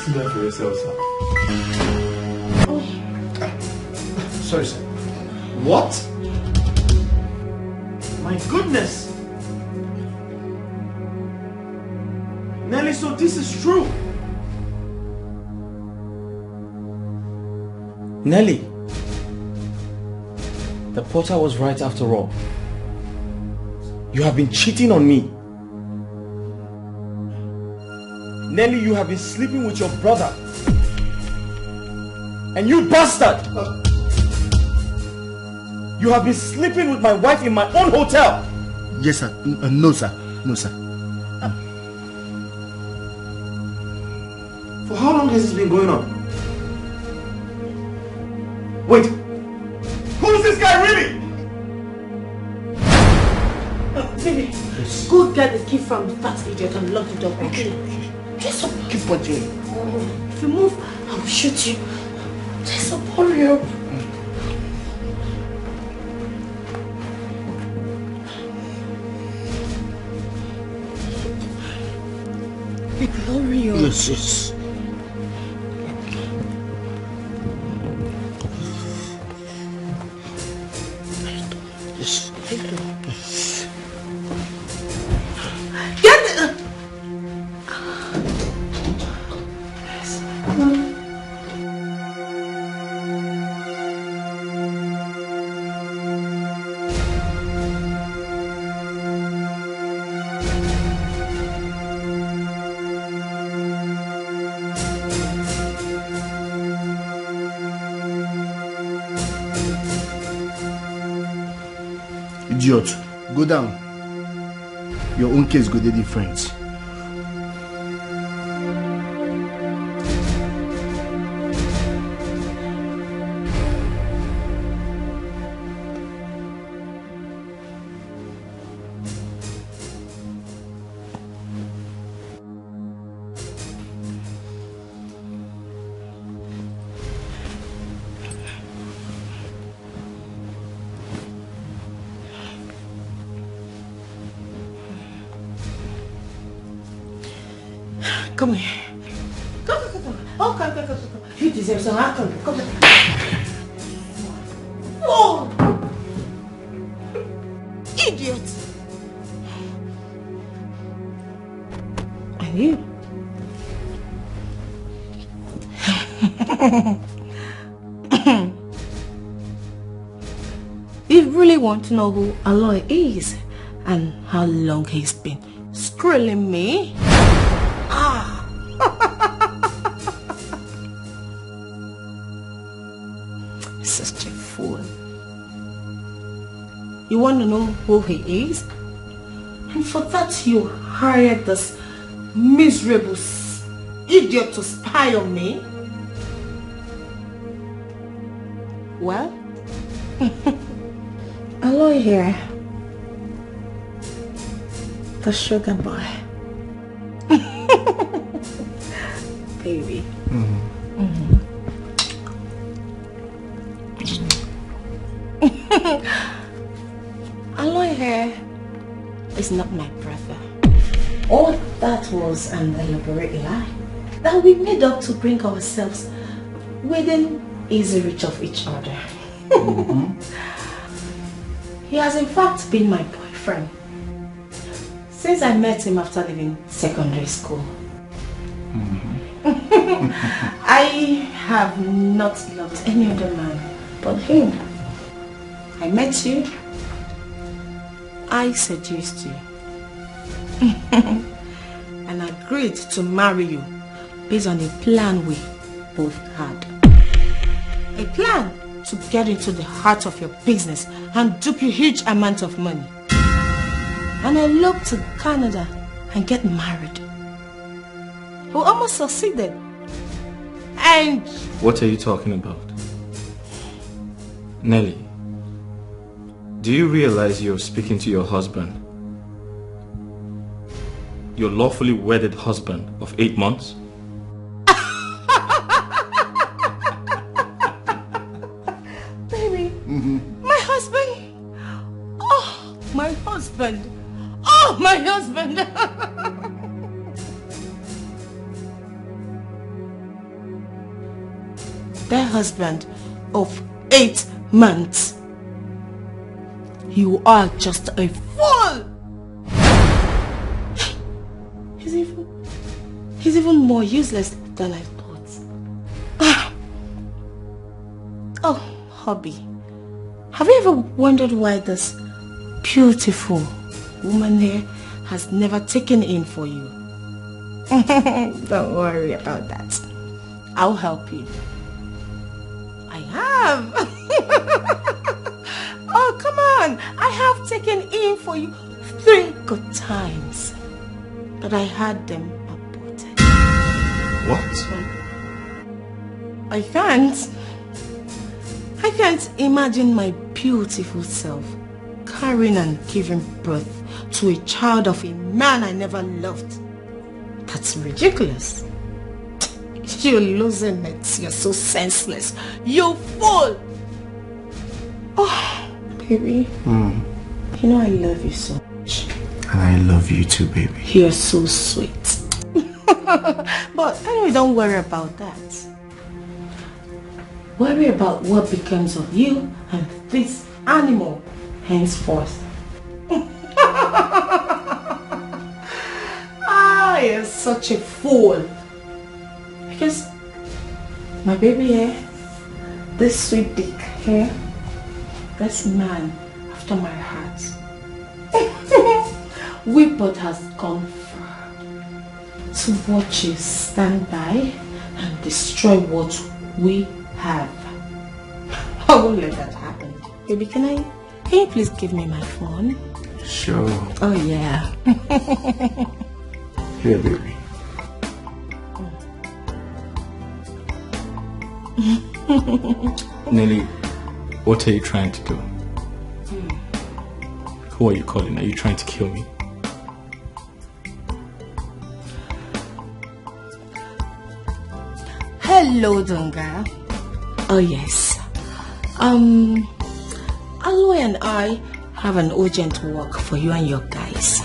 See that for yourself, sir. Oh. Sorry, sir. What? My goodness! Nelly, so this is true. Nelly, the porter was right after all. You have been cheating on me. Nelly, you have been sleeping with your brother. And you bastard! You have been sleeping with my wife in my own hotel. Yes, sir. No, sir. No, sir. For how long has this been going on? Wait! Who's this guy really? Baby, go get the key from that idiot and lock the door, okay? Just keep watching. If you move, I will shoot you. Just hurry up. Baby, hurry up. Yes, yes. Idiot, go down. Your own case go dey different. Come here. Come. Oh, come. You deserve some alcohol. Come here. Oh! Idiot! And you? You really want to know who Aloy is and how long he's been screwing me? Such a fool. You want to know who he is? And for that you hired this miserable idiot to spy on me? Well, Aloy here, the sugar boy. Baby. Aloy here is not my brother. All that was an elaborate lie that we made up to bring ourselves within easy reach of each other. He has in fact been my boyfriend since I met him after leaving secondary school. I have not loved any other man but him. I met you, I seduced you, and agreed to marry you based on a plan we both had. A plan to get into the heart of your business and dupe you huge amount of money. And I looked to Canada and get married. We almost succeeded. And... What are you talking about? Nelly, do you realize you're speaking to your husband? Your lawfully wedded husband of 8 months? Baby, my husband. Oh, my husband. Oh, my husband. their husband of 8 months. You are just a fool! He's even more useless than I thought. Oh, hubby. Have you ever wondered why this beautiful woman here has never taken in for you? Don't worry about that. I'll help you. I have. Oh, come on. I have taken in for you 3 good times. But I had them aborted. What? I can't imagine my beautiful self carrying and giving birth to a child of a man I never loved. That's ridiculous. You're losing it. You're so senseless. You fool! Oh, baby. You know I love you so much. And I love you too, baby. You're so sweet. But anyway, don't worry about that. Worry about what becomes of you and this animal henceforth. You're such a fool. Because my baby here, this sweet dick here, this man after my heart, we both has gone far to watch you stand by and destroy what we have. I won't let that happen. Baby, can you please give me my phone? Sure. Oh yeah. Here, baby. Nelly, what are you trying to do? Who are you calling? Are you trying to kill me? Hello, Dunga. Oh yes. Aloy and I have an urgent work for you and your guys.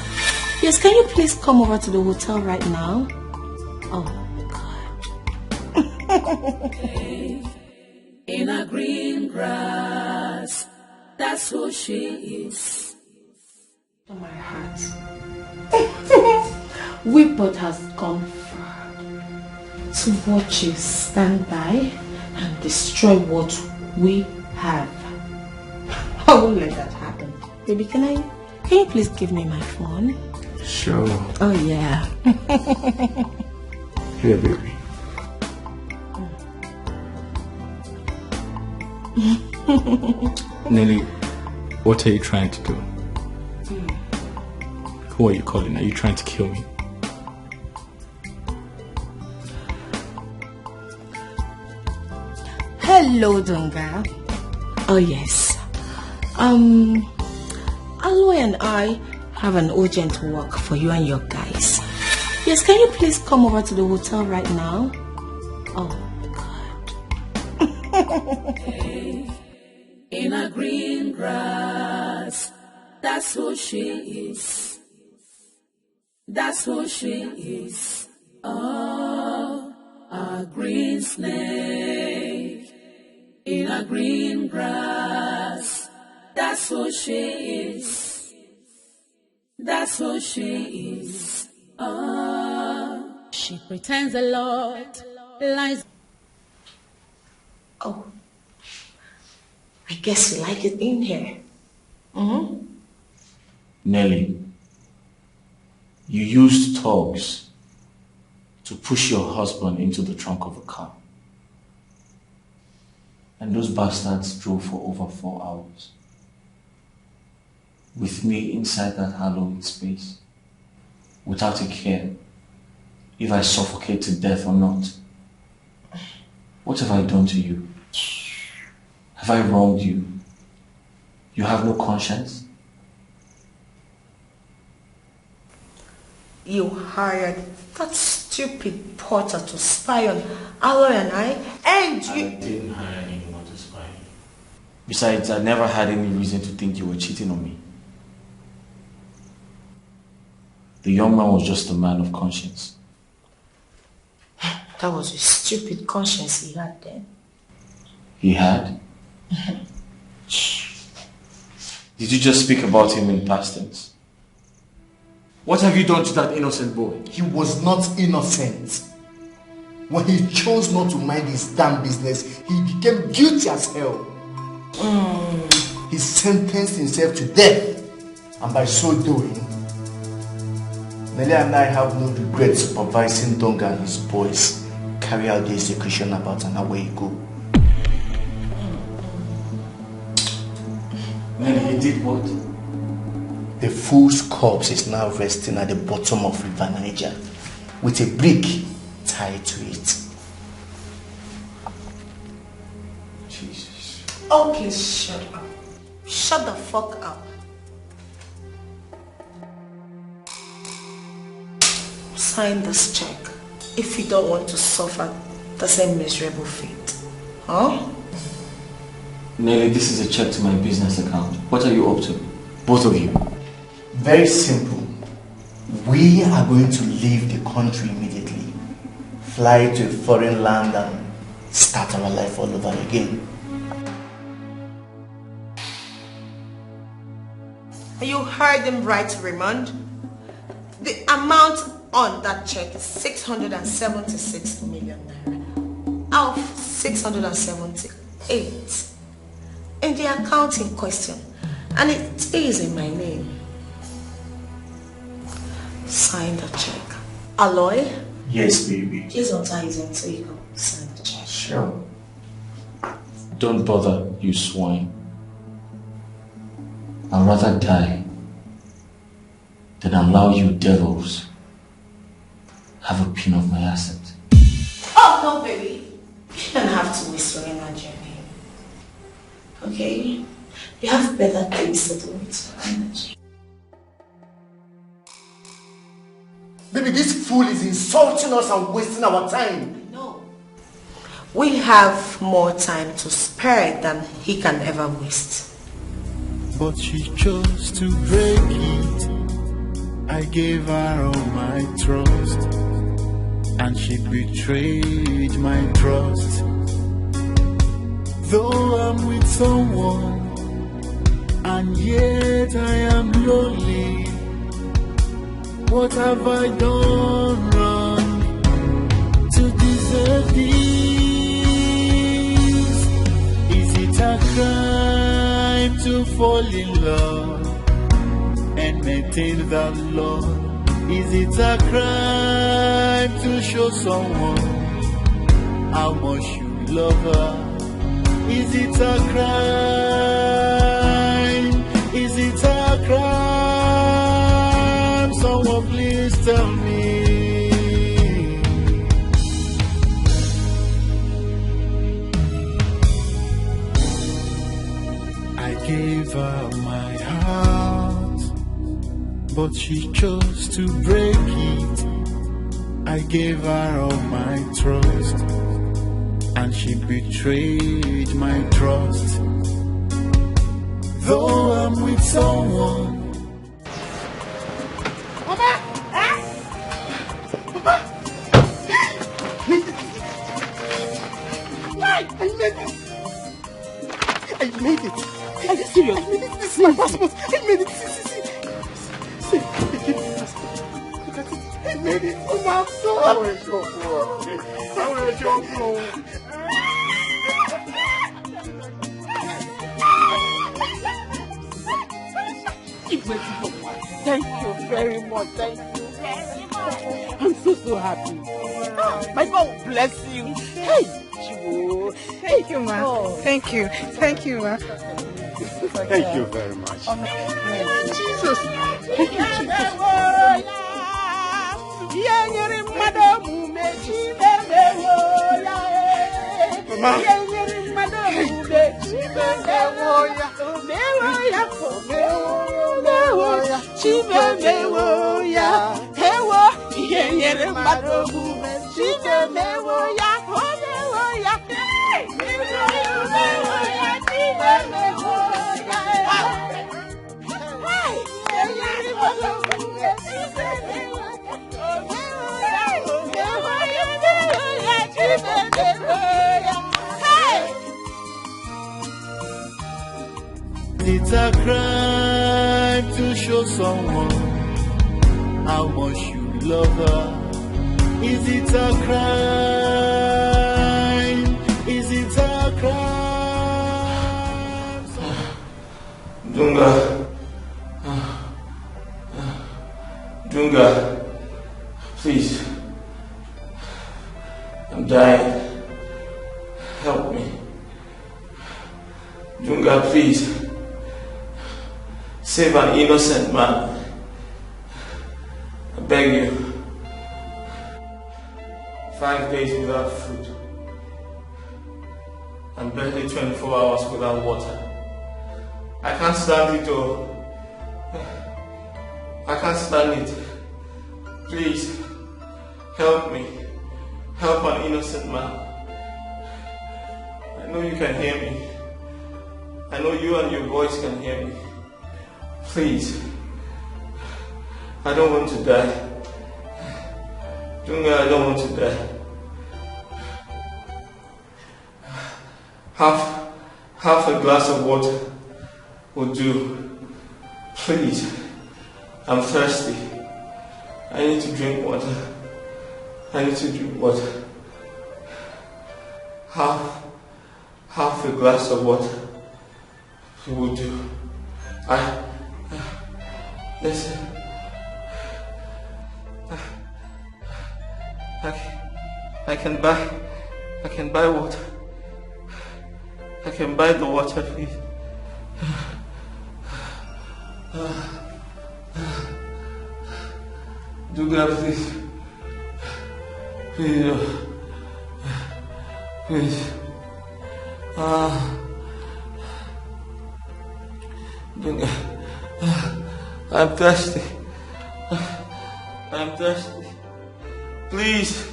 Yes, can you please come over to the hotel right now? Oh God. In a green grass, that's who she is. To my heart. We both has gone far to watch you stand by and destroy what we have. I won't let that happen. Baby, can you please give me my phone? Sure. Oh yeah. Here, baby. Nelly, what are you trying to do? Who are you calling? Are you trying to kill me? Hello, Dunga. Oh yes. Aloy and I have an urgent work for you and your guys. Yes, can you please come over to the hotel right now? Oh God. In a green grass, that's who she is. That's who she is. Oh, a green snake in a green grass. That's who she is. That's who she is. Oh, she pretends a lot, lies. Oh, I guess you like it in here. Nelly, you used thugs to push your husband into the trunk of a car. And those bastards drove for over 4 hours. With me inside that hallowed space, without a care if I suffocate to death or not. What have I done to you? Have I wronged you? You have no conscience? You hired that stupid porter to spy on Aloy and I, and you... I didn't hire anyone to spy on you. Besides, I never had any reason to think you were cheating on me. The young man was just a man of conscience. That was a stupid conscience he had then. He had? Did you just speak about him in past tense? What have you done to that innocent boy? He was not innocent. When he chose not to mind his damn business, he became guilty as hell. He sentenced himself to death, and by so doing, Nelly and I have no regret supervising Donga and his boys carry out the execution about an hour ago. Nelly, he did what? The fool's corpse is now resting at the bottom of River Niger with a brick tied to it. Jesus. Oh, please shut up. Shut the fuck up. Sign this check if you don't want to suffer the same miserable fate. Huh? Nelly, this is a check to my business account. What are you up to? Both of you. Very simple. We are going to leave the country immediately, fly to a foreign land and start our life all over again. You heard him right, Raymond. The amount on that check is 676 million naira out of 678 in the account in question, and it is in my name. Sign the check. Aloy? Yes, baby. Please untie his hand so you can sign the check. Sure. Don't bother, you swine. I'd rather die than allow you devils have a pin of my asset. Oh, no, baby. You don't have to waste your energy on him. Okay? You have better things to do with your energy. Baby, this fool is insulting us and wasting our time. No. We have more time to spare than he can ever waste. But she chose to break it. I gave her all my trust, and she betrayed my trust. Though I'm with someone, and yet I am lonely. What have I done wrong to deserve this? Is it a crime to fall in love and maintain that love? Is it a crime to show someone how much you love her? Is it a crime? Is it a crime? Someone please tell me. I gave her my heart, but she chose to break it. I gave her all my trust, and she betrayed my trust. Though I'm with someone. Mama! Mama! Why? I made it! I made it! Are you serious? I made it. This is my passport! I made it! See, give me the passport. Look at it! I made it! Oh my God! How is your bro? How is your bro? Thank you very much. Thank you very much. I'm so happy. My God bless you. Hey, Chiwo. Thank you, ma. Oh. Thank you. Thank you, ma. Thank you very much. Jesus. Thank you, Jesus. it a crime to show someone how much you love her? Is it a crime? Is it a crime? Dunga, please. I'm dying. Help me. Dunga, please. Save an innocent man. I beg you. 5 days without food. And barely 24 hours without water. I can't stand it all. I can't stand it. Please, help me. Help an innocent man. I know you can hear me. I know you and your voice can hear me. Please. I don't want to die. Dunga, I don't want to die. Half a glass of water will do. Please. I'm thirsty. I need to drink water. I need to drink water. Half a glass of water will do. Listen. I can buy water. I can buy the water, please. Dunga, please. Please. Please. Dunga. I'm thirsty. I'm thirsty. Please.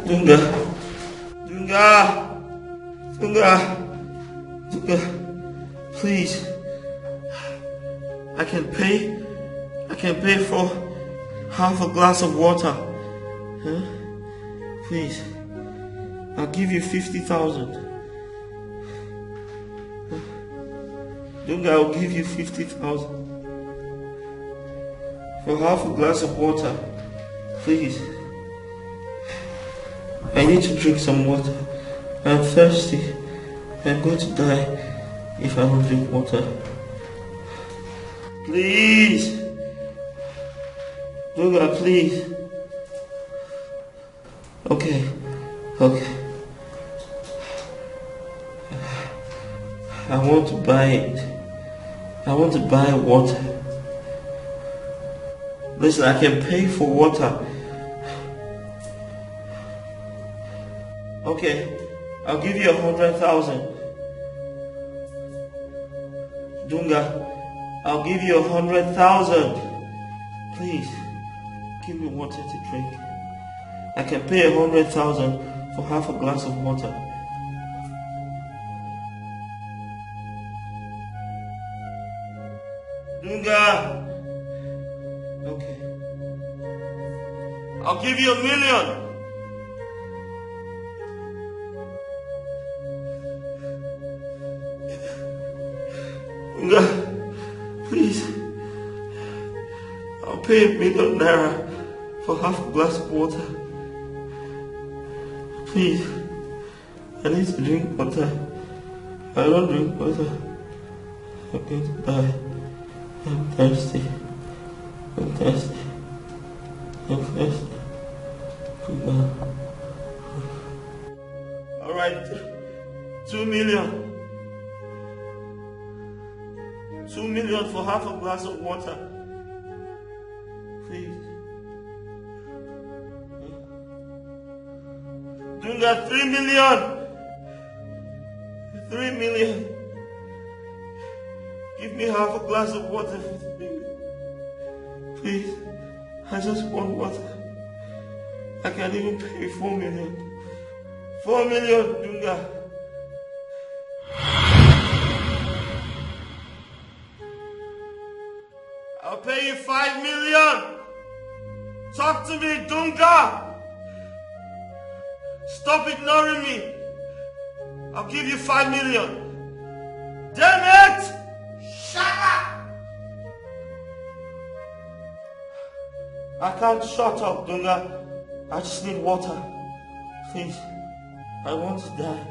Dunga. Please. I can pay for half a glass of water. Huh? Please. I'll give you 50,000. Dunga, I'll give you 50,000 for half a glass of water. Please. I need to drink some water. I'm thirsty. I'm going to die if I don't drink water. Please. Dunga, please. Okay. I want to buy it. I want to buy water. Listen, I can pay for water. Okay, I'll give you 100,000. Dunga, I'll give you 100,000. Please, give me water to drink. I can pay 100,000 for half a glass of water. Dunga. Okay. I'll give you 1 million. Dunga, please. I'll pay 1 million naira for half a glass of water. Please. I need to drink water. I don't drink water. I'm going to die. I'm thirsty. Alright, 2 million. 2 million for half a glass of water. Please. Dunga, 3 million. 3 million. Give me half a glass of water for 3 million. Please. I just want water. I can't even pay 4 million. 4 million, Dunga. I'll pay you 5 million. Talk to me, Dunga. Stop ignoring me. I'll give you 5 million. Damn it! Shut up! I can't shut up, Dunga. I just need water. Please. I want to die.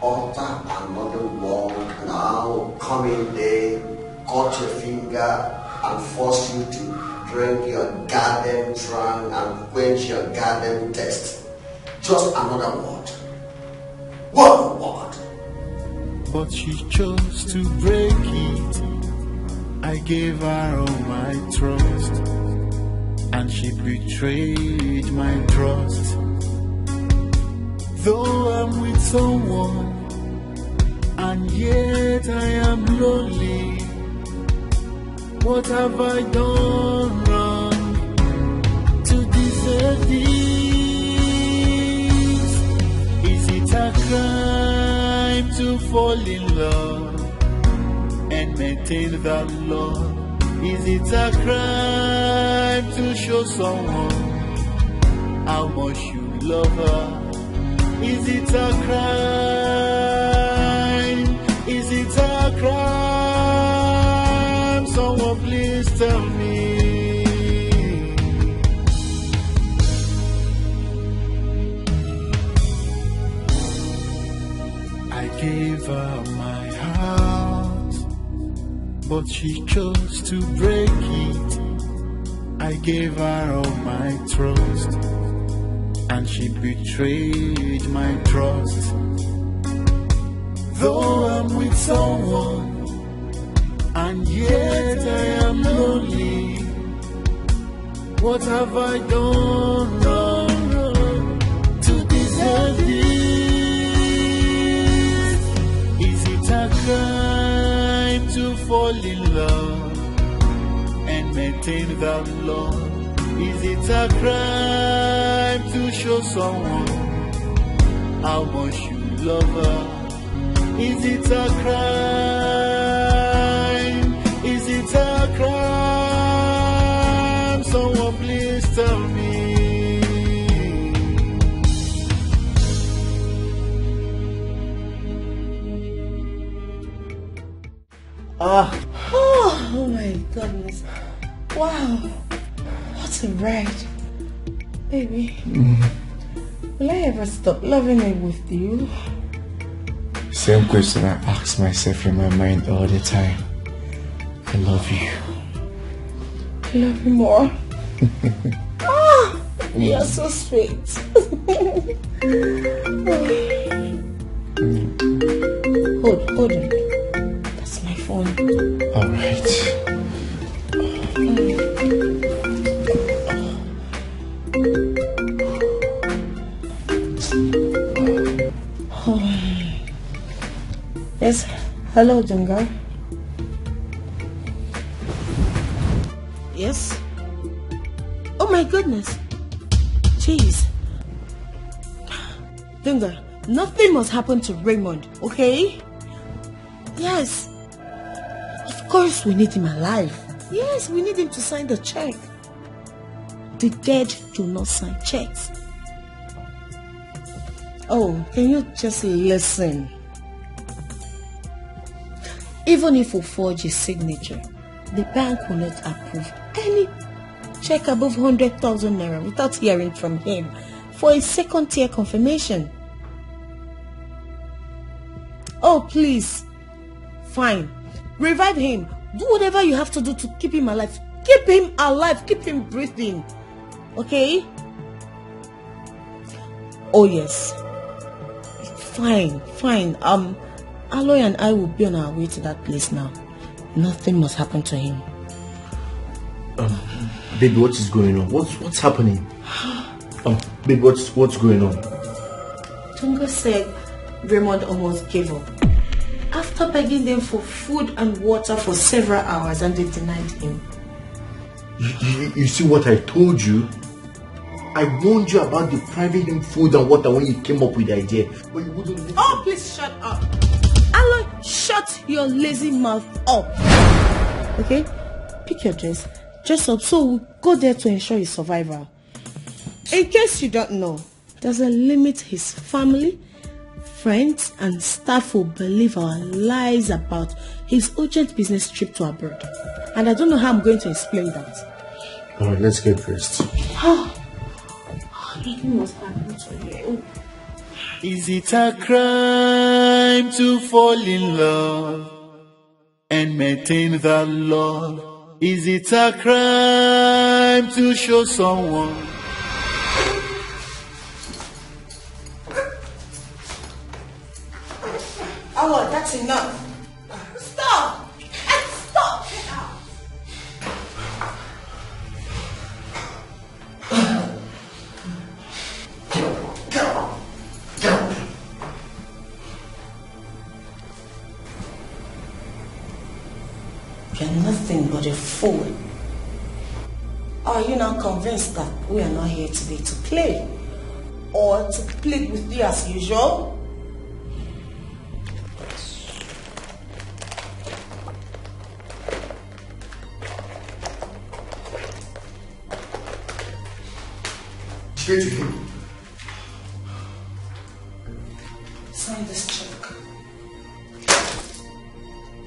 Utter another word now. Come in there, cut your finger, and force you to drink your goddamn drunk and quench your goddamn thirst. Just another word. One word. But she chose to break it. I gave her all my trust, and she betrayed my trust. Though I'm with someone, and yet I am lonely. What have I done wrong to deserve this? Is it a crime to fall in love and maintain that love? Is it a crime to show someone how much you love her? Is it a crime? Is it a crime? Someone please tell me. I gave her my heart, but she chose to break it. I gave her all my trust, and she betrayed my trust. Though I'm with someone, and yet I am lonely. What have I done wrong to deserve this? Is it a crime to fall in love and maintain that love? Is it a crime to show someone how much you love her? Is it a crime? Is it a crime? Someone please tell me. Oh my goodness. Wow. What a ride. Baby. Will I ever stop loving it with you? Same question I ask myself in my mind all the time. I love you. I love you more. Ah, you're so sweet. Hold on. That's my phone. All right. Yes, hello, Dunga. Yes? Oh my goodness. Jeez. Dunga, nothing must happen to Raymond, okay? Yes. Of course we need him alive. Yes, we need him to sign the check. The dead do not sign checks. Oh, can you just listen? Even if we forge his signature, the bank will not approve any check above 100,000 naira without hearing from him for a second-tier confirmation. Oh, please. Fine. Revive him. Do whatever you have to do to keep him alive. Keep him alive. Keep him breathing. Okay? Oh, yes. Fine. Aloy and I will be on our way to that place now. Nothing must happen to him. Baby, what is going on? What's happening? Baby, what's going on? Tunga said Raymond almost gave up. After begging them for food and water for several hours, and they denied him. You see what I told you? I warned you about depriving him food and water when you came up with the idea, but you wouldn't listen. Oh, please shut up. Aloy, shut your lazy mouth up. Okay? Pick your dress up so we'll go there to ensure his survival. In case you don't know, doesn't limit his family, friends and staff will believe our lies about his urgent business trip to abroad. And I don't know how I'm going to explain that. Alright, let's get dressed. Nothing must happen to you. Is it a crime to fall in love and maintain that love? Is it a crime to show someone? Oh, that's enough. Stop! And stop! Get out! You're nothing but a fool. Are you now convinced that we are not here today to play? Or to plead with you as usual? Straight to him. Sign this check.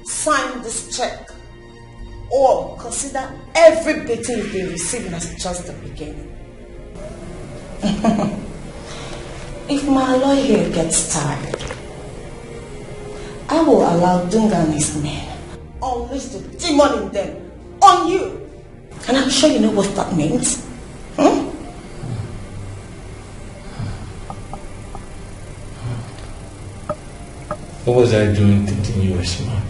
Sign this check. Or consider every beating you've been receiving as just the beginning. If my lawyer here gets tired, I will allow Dunga and his men unleash the demon in them on you. And I'm sure you know what that means. What was I doing thinking you were smart?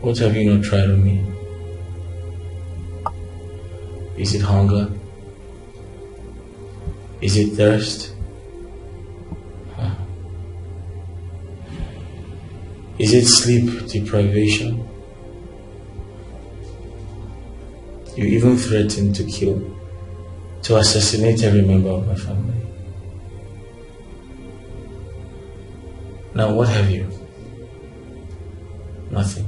What have you not tried on me? Is it hunger? Is it thirst? Is it sleep deprivation? You even threatened to kill, to assassinate every member of my family. Now what have you? Nothing.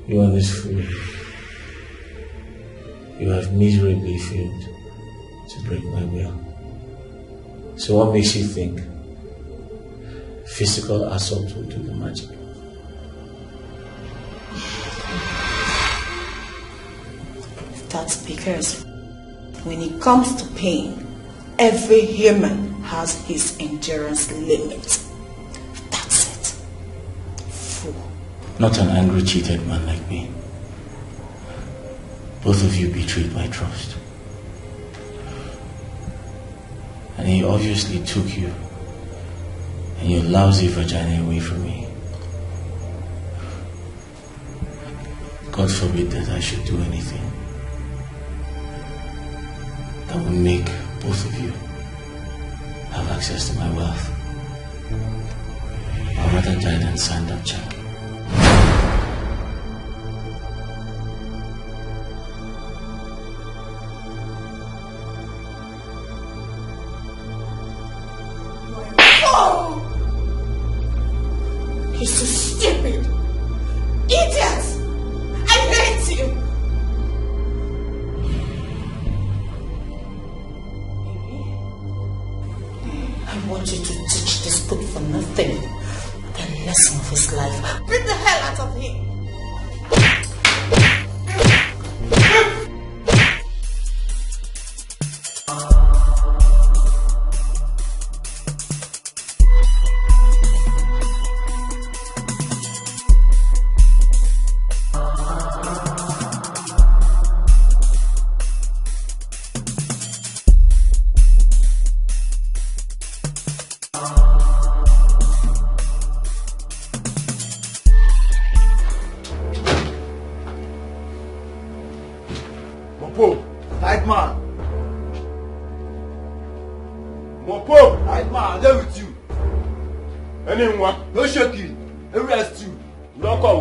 You are this fool. You have miserably failed to break my will. So what makes you think physical assault will do the magic? That's because when it comes to pain, every human has his endurance limit. That's it. Fool. Not an angry, cheated man like me. Both of you betrayed my trust. And he obviously took you and your lousy vagina away from me. God forbid that I should do anything that will make both of you have access to my wealth. I'd rather die than sign that check. Oh! You're so stupid! Idiot! I hate you! I want you to teach this good for nothing the lesson of his life. Beat the hell out of him! No shaking. Arrest you. We don't come.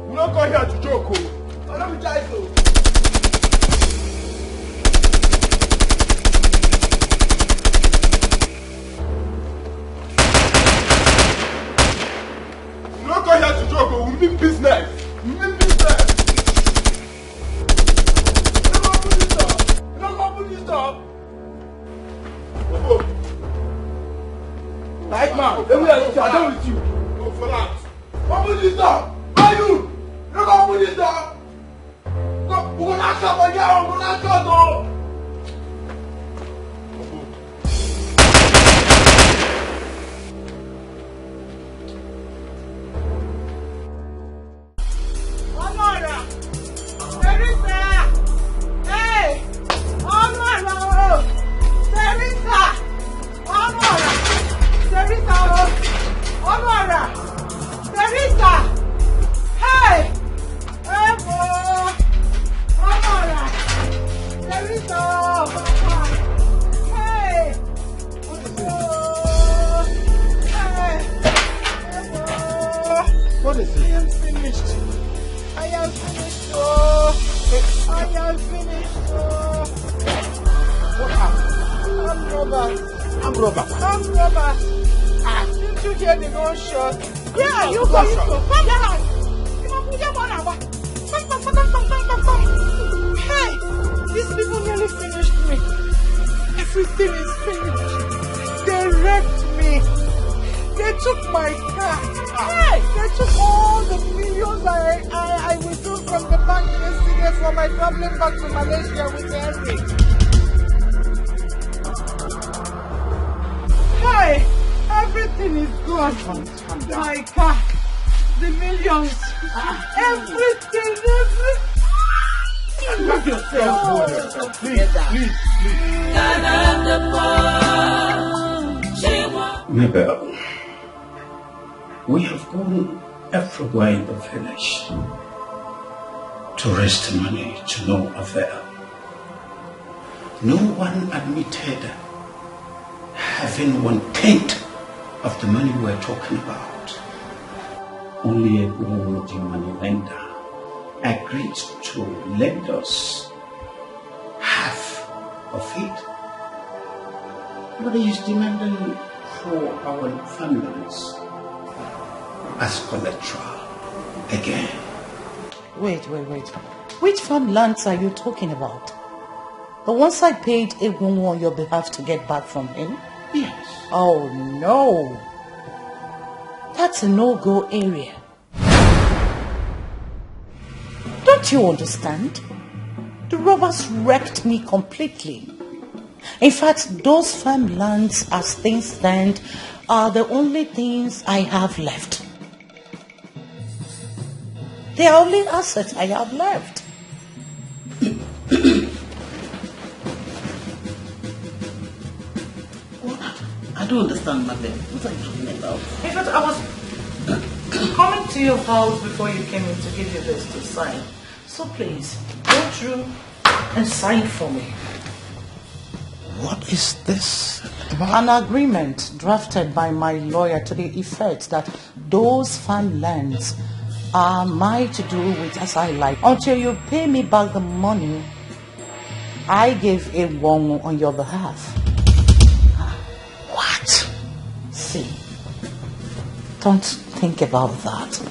We don't come here to joke. I don't be trying to. mean business. You mean business. You don't open this door. You don't open this door. Oh. Like man, let me are done with you. Go for that. Open this door. Are you? You don't open this door. Go, we're gonna knock up on you. We're gonna knock up door. What is it? I am finished. I am finished. Oh, I am finished. Oh. What happened? I'm robber. I'm robber. I'm robber. Ah, didn't you hear the gunshot? Yeah, you go. You go. Hey, these people nearly finished me. Everything is finished. They wrecked me. They took my car. Hey, they took all the millions I withdrew from the bank yesterday for my traveling back to Malaysia with Henry. Hey, everything is gone. My car, the millions, everything. Look yourself, please. Mabel, we have gone everywhere in the village to raise the money to no avail. No one admitted having 1/10 of the money we're talking about. Only a good money lender agreed to lend us half of it. But he is demanding for our families as collateral again. Wait. Which farmlands are you talking about? The ones I paid Egunwu on your behalf to get back from him? Yes. Oh no. That's a no-go area. Don't you understand? The robbers wrecked me completely. In fact, those farmlands as things stand are the only things I have left. They are only assets I have left. I don't understand, madam. What are you talking about? In fact, I was coming to your house before you came in to give you this to sign. So please, go through and sign for me. What is this about? An agreement drafted by my lawyer to the effect that those farmlands are mine to do with as I like. Until you pay me back the money I gave a wrong on your behalf. What? See, don't think about that.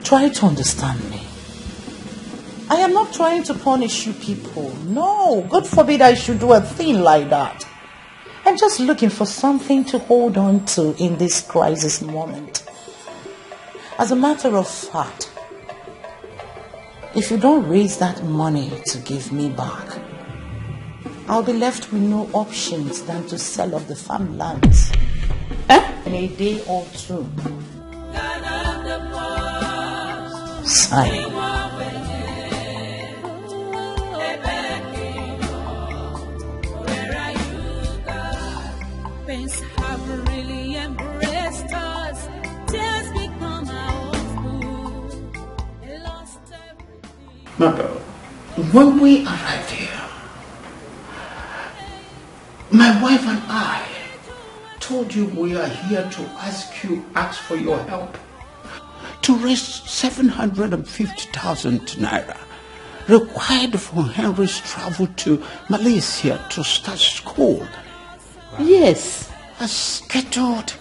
Try to understand me. I am not trying to punish you people. No, God forbid I should do a thing like that. I'm just looking for something to hold on to in this crisis moment. As a matter of fact, if you don't raise that money to give me back, I'll be left with no options than to sell off the farmlands. In a day or two. Sign. Things have really embraced us. Tears become our food. Lost everything. Mabel, when we arrived here, my wife and I told you we are here to ask for your help to raise 750,000 naira required for Henry's travel to Malaysia to start school. Yes. As scheduled.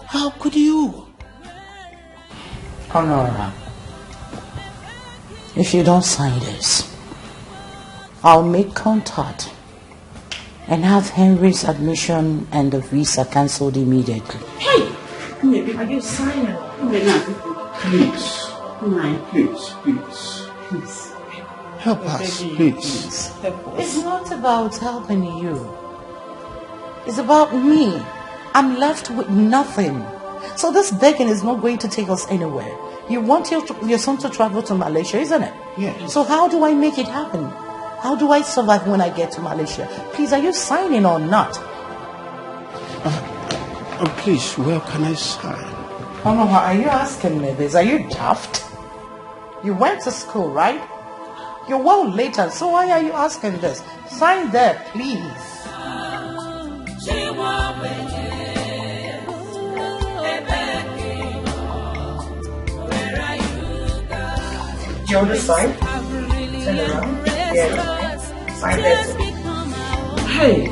How could you? Honora, if you don't sign this, I'll make contact and have Henry's admission and the visa cancelled immediately. Hey! Maybe are you signing? Please. Please. Help us, please. It's not about helping you. It's about me. I'm left with nothing. So this begging is not going to take us anywhere. You want your son to travel to Malaysia, isn't it? Yes. So how do I make it happen? How do I survive when I get to Malaysia? Please, are you signing or not? Please, where can I sign? Honora, are you asking me this? Are you daft? You went to school, right? You're well later, so why are you asking this? Sign there, please. You want to sign? Turn around. Yeah. Sign there. Hey.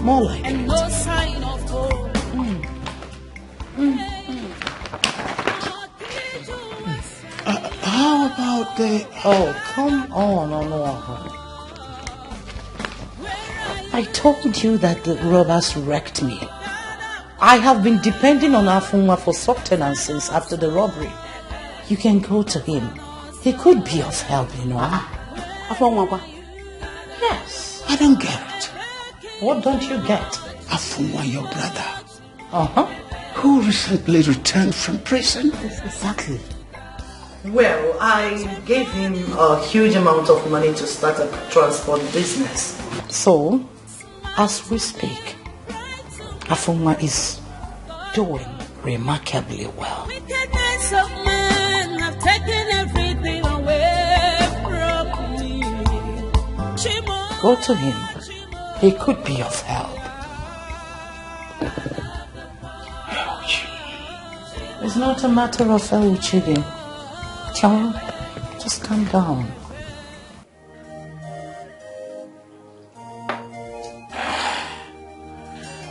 More like it. How about the... Oh, come on, Honora. I told you that the robbers wrecked me. I have been depending on Afunwa for sustenance since after the robbery. You can go to him. He could be of help, you know. Afunwa? Yes. I don't get it. What don't you get? Afunwa, your brother. Uh-huh. Who recently returned from prison. Exactly. Well, I gave him a huge amount of money to start a transport business. So, as we speak, Afunwa is doing remarkably well. Wickedness of man have taken everything away from me. Go to him. He could be of help. It's not a matter of Chidi. John, just calm down.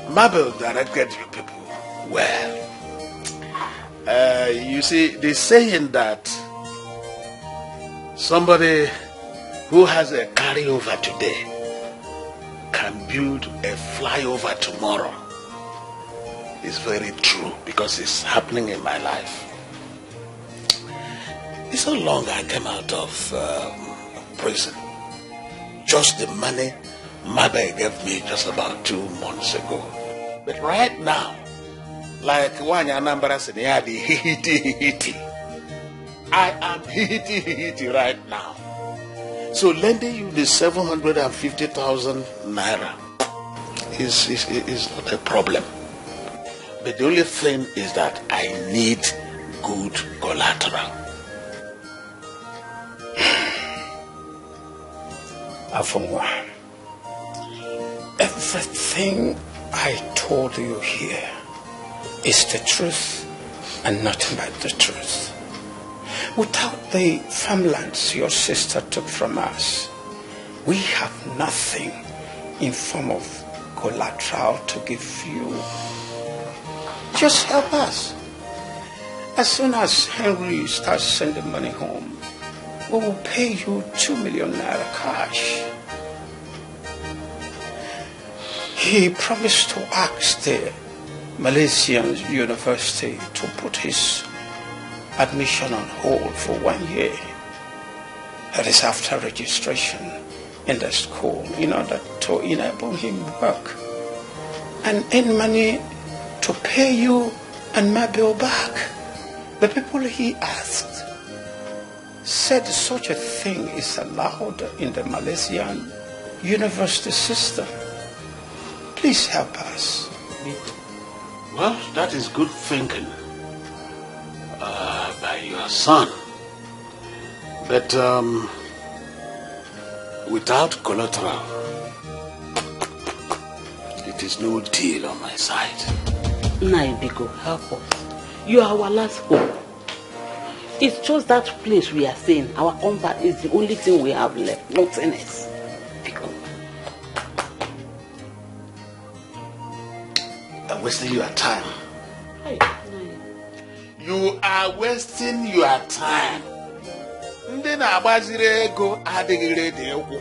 Mabel directed you people well. You see, they're saying that somebody who has a carryover today can build a flyover tomorrow. It's very true because it's happening in my life. It's so long I came out of prison. Just the money Mother gave me just about 2 months ago. But right now, like Wanya Nambara said, I am hitty right now. So lending you the 750,000 naira is not a problem. But the only thing is that I need good collateral. Afunwa, everything I told you here is the truth and nothing but the truth. Without the farmlands your sister took from us, we have nothing in form of collateral to give you. Just help us. As soon as Henry starts sending money home, we will pay you 2 million naira cash. He promised to ask the Malaysian university to put his admission on hold for 1 year. That is after registration in the school in order to enable him work and earn money to pay you and my bill back. The people he asked said such a thing is allowed in the Malaysian university system. Please help us. Well, that is good thinking by your son. But without collateral, it is no deal on my side. Naibiko, help us. You are our last hope. It's just that place we are saying. Our comfort is the only thing we have left. Nothing else. Biko. I'm wasting your time. Hey, You are wasting your time. Ndị na-agbaziri ego adịghị ready egwu.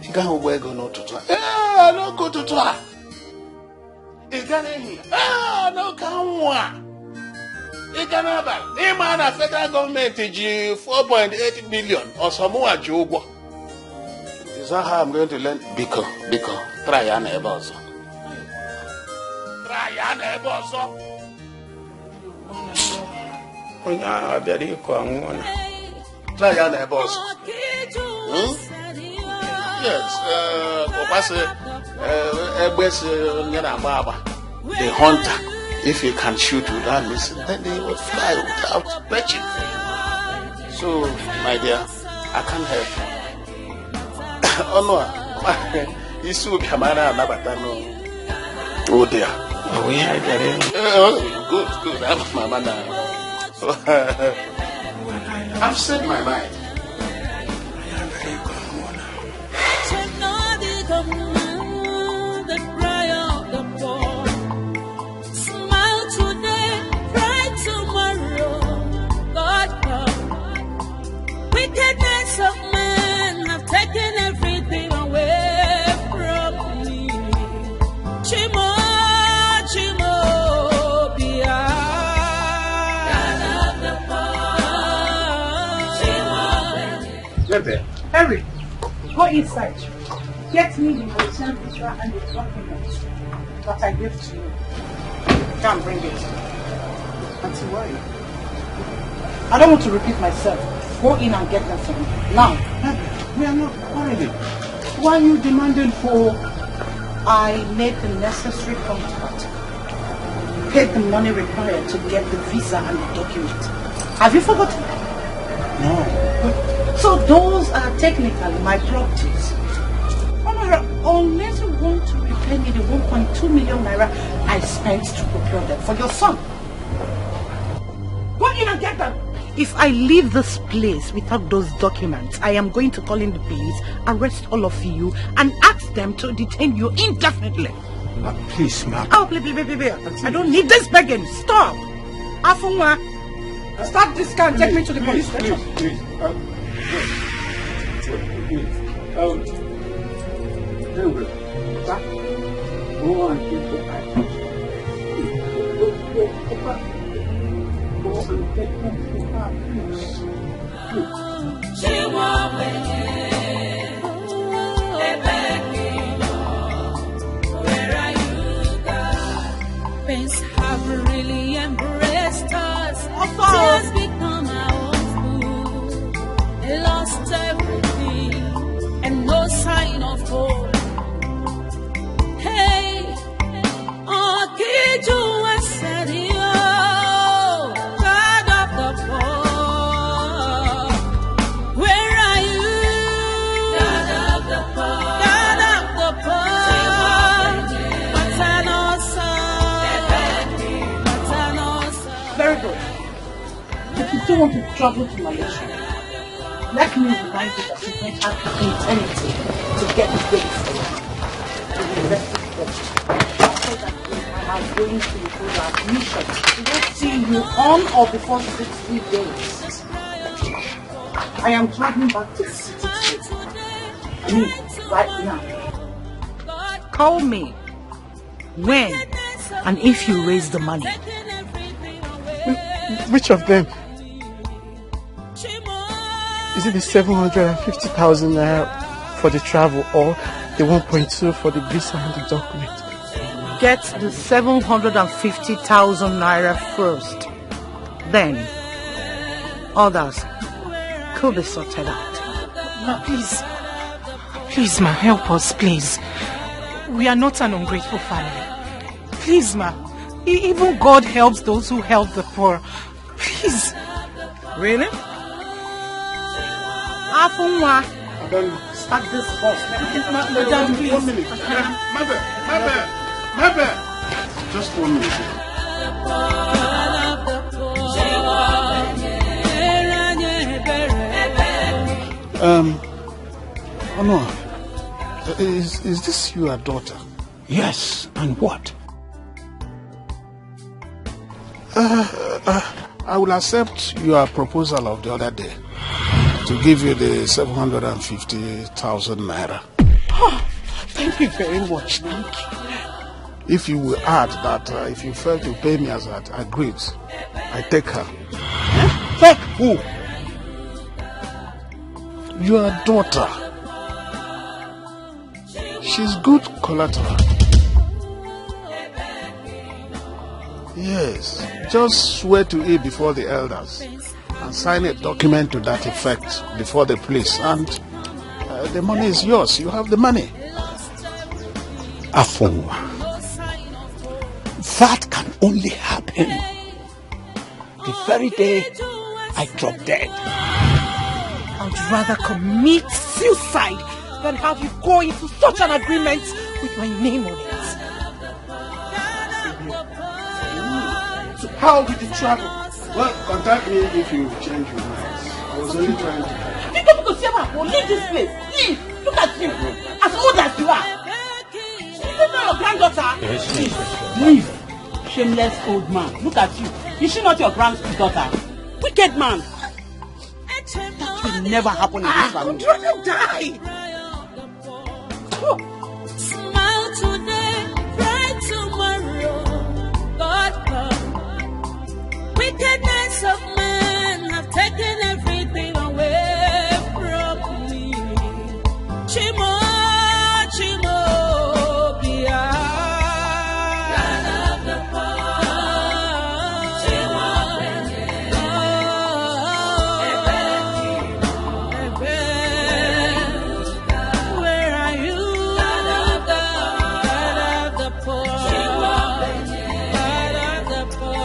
Ị gaghị ụgbọ ego n'ụtụtụ a. N'oge ụtụtụ a. Ị gaa n'ehihie. N'oge anwụ a. Ị gaa n'abalị. Ịma na federal gọọmenti ji 4.8 million ọsọmụwa ji ụgwọ. Is that how I'm going to learn? Biko, try ya na ebe ọzọ. Try ya na ebe ọzọ. Onye abịara ịkọ anwụ na. Try ya na ebe ọzọ. Yes, the hunter, if he can shoot without missing, then he will fly without perching. So, my dear, I can't help you. Oh no, you still come out and oh dear. Oh yeah, I get it. Good. I'm my man now. I've said my mind. The cry of the poor. Smile today, cry tomorrow. God come. Wickedness of men have taken everything away from me. Chimo, Bia. God of the poor. Harry, go inside. Get me the hotel visa and the documents that I gave to you. Can't bring it. Auntie, why? I don't want to repeat myself. Go in and get them for me. Now. We are not quarreling. Why are you demanding for? I made the necessary contract. Paid the money required to get the visa and the document. Have you forgotten? No. So those are technically my properties. Unless you want to repay me the 1.2 million naira I spent to procure them for your son. Go in and get them. If I leave this place without those documents, I am going to call in the police, arrest all of you, and ask them to detain you indefinitely. Please, ma'am. Oh, please. I don't need this begging. Stop. Afunwa, start this car and take me to the police station. Please. Go on, Where are you, God? Things have really embraced us. Tears become our food. Lost everything and no sign of hope. God of the poor, where are you? God of the poor, Very good. If you don't want to travel to Malaysia, let me remind you that you don't have the eternity to get ready for you. I'm going to improve our admission. We will see you on or before 60 days. I am traveling back to the city today. Right now. Call me when and if you raise the money. Which of them? Is it the 750,000 naira for the travel or the 1.2 for the visa and the document? Get the 750,000 naira first. Then, others could be sorted out. Ma, please, ma, help us, please. We are not an ungrateful family. Please, ma, even God helps those who help the poor. Please. Really? Afunwa, start this bus. Madam, please. 1 minute. My bad. Just 1 minute. Ono, is this your daughter? Yes, and what? I will accept your proposal of the other day to give you the 750,000 naira. Oh, thank you very much. Thank you. If you will add that if you fail to pay me as I agreed, I take her. Take who? Your daughter. She's good collateral. Yes, just swear to it before the elders and sign a document to that effect before the police, and the money is yours. You have the money. Afonwa, that can only happen the very day I drop dead. I'd rather commit suicide than have you go into such an agreement with my name on it. So how did you travel? Well, contact me if you change your mind. I was only trying to... You come to see my phone. Leave this place. Leave. Look at you. As old as you are. Is this not your granddaughter? Yes, Leave. Shameless old man. Look at you. Is she not your granddaughter? Wicked man. That will never happen in this family. I'd rather die. Smile today, cry tomorrow. God come. Wickedness of man have taken everything away from me. Chimo, Chimo, Bia. God of the poor. Chimo, where are you? God of the poor. God of the poor.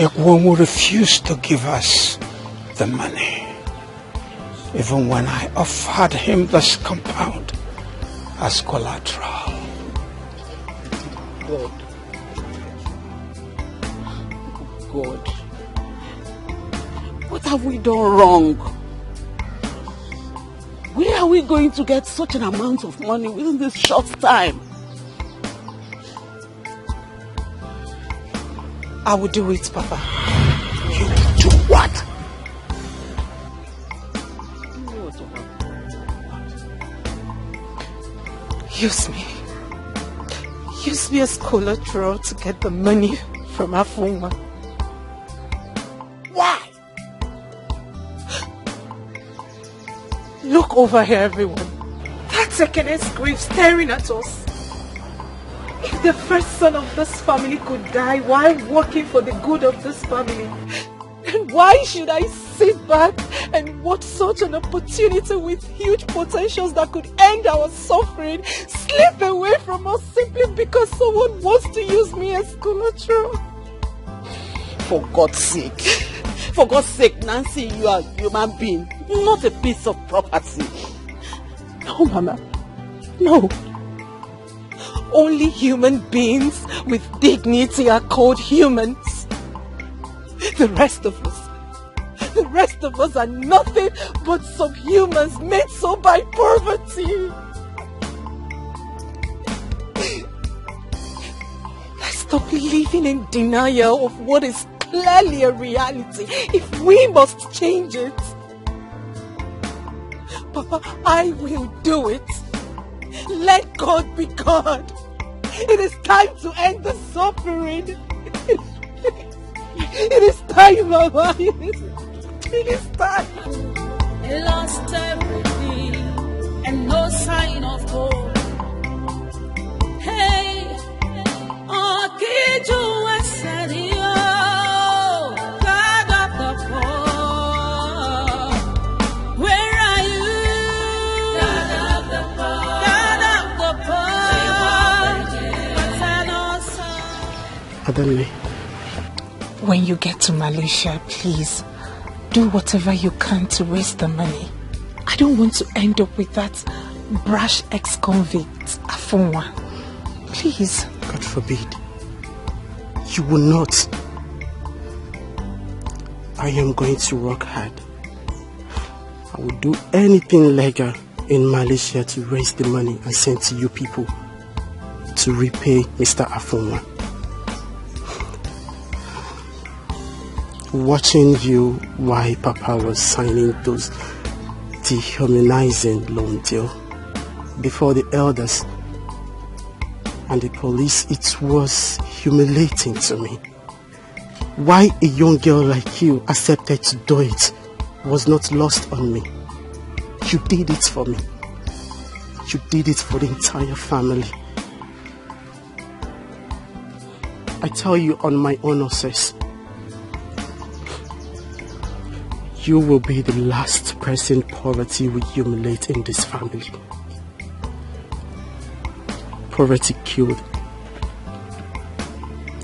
Ekwan will refuse to give us the money, even when I offered him this compound as collateral. God. What have we done wrong? Where are we going to get such an amount of money within this short time? I will do it, Papa. You will do what? Use me. Use me as collateral to get the money from Afonwa. Why? Look over here, everyone. That second-hand grave staring at us. If the first son of this family could die while working for the good of this family, then why should I sit back and watch such an opportunity with huge potentials that could end our suffering slip away from us simply because someone wants to use me as collateral? For God's sake, Nancy, you are a human being, not a piece of property. No, Mama. No. Only human beings with dignity are called humans. The rest of us are nothing but subhumans made so by poverty. Let's stop living in denial of what is clearly a reality if we must change it. Papa, I will do it. Let God be God. It is time to end the suffering. It is time, Mama. It is time. They lost everything and no sign of hope. Hey, oh, Kiju was Pardon me. When you get to Malaysia, please do whatever you can to raise the money. I don't want to end up with that brash ex-convict, Afonwa. Please. God forbid. You will not. I am going to work hard. I will do anything legal in Malaysia to raise the money and send to you people to repay Mr. Afonwa. Watching you while Papa was signing those dehumanizing loan deal before the elders and the police, it was humiliating to me. Why a young girl like you accepted to do it was not lost on me. You did it for me. You did it for the entire family. I tell you on my honor, sis, you will be the last person poverty will humiliate in this family. Poverty killed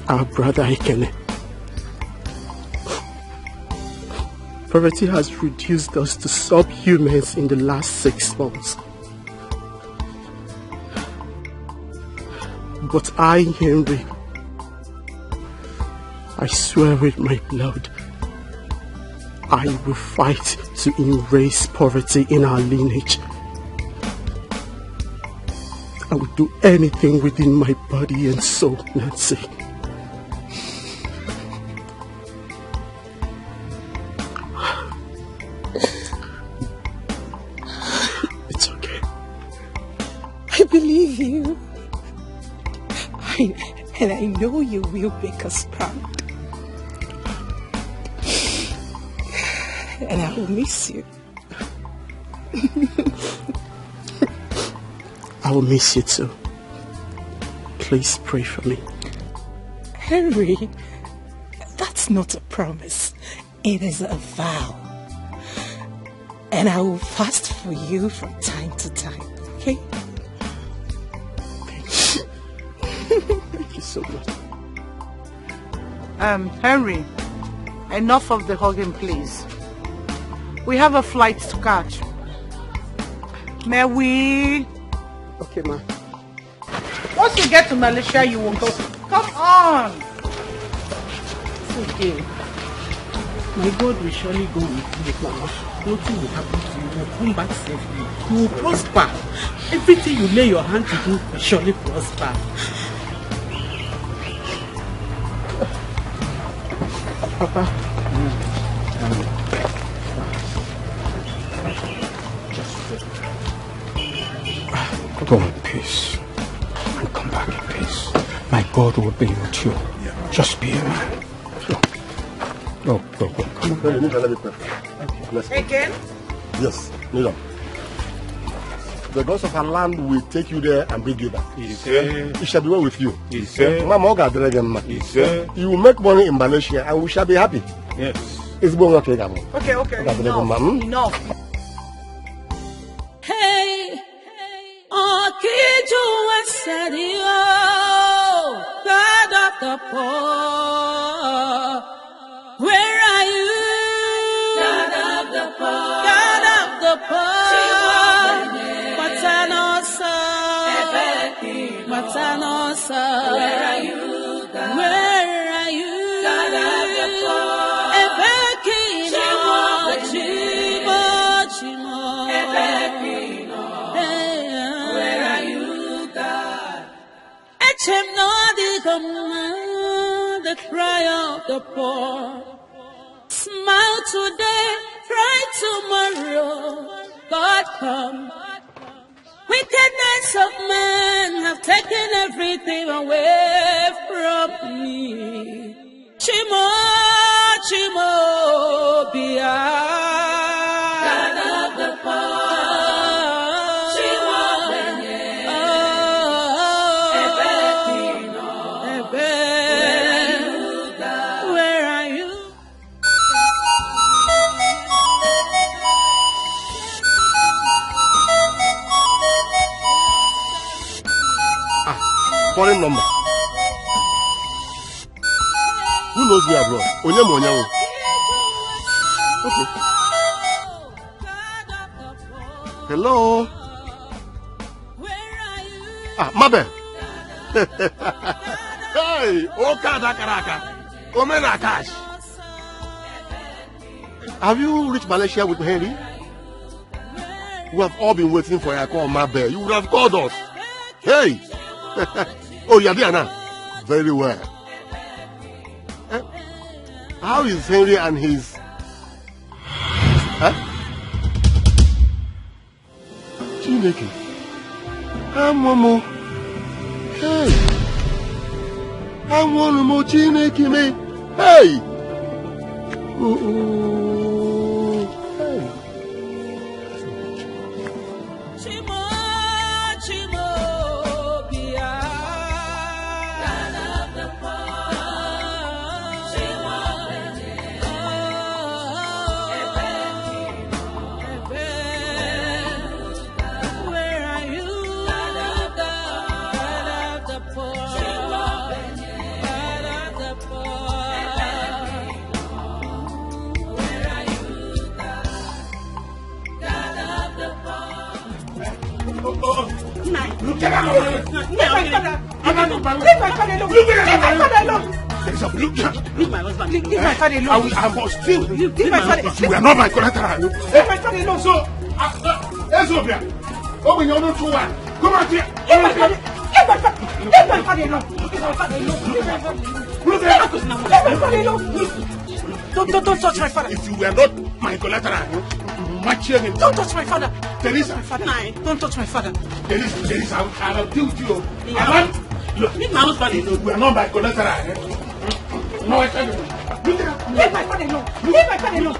our brother Ikene. Poverty has reduced us to subhumans in the last 6 months. But I, Henry, I swear with my blood, I will fight to erase poverty in our lineage. I will do anything within my body and soul, Nancy. It's okay. I believe you. And I know you will make us proud. And I will miss you. I will miss you too. Please pray for me. Henry, that's not a promise. It is a vow. And I will fast for you from time to time, okay? Thank you so much. Henry, enough of the hugging, please. We have a flight to catch. May we? Okay, ma. Once you get to Malaysia, you will go. Come on. It's okay. My God will surely go with you, Mama. Nothing will happen to you. You will come back safely. You will prosper. Everything you lay your hand to do will surely prosper. Papa. Go in peace and come back in peace. My God will be with you. Just be a man. Go. Come on. Again? Yes, kneel down. The gods of our land will take you there and bring you back. It shall be well with you. You will make money in Malaysia and we shall be happy. Yes. It's okay. Enough. Hey, Okiju Wasadio, God of the poor, where are you? God of the poor, God of the poor, Matanosa, where are you? God? Where are you? God of the poor, Chimo, where are you, God? Echem no the command, the cry of the poor. Smile today, cry tomorrow. God come. Wickedness of men have taken everything away from me. Chimo, Bia. God of the poor. Chimo, where are you? Foreign number. knows me abroad? Onyamu. Okay. Hello. Mabe. Hey, Okada Karaka. Omena Cash. Have you reached Malaysia with Henry? We have all been waiting for your call, Mabe. You would have called us. Hey. Oh, you're there now. Very well. How is Henry and his... Huh? Chineke. Momo. Hey. Momo Chineke me. Hey. Hey. Leave my husband. Leave my father alone. I must still. Leave my father. You are not my collateral. Leave my father alone. So, Ezobia, open your door. Come out here. Leave my father alone. Leave my father alone. Don't touch my father. If you were not my collateral, don't touch my father. Teresa, don't touch my father. Teresa, I will deal with you. Look, leave my husband alone. We are not my collateral. No, I can't. Leave my father alone. Leave my father alone.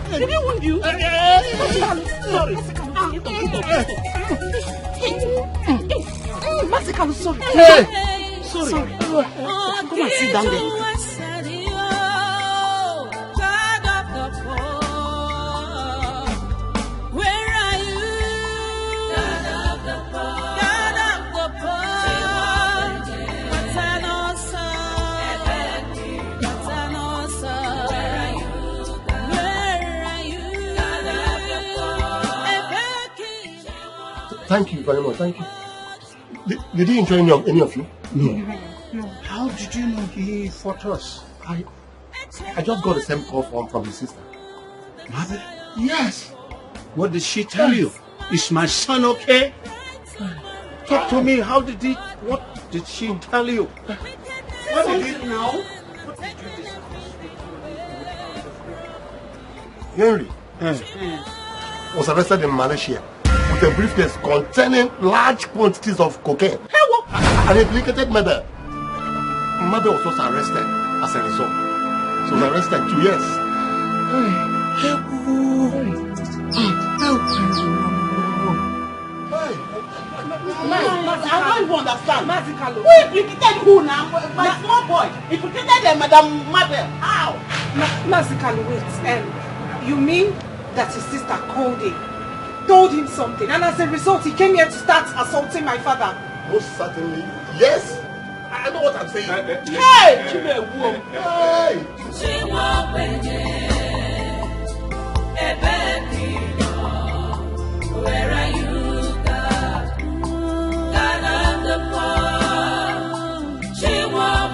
Did he wound you? Sorry. Massacre, sorry. Sorry. Come and sit down there. Thank you very much. Thank you. Did he enjoy any of you? No. How did you know he fought us? I just got the same call from his sister. Mother? Yes. What did she tell you? Is my son okay? Talk to me. What did she tell you? What did you now? Henry was arrested in Malaysia with a briefcase containing large quantities of cocaine. An implicated murder. Mother was also arrested as a result. She was arrested 2 years. I don't even understand. Who implicated who now? My small boy. Implicated Madam Mabel. How? Massacre, wait. You mean that his sister called him, told him something, and as a result he came here to start assaulting my father? Most certainly, yes. I know what I'm saying. Hey! Where are you, God? God of the poor. She won't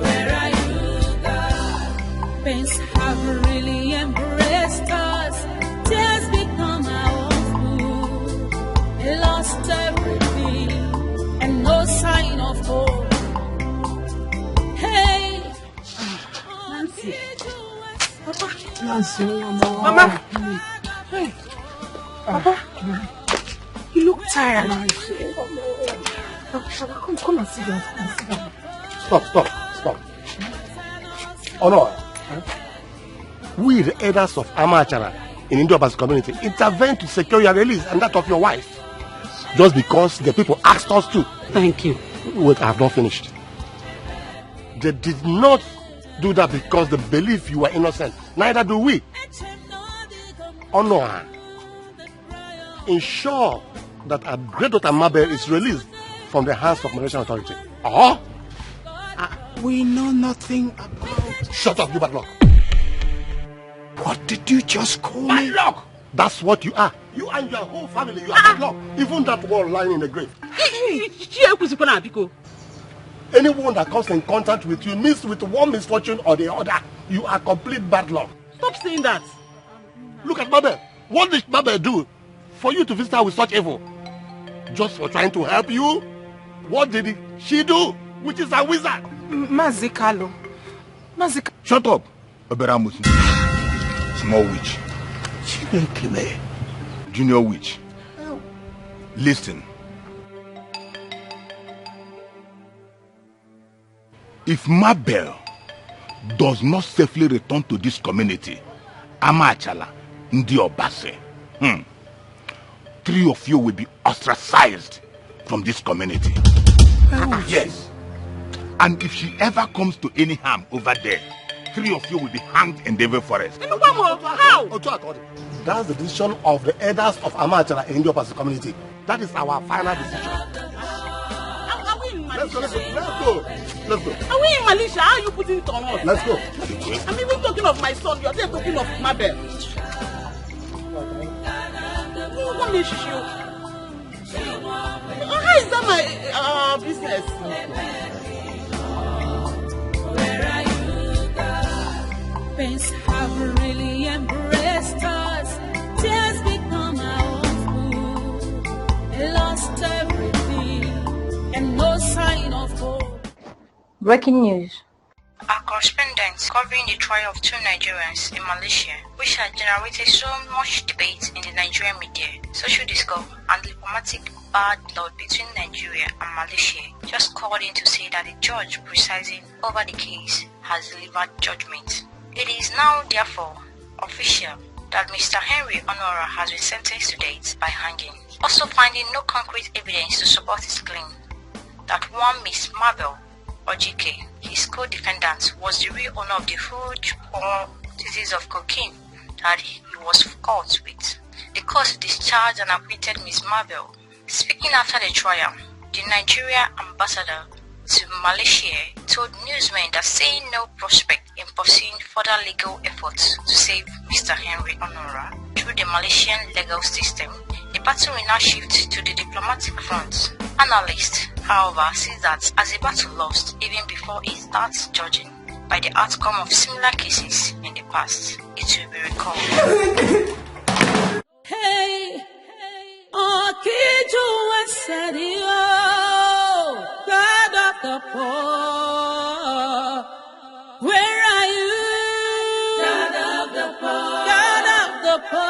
Where are you, God? Pains have really embraced us. Tears become our food. Lost everything and no sign of hope. Hey, Nancy, Mama. Hey. Papa, you look tired. Come and sit down. Stop. Oh no. We, the elders of Amachara in Indo-Pacific community, intervene to secure your release and that of your wife. Just because the people asked us to. Thank you. Wait, I have not finished. They did not do that because they believe you are innocent. Neither do we. Honor. Ensure that our great daughter Mabel is released from the hands of Malaysian authority. We know nothing about... Shut up, you bad luck. What did you just call me? Bad luck! That's what you are. You and your whole family, you are bad luck. Even that one lying in the grave. Anyone that comes in contact with you meets with one misfortune or the other. You are complete bad luck. Stop saying that. Look at Mabel. What did Mabel do for you to visit her with such evil? Just for trying to help you? What did she do? Which is a wizard. Mazikalo. Shut up, Oberamusi. Small witch. Junior witch. Listen. If Mabel does not safely return to this community, Amachala, Ndi Obase, 3 of you will be ostracized from this community. Yes. And if she ever comes to any harm over there, 3 of you will be hanged in Devil Forest. How? That's the decision of the elders of Amachara in the Pacific community. That is our final decision. Are we in Malaysia? Let's go. Are we in Malaysia? How are you putting it on us? Let's go. I mean, we're talking of my son. You're there talking of Mabel. What is issue? How is that my business? Where are you, God? Pains have really embraced us. Tears become our own food. Lost everything and no sign of hope. Breaking news. Our correspondents covering the trial of 2 Nigerians in Malaysia, which has generated so much debate in the Nigerian media, social discourse, and diplomatic bad blood between Nigeria and Malaysia, just called in to say that the judge presiding over the case has delivered judgment. It is now, therefore, official that Mr. Henry Honora has been sentenced to death by hanging, also finding no concrete evidence to support his claim that one Miss Mabel Ojike, his co-defendant, was the real owner of the huge quantities of cocaine that he was caught with. The court discharged and acquitted Miss Mabel. Speaking after the trial, the Nigeria ambassador to Malaysia told newsmen that seeing no prospect in pursuing further legal efforts to save Mr. Henry Honora through the Malaysian legal system, the battle will now shift to the diplomatic front. Analysts, however, see that as a battle lost even before it starts judging by the outcome of similar cases in the past. It will be recalled. Hey, Akijo Sadio, God of the poor, where are you? God of the poor, God of the poor,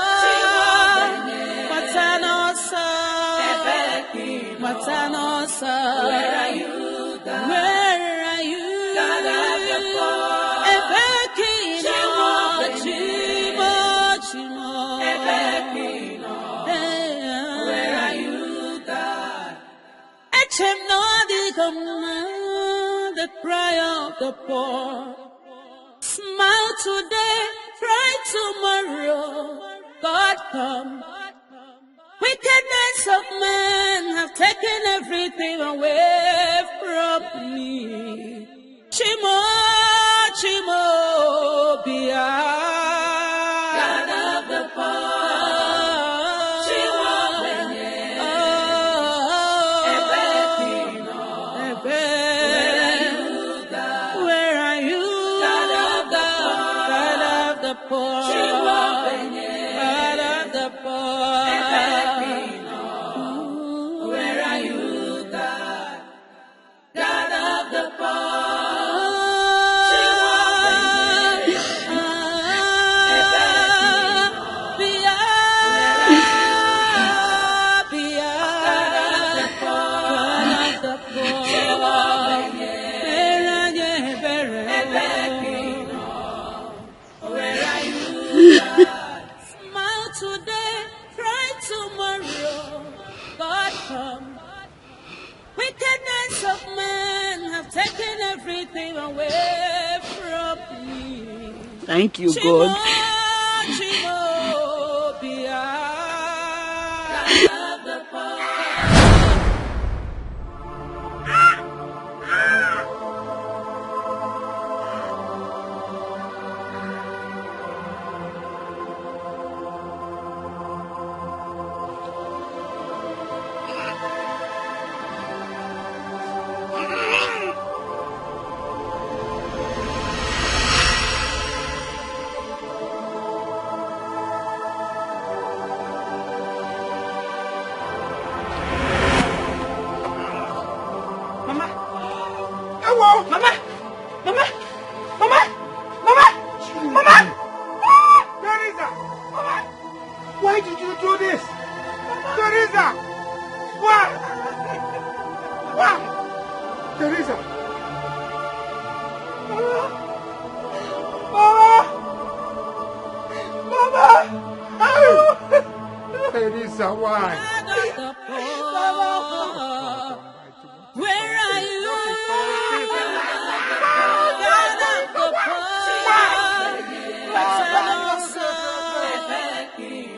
Matanosa, where are you? God? Where are you? God of the poor, where are you, God? The cry of the poor. Smile today, cry tomorrow. God come. Wickedness of men have taken everything away from me. Chimo, Chimo, Bia. God of the poor. Chimo, where are you? God of the poor. God of the poor. Where are you, God? God of the poor. everything away from me. Thank you, God. Why did you do this? Teresa! Why? Why? Teresa! Mama! Teresa, why? Where are you?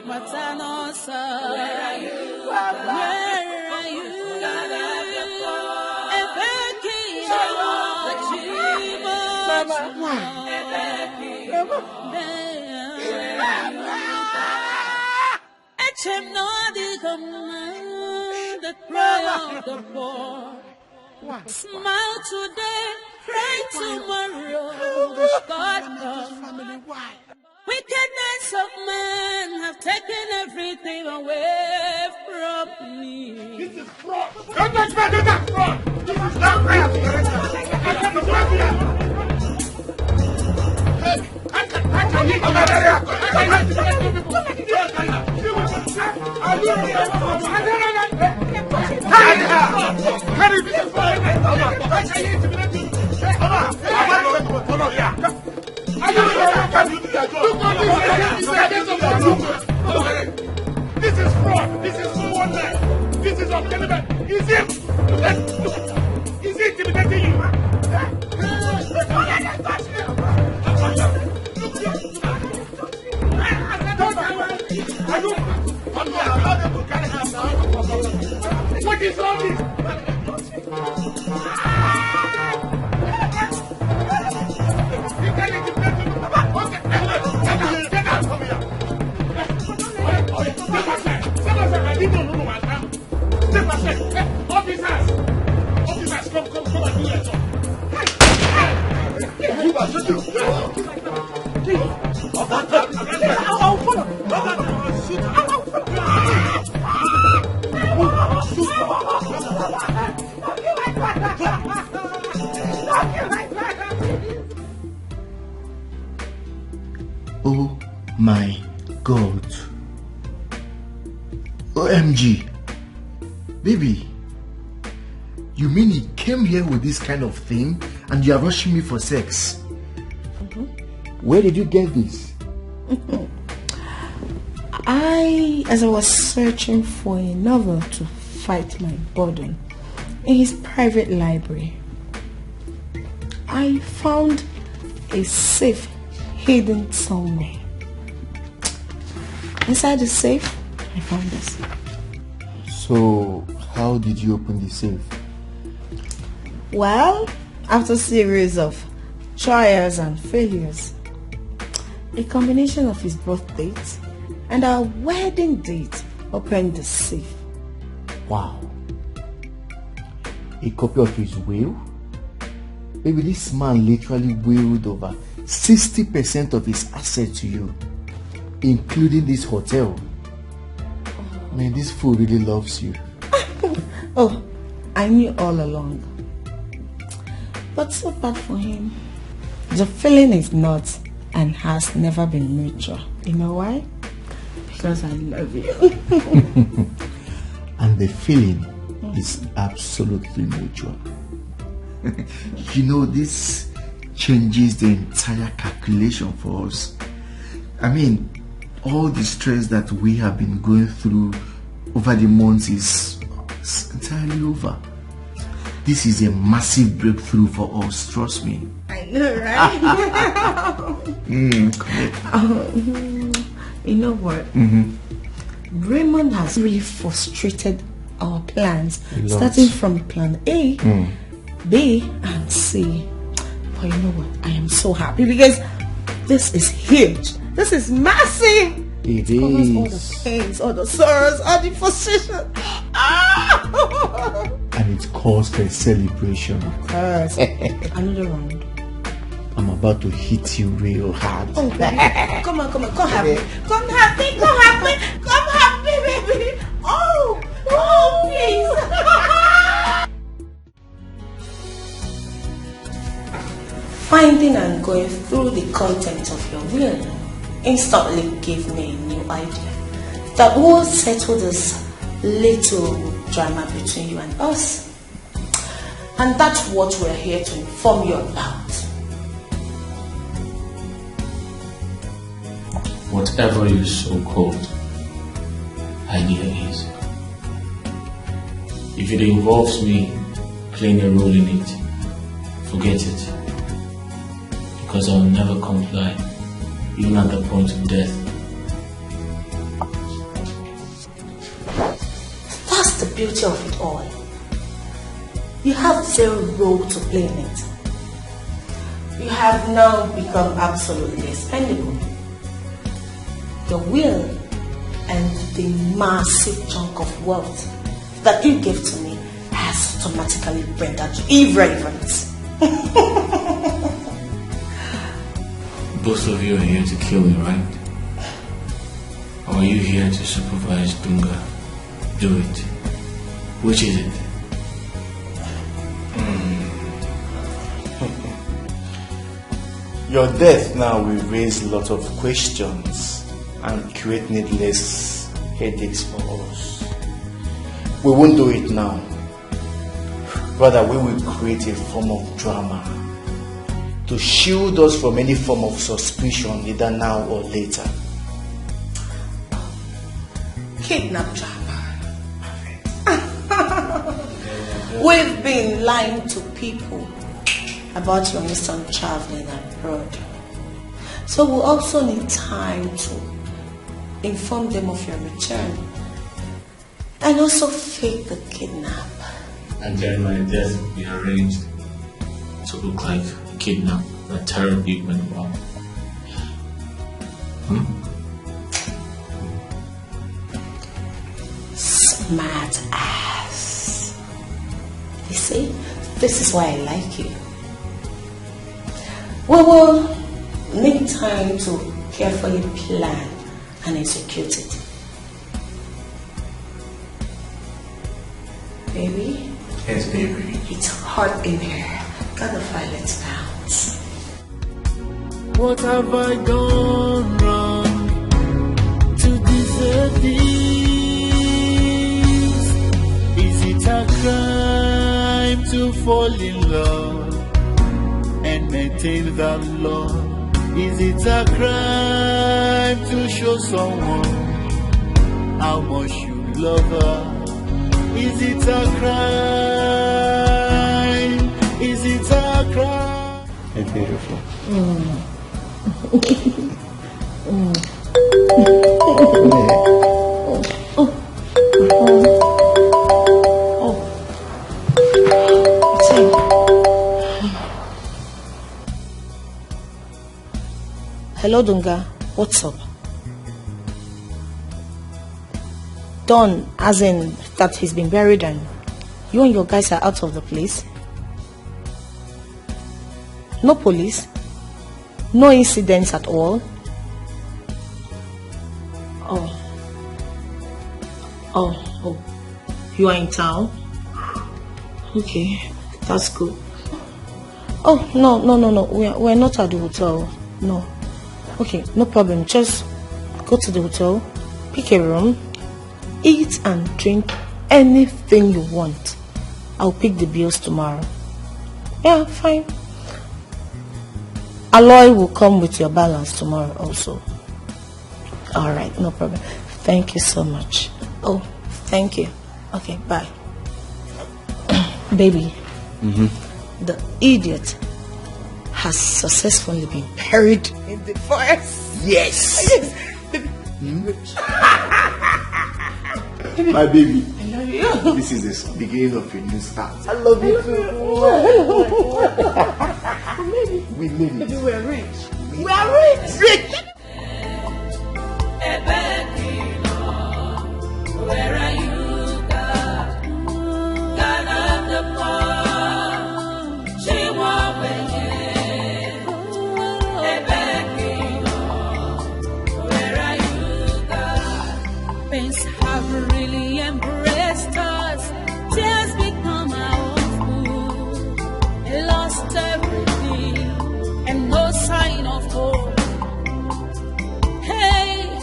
Matanosa, where are you? Where are you? The cry of the poor. Smile today, cry tomorrow. God knows. Wickedness of man have taken everything away from me. This is fraud. Don't touch me, do that fraud. This is not fair. This is fraud. This is no one man. This is unbelievable. Is he intimidating you? What is all this? Officers, come and do your job. I'll follow. Oh my God. OMG. Baby, you mean he came here with this kind of thing and you are rushing me for sex? Where did you get this? As I was searching for a novel to fight my burden in his private library, I found a safe hidden somewhere. Inside the safe, I found this. So, how did you open the safe? Well, after a series of trials and failures, a combination of his birth date and our wedding date opened the safe. Wow. A copy of his will? Maybe this man literally willed over 60% of his assets to you, including this hotel. Man, this fool really loves you. Oh, I knew all along. But so bad for him. The feeling is not and has never been mutual. You know why? Because I love you. And the feeling is absolutely mutual. You know, this changes the entire calculation for us. I mean, all the stress that we have been going through over the months is entirely over. This is a massive breakthrough for us, trust me. I know, right? You know what? Raymond has really frustrated our plans, starting from plan A, B, and C. But you know what? I am so happy because this is huge. This is massive. It is. All the pains, all the sorrows, all the frustration. And it calls for a celebration. Of course. Another round. I'm about to hit you real hard. Oh, baby. Come on, come have me. Come have me, baby. Oh, please. Finding and going through the content of your will instantly gave me a new idea that will settle this little drama between you and us. And that's what we're here to inform you about. Whatever your so-called idea is, if it involves me playing a role in it, forget it. Because I'll never comply, even at the point of death. That's the beauty of it all. You have zero role to play in it. You have now become absolutely expendable. Your will and the massive chunk of wealth that you gave to me has automatically rendered you irrelevant. Both of you are here to kill me, right? Or are you here to supervise Dunga? Do it. Which is it? Your death now will raise a lot of questions and create needless headaches for us. We won't do it now. Rather, we will create a form of drama to shield us from any form of suspicion, either now or later. Kidnap drama. We've been lying to people about your instant traveling abroad. So we also need time to inform them of your return and also fake the kidnap. And then my death will be arranged to look like kidnap that terribly went wrong. Smart ass. You see, this is why I like you. We will need time to carefully plan and execute it. Baby? Yes, baby. It's hot in here. Gotta file it bounce. What have I done wrong to deserve this? Is it a crime to fall in love and maintain that love? Is it a crime to show someone how much you love her? Is it a crime? Is it a crime? You're beautiful. Hello, Dunga. What's up? Don, as in that he's been buried and you and your guys are out of the place? No police? No incidents at all? Oh, you are in town? Okay, that's good. Oh, no, we're not at the hotel, no. Okay, no problem, just go to the hotel, pick a room, eat and drink anything you want. I'll pick the bills tomorrow. Yeah, fine. Aloy will come with your balance tomorrow also. Alright, no problem. Thank you so much. Oh, thank you. Okay, bye. Baby, The idiot has successfully been buried in the forest. Yes. My baby. I love you. This is the beginning of a new start. I love you too. We made it. Baby, we are rich. We are rich. Where are you, God? God of the poor. She won't where are you, God? Pains have really embraced us. Tears become our food. Lost everything and no sign of hope. Hey,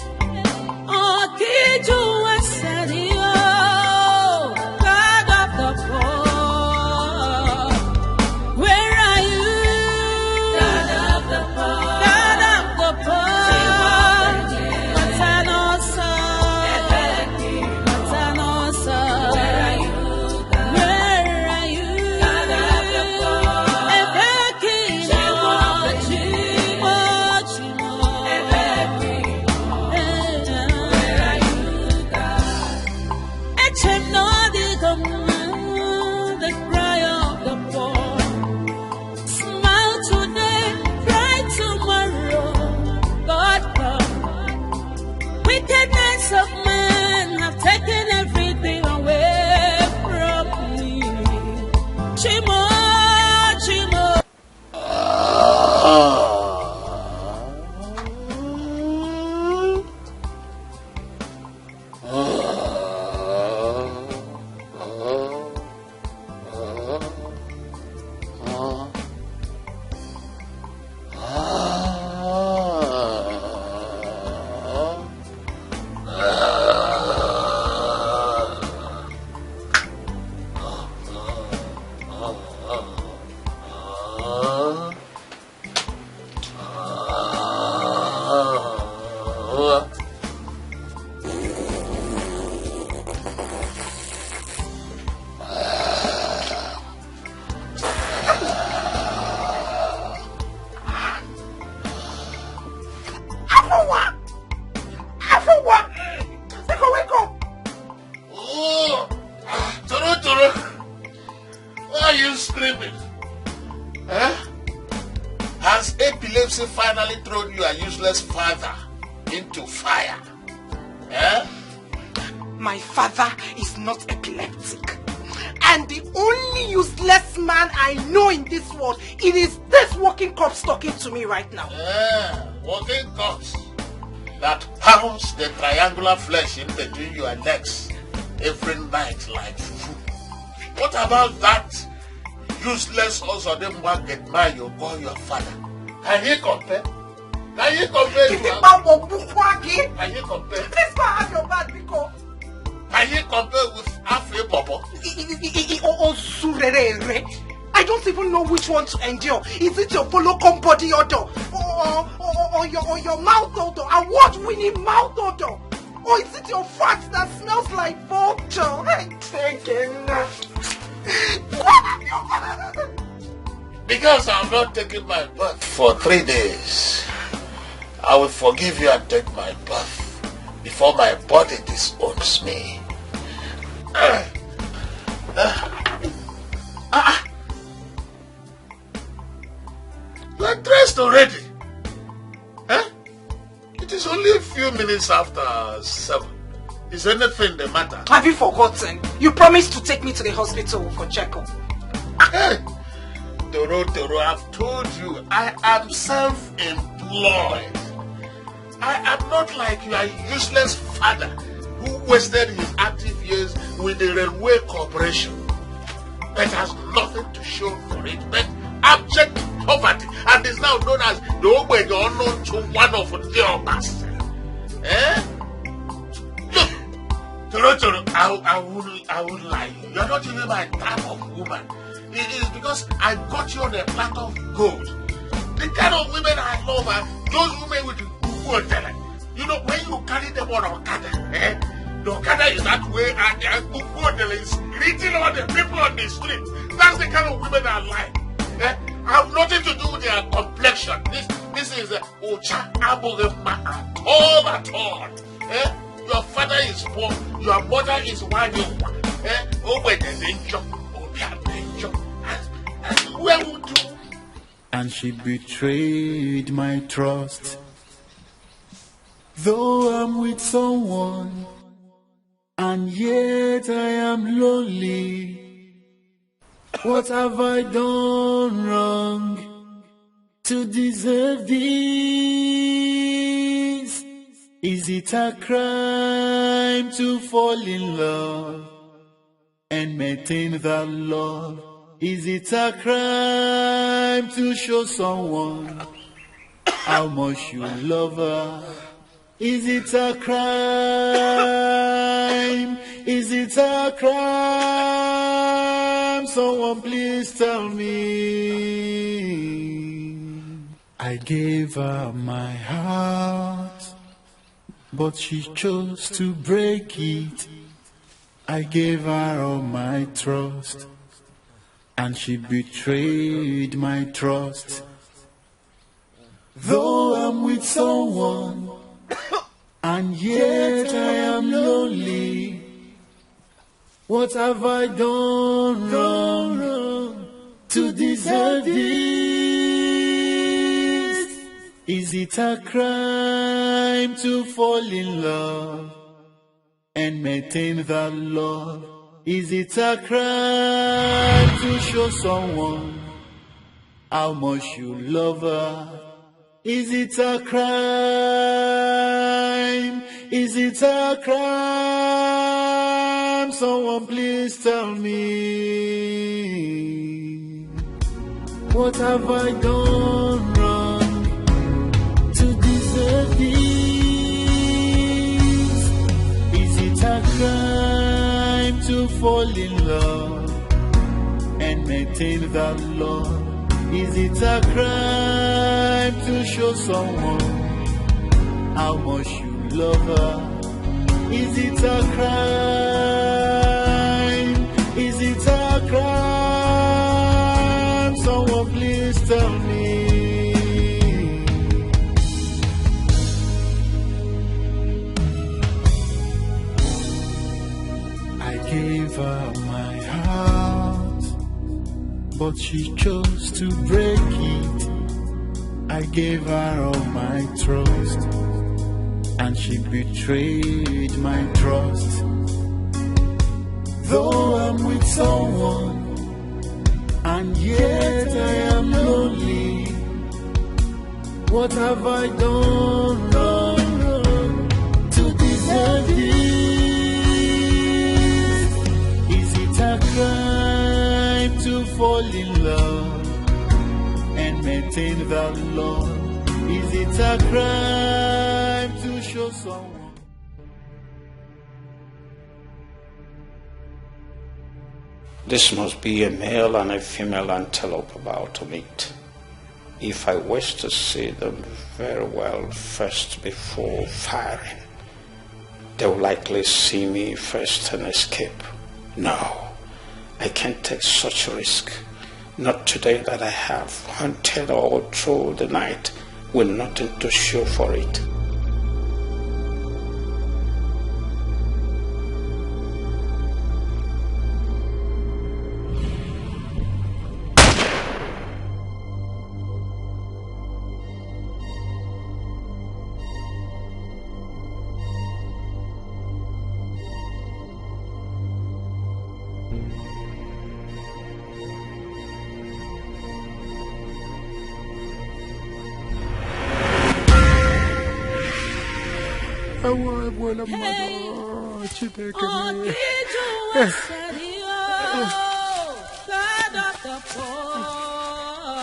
oh, did you said you, God of the poor? Where are you, God of the poor? God of the poor. Matanosa, Matanosa. Where are you, God? Where are you, God of the poor? Ebeki, Chimo, Chimo, Ebeki. Where are you? The cry of the poor. Smile today, cry tomorrow. God come. Wickedness of man have taken everything away from me. Chimo, Chimo. Finally thrown you a useless father into fire. Eh? My father is not epileptic. And the only useless man I know in this world, it is this walking corpse talking to me right now. Walking corpse that pounds the triangular flesh in between your legs every night like fufu. What about that useless also them one get married you call your father? Can you compare? Can you compare to him? Can you compare? Please go have your bad because. Can you compare with Afri Bobo? I don't even know which one to endure. Is it your follow come body odor? Or your mouth odor? Award-winning mouth odor? Or is it your fat that smells like vulture? I'm taking Because I'm not taking my bath for 3 days, I will forgive you and take my bath before my body disowns me. You are dressed already. Huh? It is only a few minutes after 7. Is anything the matter? Have you forgotten? You promised to take me to the hospital for checkup. Hey, Toro, I've told you, I am self-employed. I am not like your useless father who wasted his active years with the railway corporation that has nothing to show for it but abject poverty and is now known as the Ogbe unknown to one of the others. Eh? Look, Toro, I would lie. You are not even my type of woman. It is because I got you on a platter of gold. The kind of women I love are those women with good talent. You know, when you carry them on Okada, The Okada is that way, and the Akukudel is greeting all the people on the street. That's the kind of women I like. I have nothing to do with their complexion. This is Ocha Aburema at all. Your father is poor, your mother is one. Where would you? And she betrayed my trust. Though I'm with someone, and yet I am lonely. What have I done wrong to deserve this? Is it a crime to fall in love and maintain that love? Is it a crime to show someone how much you love her? Is it a crime? Is it a crime? Someone please tell me. I gave her my heart, but she chose to break it. I gave her all my trust, and she betrayed my trust. Though I'm with someone, and yet I am lonely. What have I done wrong to deserve this? Is it a crime to fall in love and maintain that love? Is it a crime to show someone how much you love her? Is it a crime? Is it a crime? Someone please tell me. What have I done wrong to deserve this? Is it a crime to fall in love and maintain that love? Is it a crime to show someone how much you love her? Is it a crime? Is it a crime? Someone please tell me. I gave her my heart, but she chose to break it. I gave her all my trust, and she betrayed my trust. Though I'm with someone, and yet I am lonely. What have I done wrong to deserve this? Is it a crime to fall in love and maintain that love? Is it a crime to show someone? This must be a male and a female antelope about to meet. If I wish to see them very well first before firing, they will likely see me first and escape. No, I can't take such a risk. Not today that I have hunted all through the night with nothing to show for it.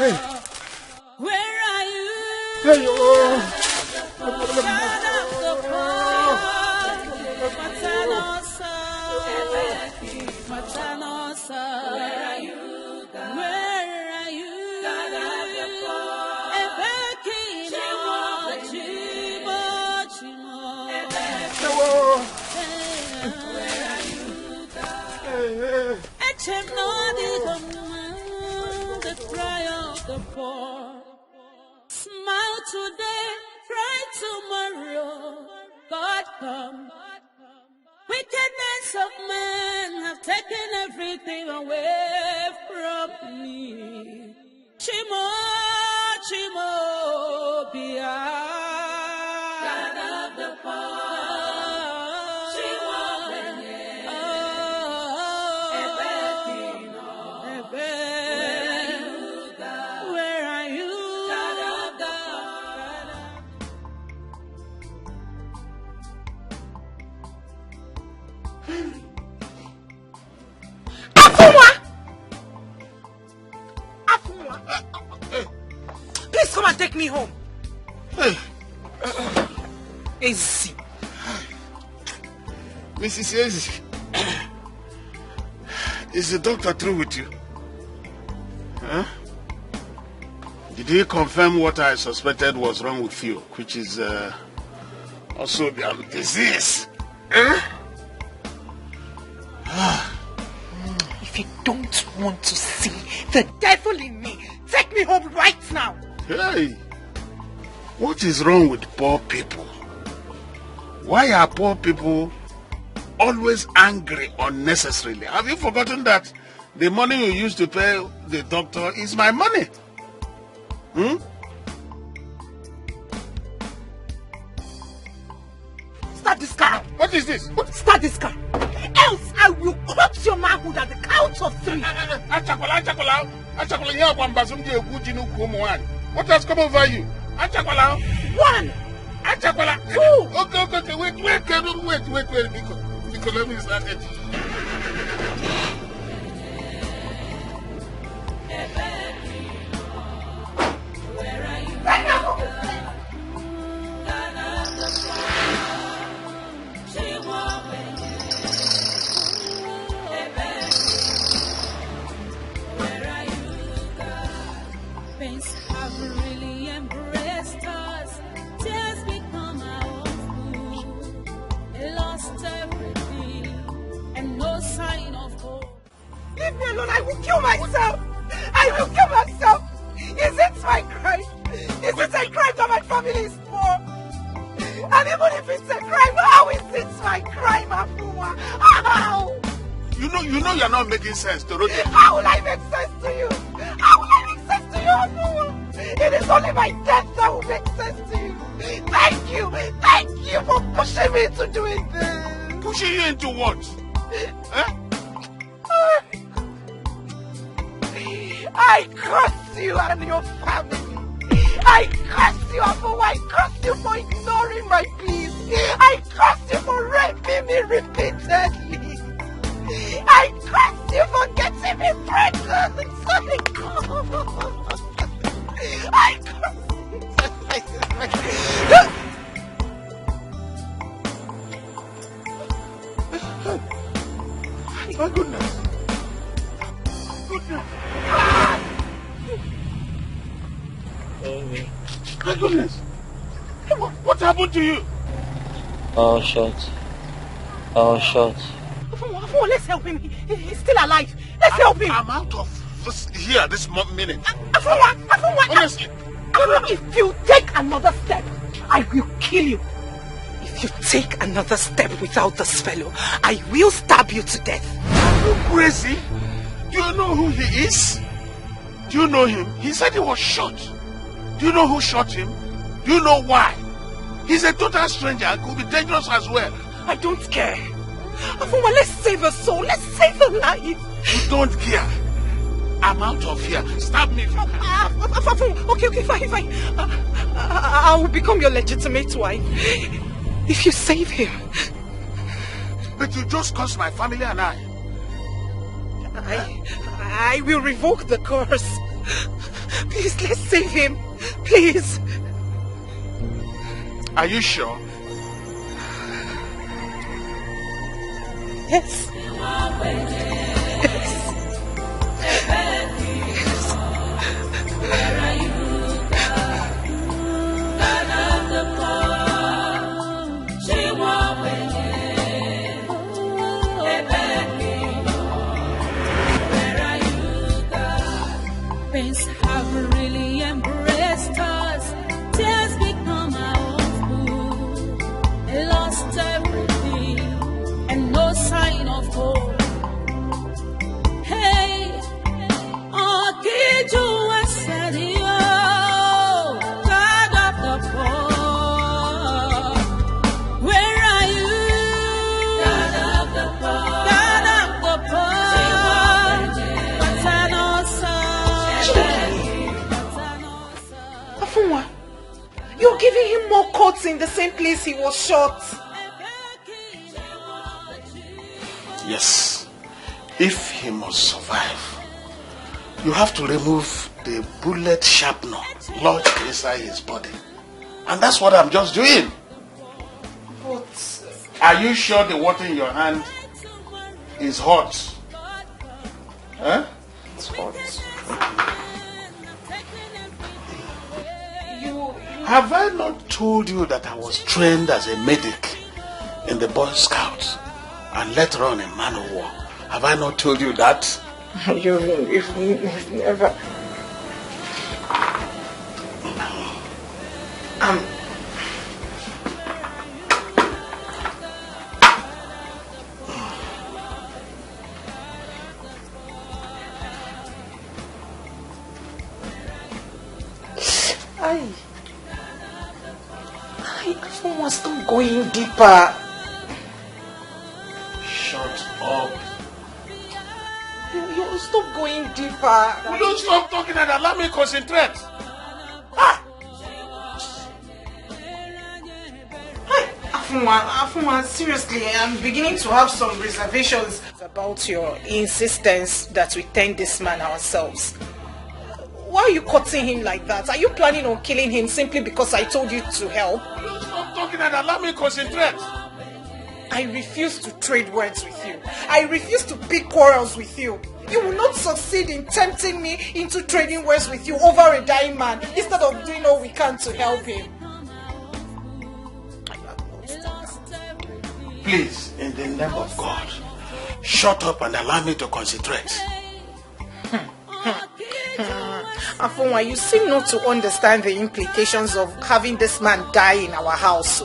Hey. Where are you? Hey, the cry of the poor. Smile today, cry tomorrow. God come. Wickedness of men have taken everything away from me. Chimo, Chimo, Bia. God of the poor. Chimo, where are you, God of the Please come and take me home. Easy. Mrs. Easy, is the doctor through with you? Huh? Did he confirm what I suspected was wrong with you, which is also the disease? Huh? If you don't want to see the devil in me, take me home right now. Hey, what is wrong with poor people? Why are poor people always angry unnecessarily? Have you forgotten that the money you used to pay the doctor is my money? Start this car. What is this? Start this car. Else I will corrupt your manhood at the count of 3. What has come over you? 1. 2. Okay, wait, because let me start it. Pains have really embraced us. Tears become our food. Lost everything and no sign of hope. Leave me alone. I will kill myself. I will kill myself. Is it my crime? Is it a crime that my family is poor? And even if it's a crime, how is it my crime, Afua? How? You know you're not making sense, Dorothy. How will I make sense to you? How will I make sense to you, Afua? It is only my death that will make sense to you. Thank you for pushing me into doing this. Pushing you into what? Huh? I curse you and your family. I curse you, Afua. I curse you for ignoring my pleas. I curse you for raping me repeatedly. I curse you for getting me pregnant. I curse you. My goodness. My goodness. What happened to you? All shot. Afua, let's help him. He's still alive. Let's help him. I'm out of this minute. Afua, honestly. If you take another step, I will kill you. If you take another step without this fellow, I will stab you to death. Are you crazy? Do you know who he is? Do you know him? He said he was shot. Do you know who shot him? Do you know why? He's a total stranger and could be dangerous as well. I don't care. Afua, let's save a soul. Let's save a life. You don't care. I'm out of here. Stab me if you can. Okay, fine. I will become your legitimate wife. If you save him. But you just cost my family and I will revoke the curse. Please, let's save him. Please. Are you sure? Yes. Where are you, God of the poor? She won't wait. Where are you, Pains have really embraced us. Tears become our food. Lost everything and no sign of hope. Hey, oh, did you answer the God of the poor? Where are you? God of the poor. God of the poor. What's an awesome? Afunwa, you're giving him more cuts in the same place he was shot. Yes. If he must survive, you have to remove the bullet sharpener lodged inside his body. And that's what I'm just doing. But are you sure the water in your hand is hot? Huh? It's hot. Have I not told you that I was trained as a medic in the Boy Scouts and later on in Man of War? Have I not told you that? You've never... I was still going deeper. Shut up. You stop going deeper. Will you stop talking and allow me to concentrate? Afunwa, seriously, I'm beginning to have some reservations about your insistence that we tend this man ourselves. Why are you cutting him like that? Are you planning on killing him simply because I told you to help? Will you stop talking and allow me to concentrate? I refuse to trade words with you. I refuse to pick quarrels with you. You will not succeed in tempting me into trading words with you over a dying man instead of doing all we can to help him. Please, in the name of God, shut up and allow me to concentrate. Afunwa, you seem not to understand the implications of having this man die in our house.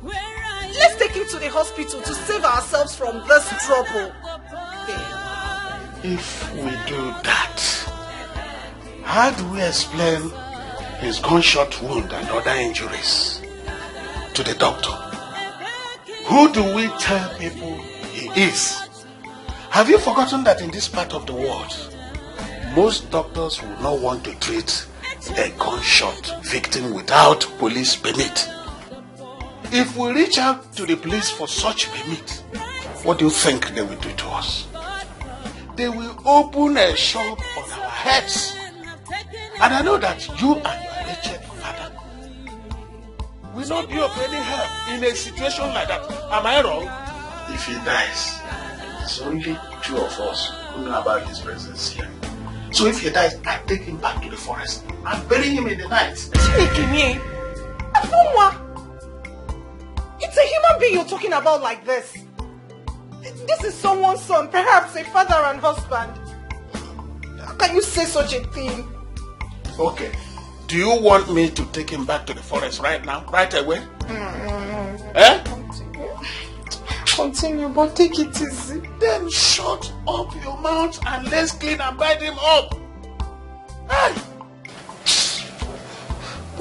Let's take him to the hospital to save ourselves from this trouble. If we do that, how do we explain his gunshot wound and other injuries to the doctor? Who do we tell people he is? Have you forgotten that in this part of the world, most doctors will not want to treat a gunshot victim without police permit? If we reach out to the police for such permit, what do you think they will do to us? They will open a shop on our heads. And I know that you and your wretched father will not be of any help in a situation like that. Am I wrong? If he dies, it's only two of us who know about his presence here. So if he dies, I take him back to the forest and bury him in the night. It's a human being you're talking about like this. This is someone's son, perhaps a father and husband. How can you say such a thing? Okay. Do you want me to take him back to the forest right now, right away? Eh? Continue, but take it easy. Then shut up your mouth and let's clean and bind him up. Hey!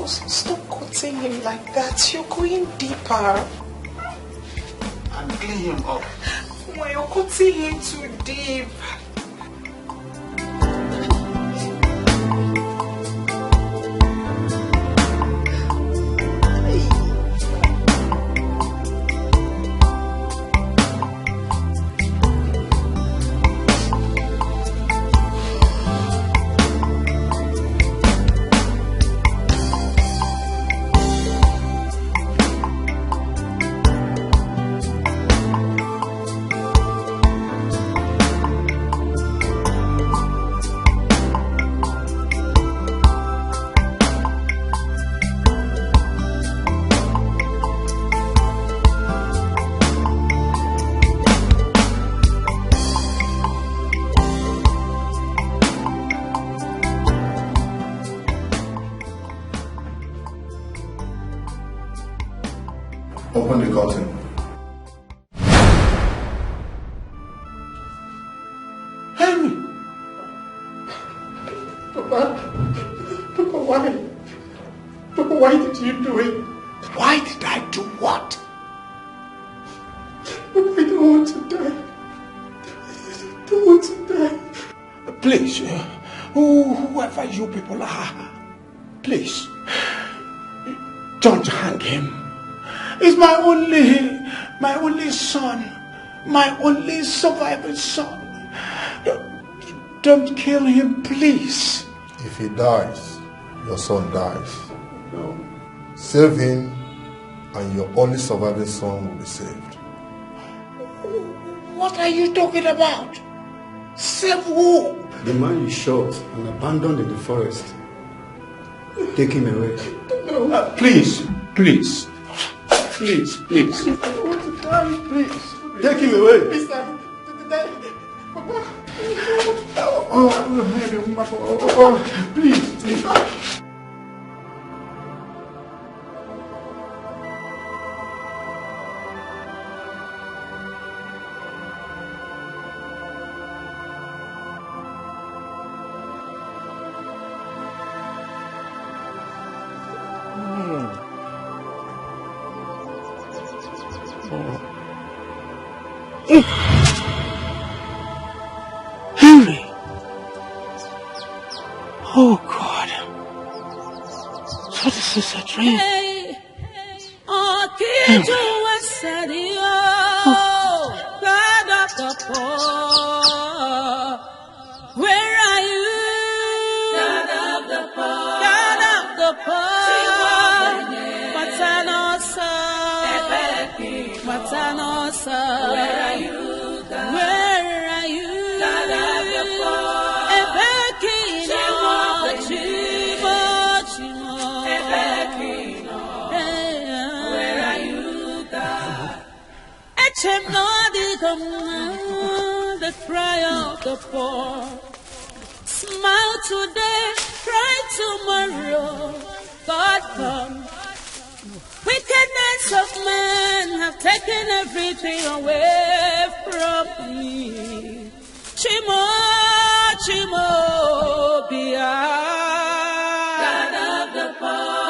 Stop cutting him like that. You're going deeper. And clean him up. Why you're cutting him too deep? Open the curtain. Henry! Papa, why? Papa, why did you do it? Why did I do what? Papa, I don't want to die. I don't want to die. Please, whoever you people are, please, don't hang him. He's my only son, my only surviving son. Don't kill him, please. If he dies, your son dies. No. Save him, and your only surviving son will be saved. What are you talking about? Save who? The man you shot and abandoned in the forest. Take him away. No. Please. Please. Please. I want to die. Please. Take him away. Please, Papa. Please. Henry! Oh God. So this is a dream. God of the poor, where are you? God of the poor, God of the poor, Matanosa, Matanosa, where are you? Where are you? God of the poor, Ebekino, Chimo, Ebekino, where are you, God? The cry of the poor. Smile today, cry tomorrow. God come. Wickedness of men have taken everything away from me. Chimo, Chimo, Bia. God of the poor.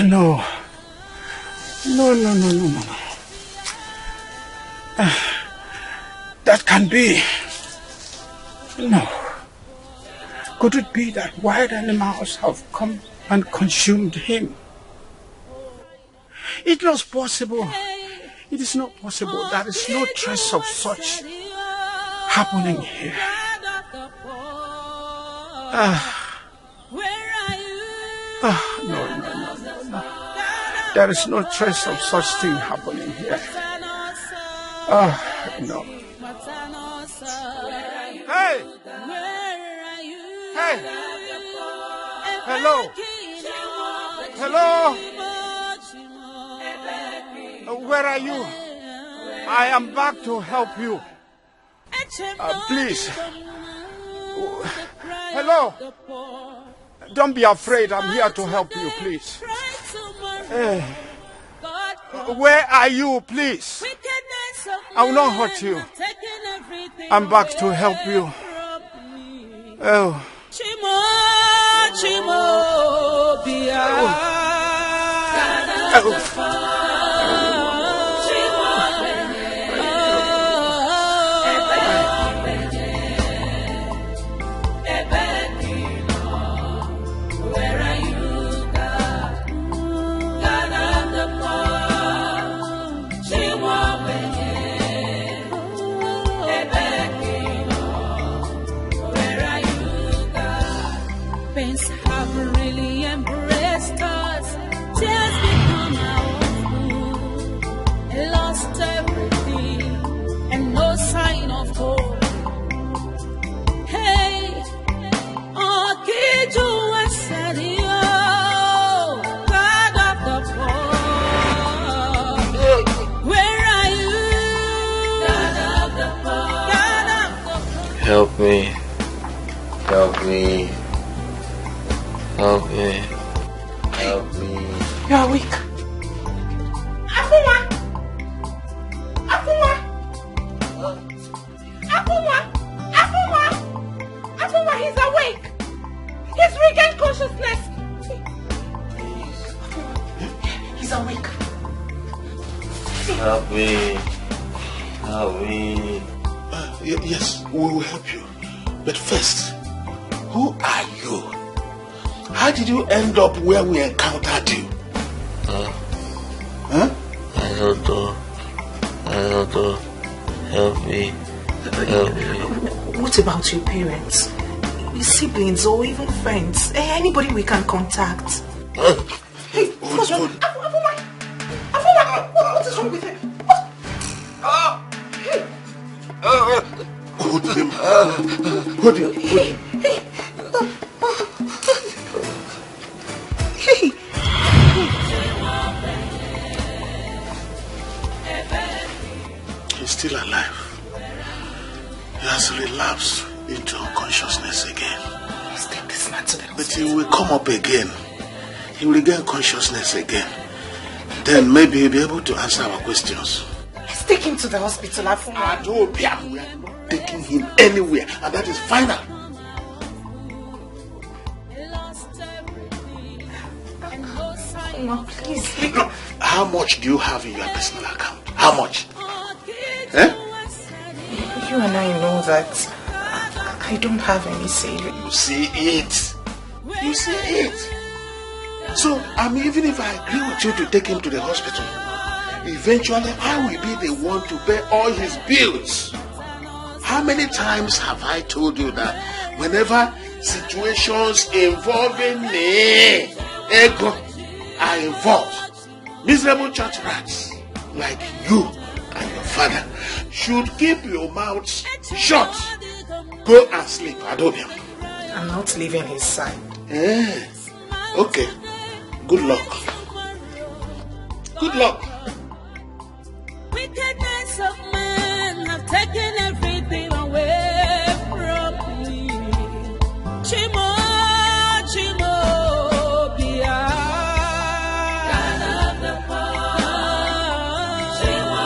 No. That can be. No. Could it be that wild animals have come and consumed him? It was possible. It is not possible. There is no trace of such happening here. No. There is no trace of such thing happening here. No. Hey! Hey! Hello! Hello! Where are you? I am back to help you. Please. Hello? Don't be afraid. I'm here to help you, please. Where are you, please? I will not hurt you. I'm back to help you. Oh. Chimo, Bia. Pains have really embraced us. Tears become our Help me. Help me. Help me. Help me. You are weak. Afuma! Afuma! Afuma! Afuma! Afuma, he's awake! He's regained consciousness! He's awake. Help me. Help me. Yes, we will help you. But first, who are you? How did you end up where we encountered you? I don't know. Help me. Help me. What about your parents? Your siblings or even friends? Anybody we can contact? Hey, what's wrong? Afuma! What is wrong with him? Hold him. Hold him. Hey. He's still alive. He has relapsed into unconsciousness again. Let's take this man to the hospital. But he will come up again. He will regain consciousness again. Then maybe he'll be able to answer our questions. Let's take him to the hospital, Afuma. We are not taking him anywhere, and that is final. Afuma, please. Look, how much do you have in your personal account? How much? Eh? You and I know that I don't have any savings. You see it. You see it. So, even if I agree with you to take him to the hospital, eventually I will be the one to pay all his bills. How many times have I told you that whenever situations involving me, ego, are involved, miserable church rats like you and your father should keep your mouths shut. Go and sleep, Adobium. I'm not leaving his side. Okay. Good luck. Good luck. Wickedness of men have taken everything away from me. Chimo, Chimo, Bia. God of the poor. Chimo,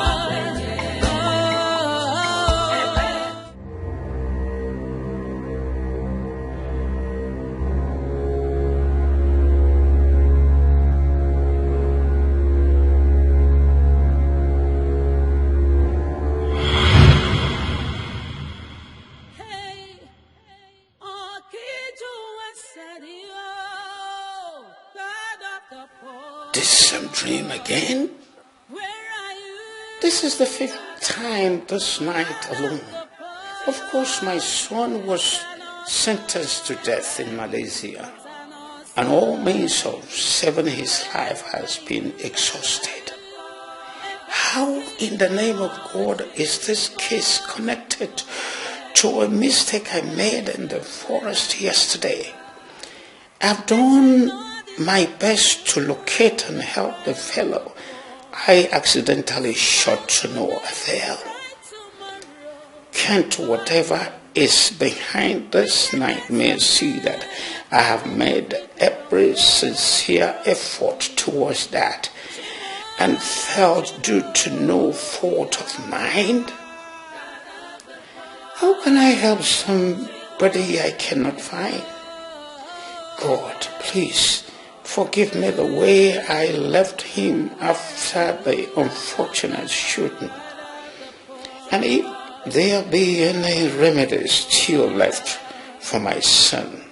This same dream again? This is the 5th time this night alone. Of course, my son was sentenced to death in Malaysia, and all means of saving his life has been exhausted. How in the name of God is this case connected to a mistake I made in the forest yesterday? I've done my best to locate and help the fellow I accidentally shot to no avail. Can't whatever is behind this nightmare see that I have made every sincere effort towards that and felt due to no fault of mine? How can I help somebody I cannot find? God, please forgive me the way I left him after the unfortunate shooting. And if there be any remedy still left for my son,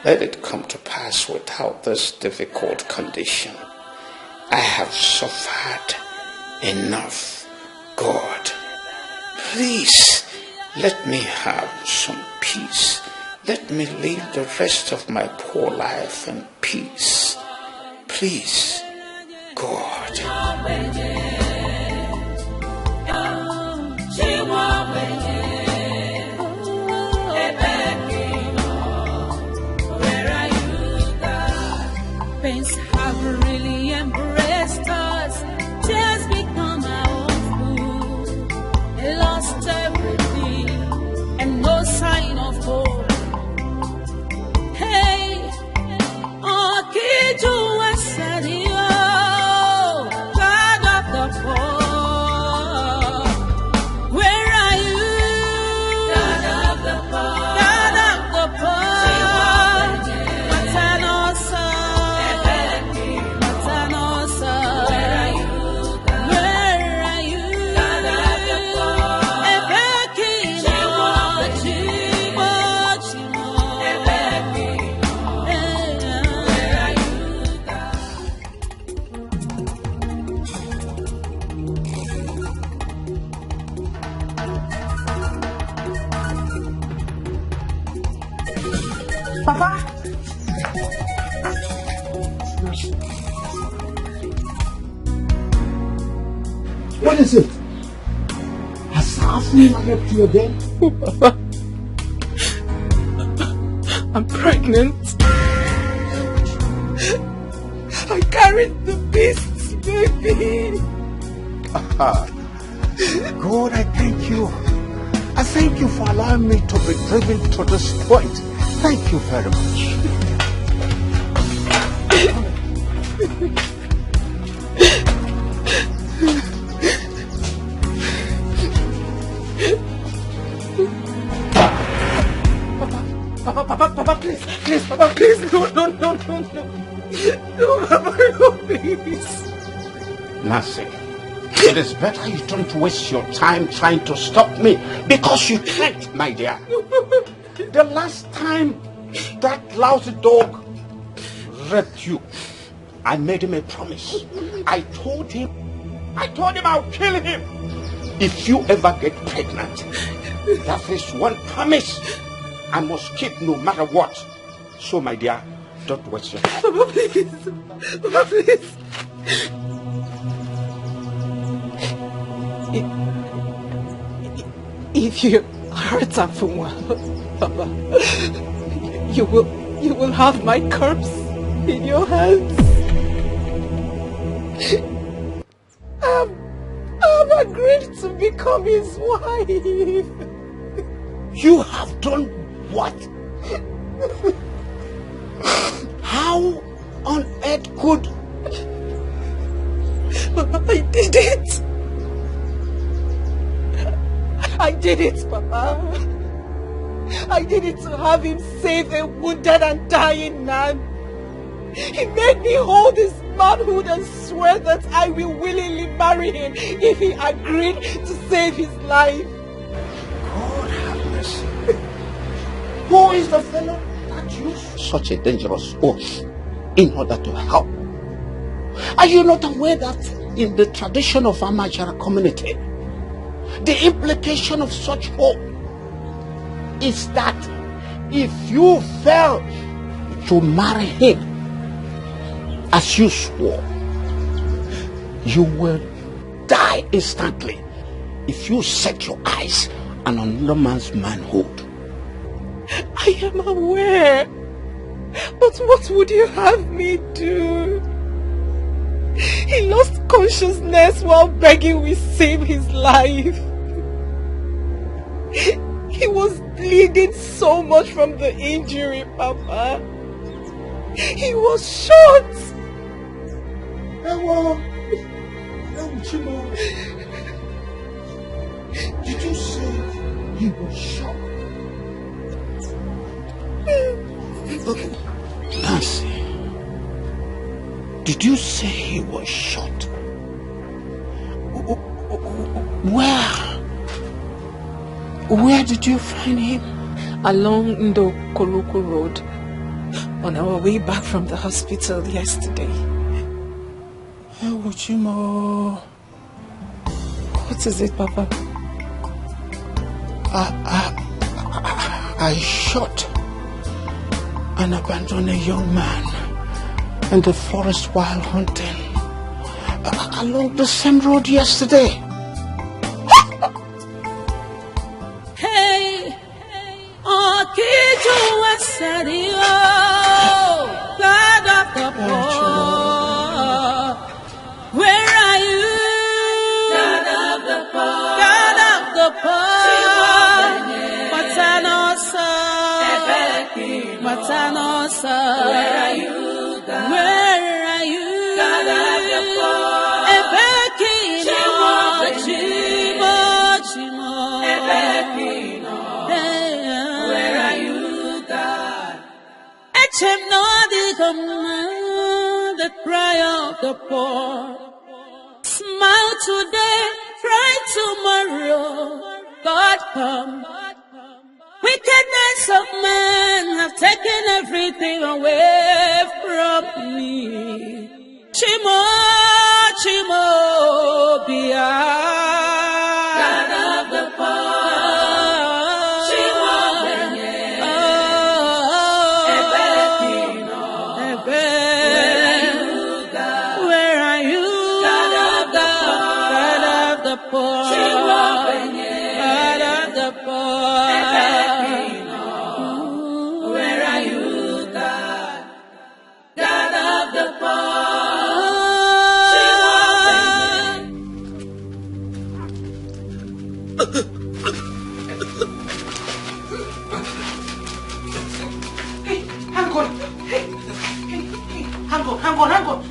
let it come to pass without this difficult condition. I have suffered enough. God, please let me have some peace. Let me live the rest of my poor life in peace. Please, God. Pains have really embraced us. Tears become our own food. Lost everything and no What is it? Assassin left you again? Papa, I'm pregnant. I carried the beast's baby. God, I thank you. I thank you for allowing me to be driven to this point. Thank you very much. Papa, please, Papa, please, no, Papa, no, please. Nancy, it is better you don't waste your time trying to stop me, because you can't, my dear. The last time that lousy dog raped you, I made him a promise. I told him I'll kill him if you ever get pregnant. That is one promise I must keep no matter what. So, my dear, don't waste your time. Papa, please. Papa, please. If you hurt Afunwa, Papa, you will have my corpse in your hands. I've agreed to become his wife. You have done what? How on earth could... I did it. I did it, Papa. I did it to have him save a wounded and dying man. He made me hold his manhood and swear that I will willingly marry him if he agreed to save his life. God have mercy. Who is the fellow that used such a dangerous oath in order to help? Are you not aware that in the tradition of our Nigerian community, the implication of such oath is that if you fail to marry him as you swore, you will die instantly if you set your eyes on another man's manhood. I am aware, but what would you have me do? He lost consciousness while begging we save his life. He was bleeding so much from the injury, Papa. He was shot. Did you say he was shot? Nancy, did you say he was shot? Where did you find him? Along Ndokoroku Road, on our way back from the hospital yesterday. What is it, Papa? I shot and abandoned a young man in the forest while hunting along the same road yesterday. Hey, Okiju Wasadio, God of the poor, where are you? God of the poor, God of the poor, Matanosa, Matanosa, where are you? God? Where are you? God of the poor, Chimo, Chimo, where are you, God? Echem no the command, the cry of the poor. Smile today, cry tomorrow. God come. Wickedness of man have taken everything away from me. Chimo, Chimo, Bia, God of the poor, Chimo, where are you, God of the poor, God of the poor. God of the poor. Where are you, God? God of the poor. Hang on. Hey.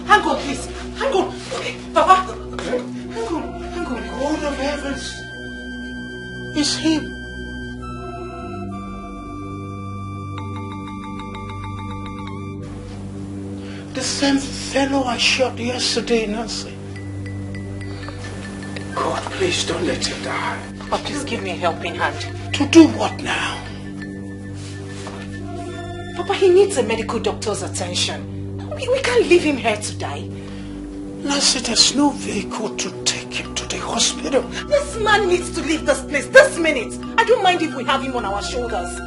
Hang on, please. Hang on. Okay, Papa. Hang on. God of heavens, it's him. The same fellow I shot yesterday, Nancy. God, please don't let him die. Papa, please give me a helping hand. To do what now? Papa, he needs a medical doctor's attention. We can't leave him here to die. Nancy, there's no vehicle to take him to the hospital. This man needs to leave this place this minute. I don't mind if we have him on our shoulders.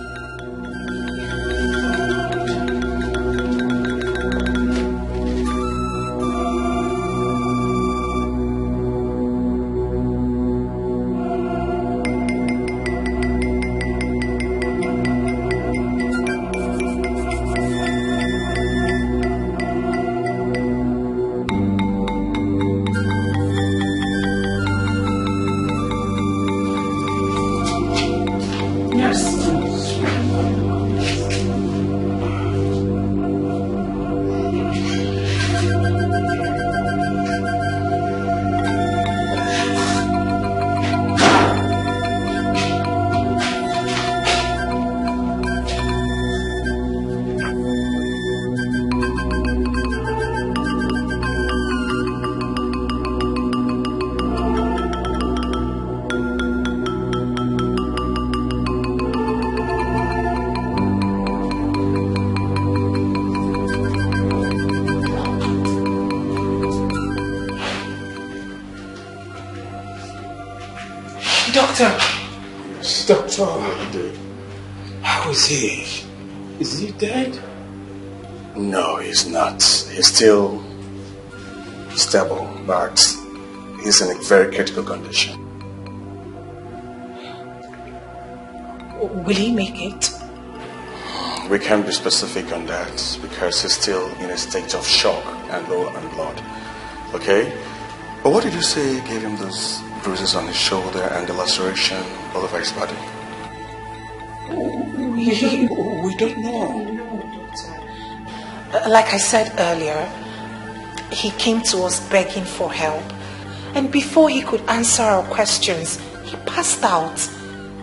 Doctor, how is he? Is he dead? No, he's not. He's still stable, but he's in a very critical condition. Will he make it? We can't be specific on that because he's still in a state of shock and low on blood. Okay? But what did you say gave him those bruises on his shoulder and the laceration all over his body? We don't know. Like I said earlier, he came to us begging for help. And before he could answer our questions, he passed out.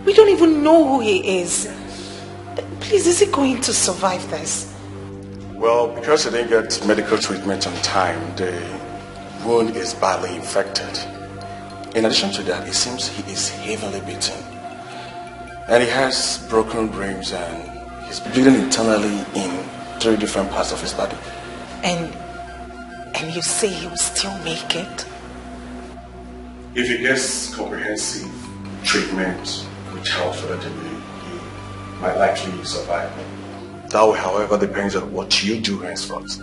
We don't even know who he is. Please, is he going to survive this? Well, because he didn't get medical treatment on time, the wound is badly infected. In addition to that, it seems he is heavily beaten. And he has broken ribs and he's bleeding internally in 3 different parts of his body. And you say he will still make it? If he gets comprehensive treatment with help relatively, he might likely survive. That will, however, depend on what you do henceforth.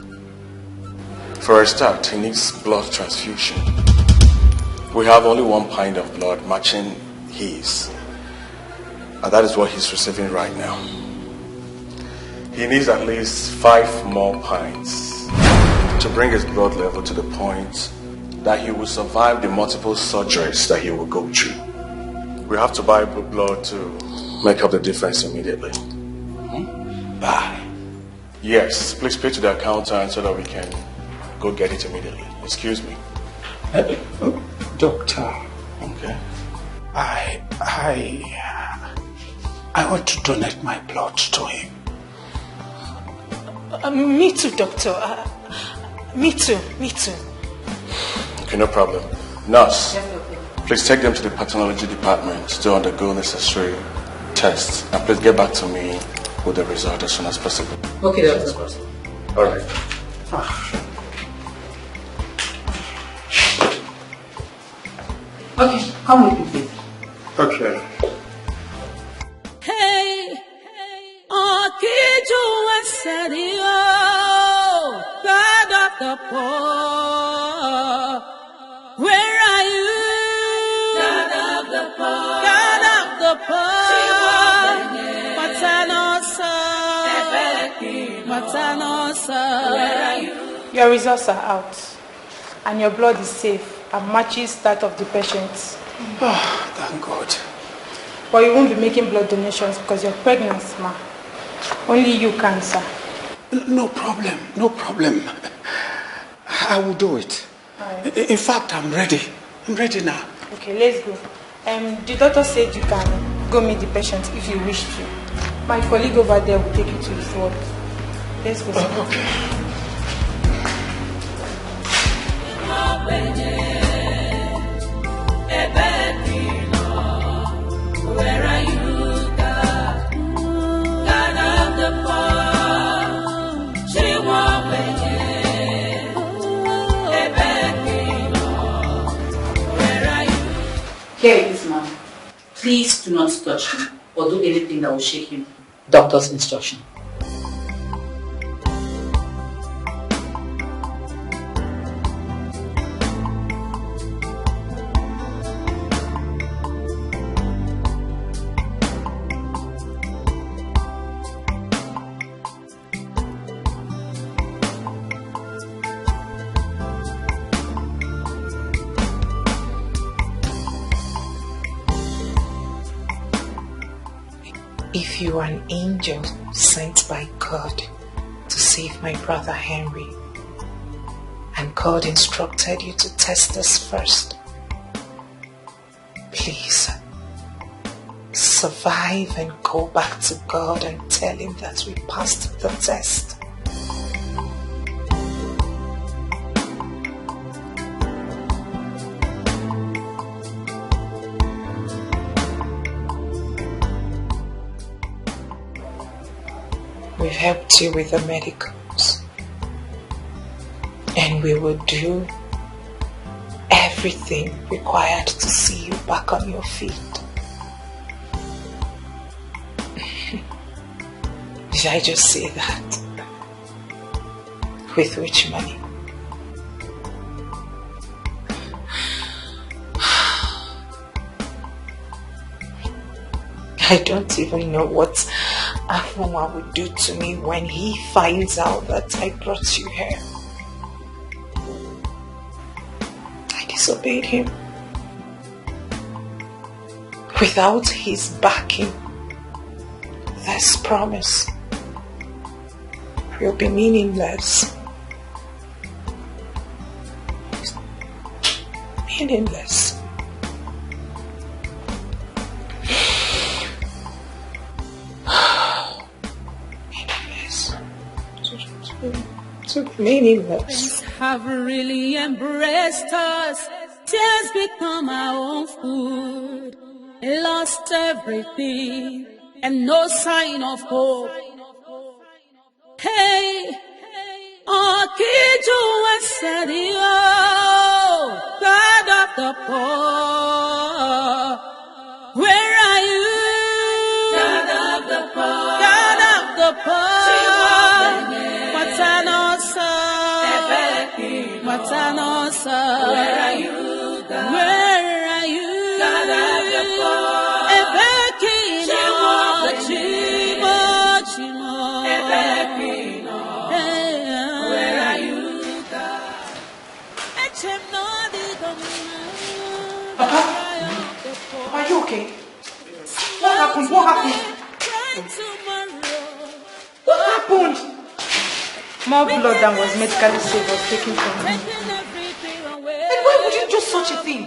For a start, he needs blood transfusion. We have only 1 pint of blood matching his. And that is what he's receiving right now. He needs at least 5 more pints to bring his blood level to the point that he will survive the multiple surgeries that he will go through. We have to buy blood to make up the difference immediately. Buy? Yes, please pay to the accountant so that we can go get it immediately. Excuse me. Doctor. Okay. I want to donate my blood to him. Me too, doctor. Me too. Okay, no problem. Nurse, please take them to the pathology department to undergo necessary tests. And please get back to me with the result as soon as possible. Okay, doctor. All right. Okay, come with me, please. Okay. Hey, Okiju Wasario, God of the poor, where are you? Your results are out, and your blood is safe and matches that of the patient. Oh, thank God. But you won't be making blood donations because you're pregnant, ma. Only you can, sir. No problem, no problem. I will do it. Right. In fact, I'm ready. I'm ready now. Okay, let's go. The doctor said you can go meet the patient if you wish to. My colleague over there will take you to his ward. Let's go. Okay. Where are you, God? God of the poor. She won't Where are you? Here it is, ma'am. Please do not touch him or do anything that will shake him. Doctor's instruction. If you are an angel sent by God to save my brother Henry, and God instructed you to test us first, please survive and go back to God and tell him that we passed the test. We've helped you with the medicals, and we will do everything required to see you back on your feet. Did I just say that? With which money? I don't even know what Afoma would do to me when he finds out that I brought you here. I disobeyed him. Without his backing, this promise will be meaningless. Meaningless. Meaningless. Have really embraced us. Tears become our own food. Lost everything and no sign of hope. Hey, Okiju Wasadio, God of the poor. Where are you? God of the poor. God of the poor. Matanosa, where are you, God? Where are you? God of the poor. Ebekino, Chimo, Ebekino, where are you, God? Papa, are you okay? What happened? What happened? What happened? More blood than was medically safe was taken from me. And why would you do such a thing?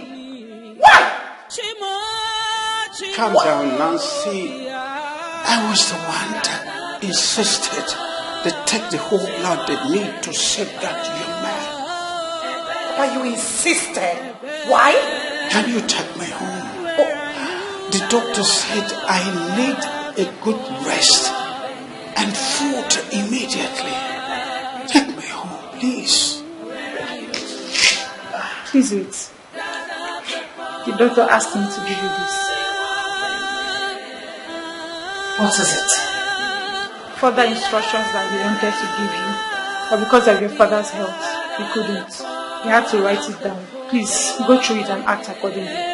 Why? Calm down, Nancy. I was the one that insisted they take the whole blood they need to save that young man. But you insisted. Why? Can you take me home? Oh, the doctor said I need a good rest and food immediately. Take me home, please. Please wait. The doctor asked me to give you this. What is it? Further instructions that we wanted to give you, but because of your father's health, we couldn't. We had to write it down. Please go through it and act accordingly.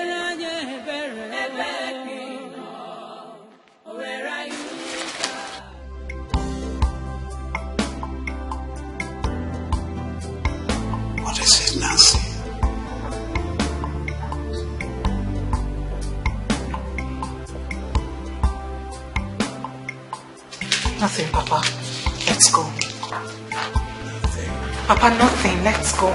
Nancy? Nothing, Papa. Let's go. Papa, nothing. Let's go.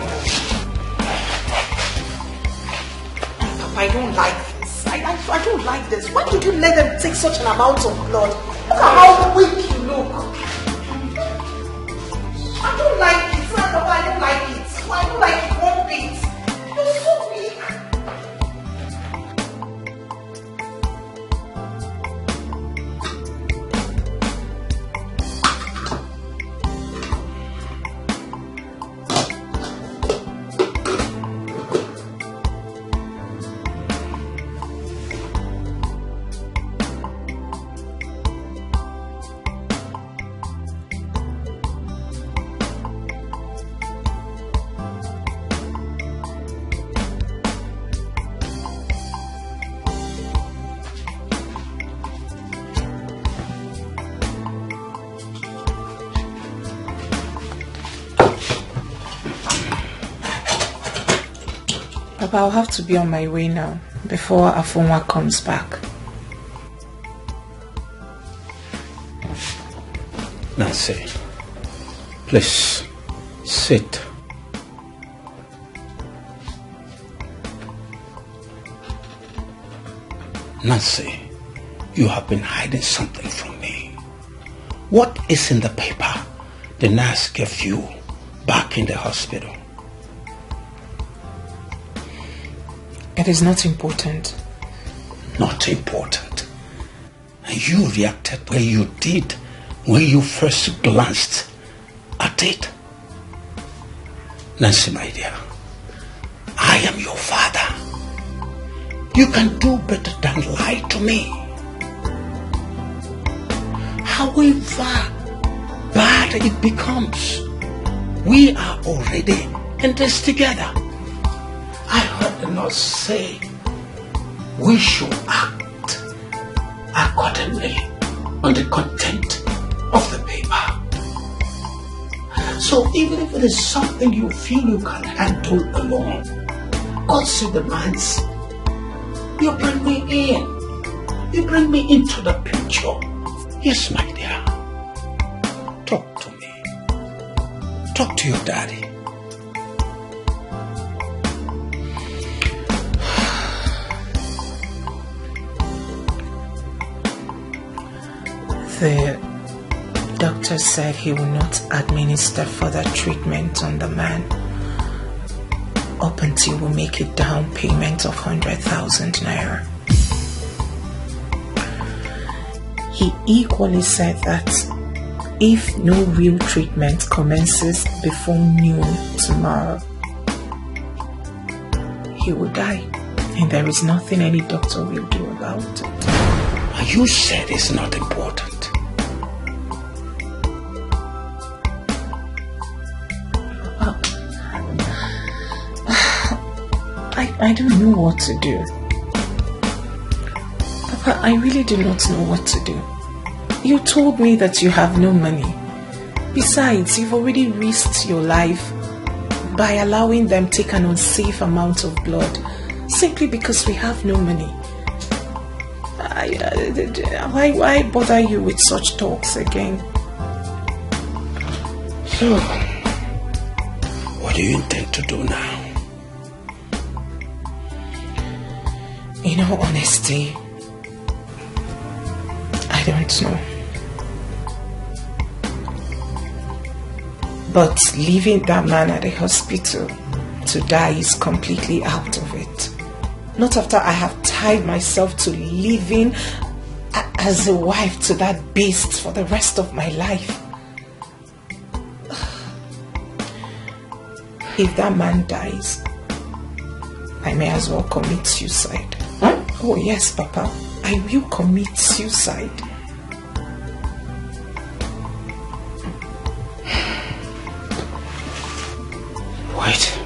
Papa, I don't like this. I don't like this. Why did you let them take such an amount of blood? Look at how weak you look. I don't like it. Papa, I don't like it. I don't like it one bit. You're so weak. Papa, I'll have to be on my way now before Afonwa comes back. Nancy, please sit. Nancy, you have been hiding something from me. What is in the paper the nurse gave you back in the hospital? It is not important. Not important. And you reacted where you did when you first glanced at it. Nancy, my dear, I am your father. You can do better than lie to me. However bad it becomes, we are already in this together. I heard the nurse say we should act accordingly on the content of the paper. So even if it is something you feel you can handle alone, Godson demands you bring me in. You bring me into the picture. Yes, my dear. Talk to me. Talk to your daddy. The doctor said he will not administer further treatment on the man up until we make a down payment of 100,000 naira. He equally said that if no real treatment commences before noon tomorrow, he will die, and there is nothing any doctor will do about it. You said it's not important. I don't know what to do. Papa, I really do not know what to do. You told me that you have no money. Besides, you've already risked your life by allowing them take an unsafe amount of blood simply because we have no money. Why bother you with such talks again? So, what do you intend to do now? In all honesty, I don't know. But leaving that man at the hospital to die is completely out of it. Not after I have tied myself to living as a wife to that beast for the rest of my life. If that man dies, I may as well commit suicide. Huh? Oh yes, Papa, I will commit suicide. Wait.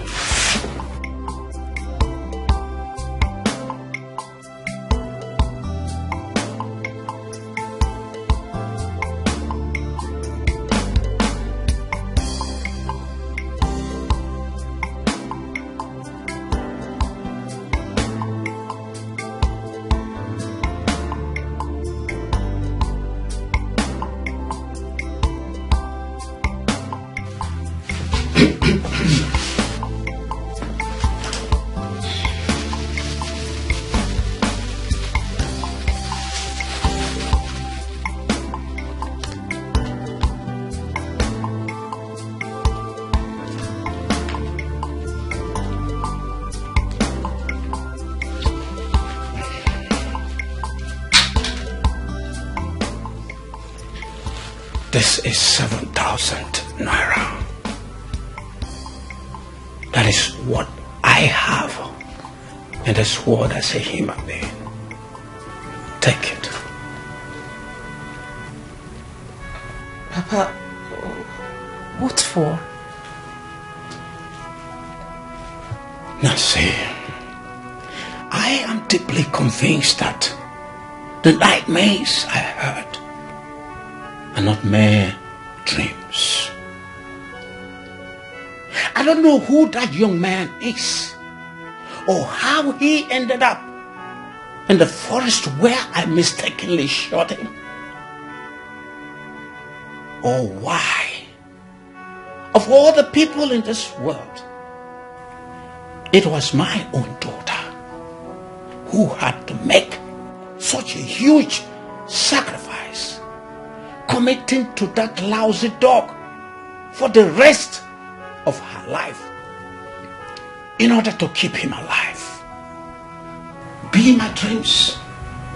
This is 7,000 naira. That is what I have in this world as a human being. Take it. Papa, what for? Nancy, I am deeply convinced that the nightmares I heard are not mere dreams. I don't know who that young man is or how he ended up in the forest where I mistakenly shot him, or why, of all the people in this world, it was my own daughter who had to make such a huge sacrifice, committing to that lousy dog for the rest of her life in order to keep him alive. Be my dreams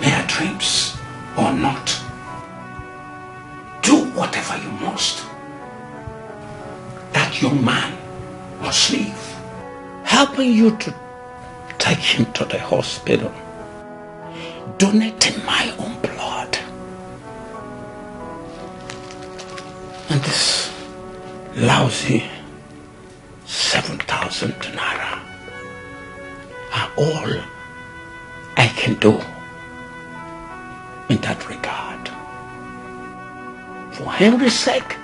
mere dreams or not, do whatever you must. That young man must leave, helping you to take him to the hospital, donating my own blood. And this lousy 7,000 naira are all I can do in that regard. For Henry's sake,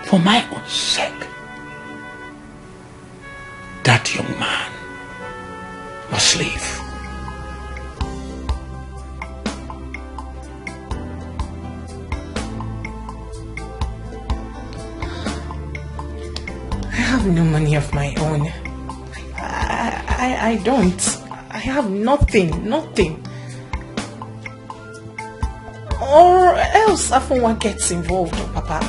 for my own sake, that young man must leave. I have no money of my own. I don't. I have nothing. Or else Afonwa gets involved, Papa.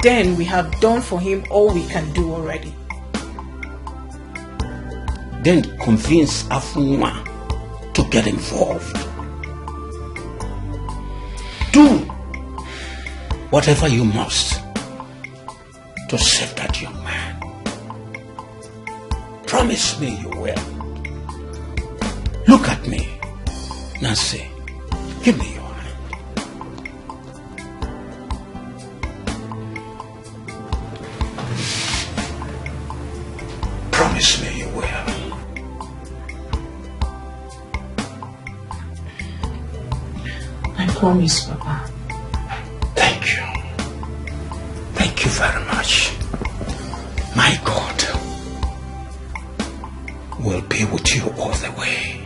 Then we have done for him all we can do already. Then convince Afonwa to get involved. Do whatever you must to save that young man. Promise me you will. Look at me, Nancy. Give me your hand. Promise me you will. I promise, Papa. Thank you. Thank you very much. My God will be with you all the way.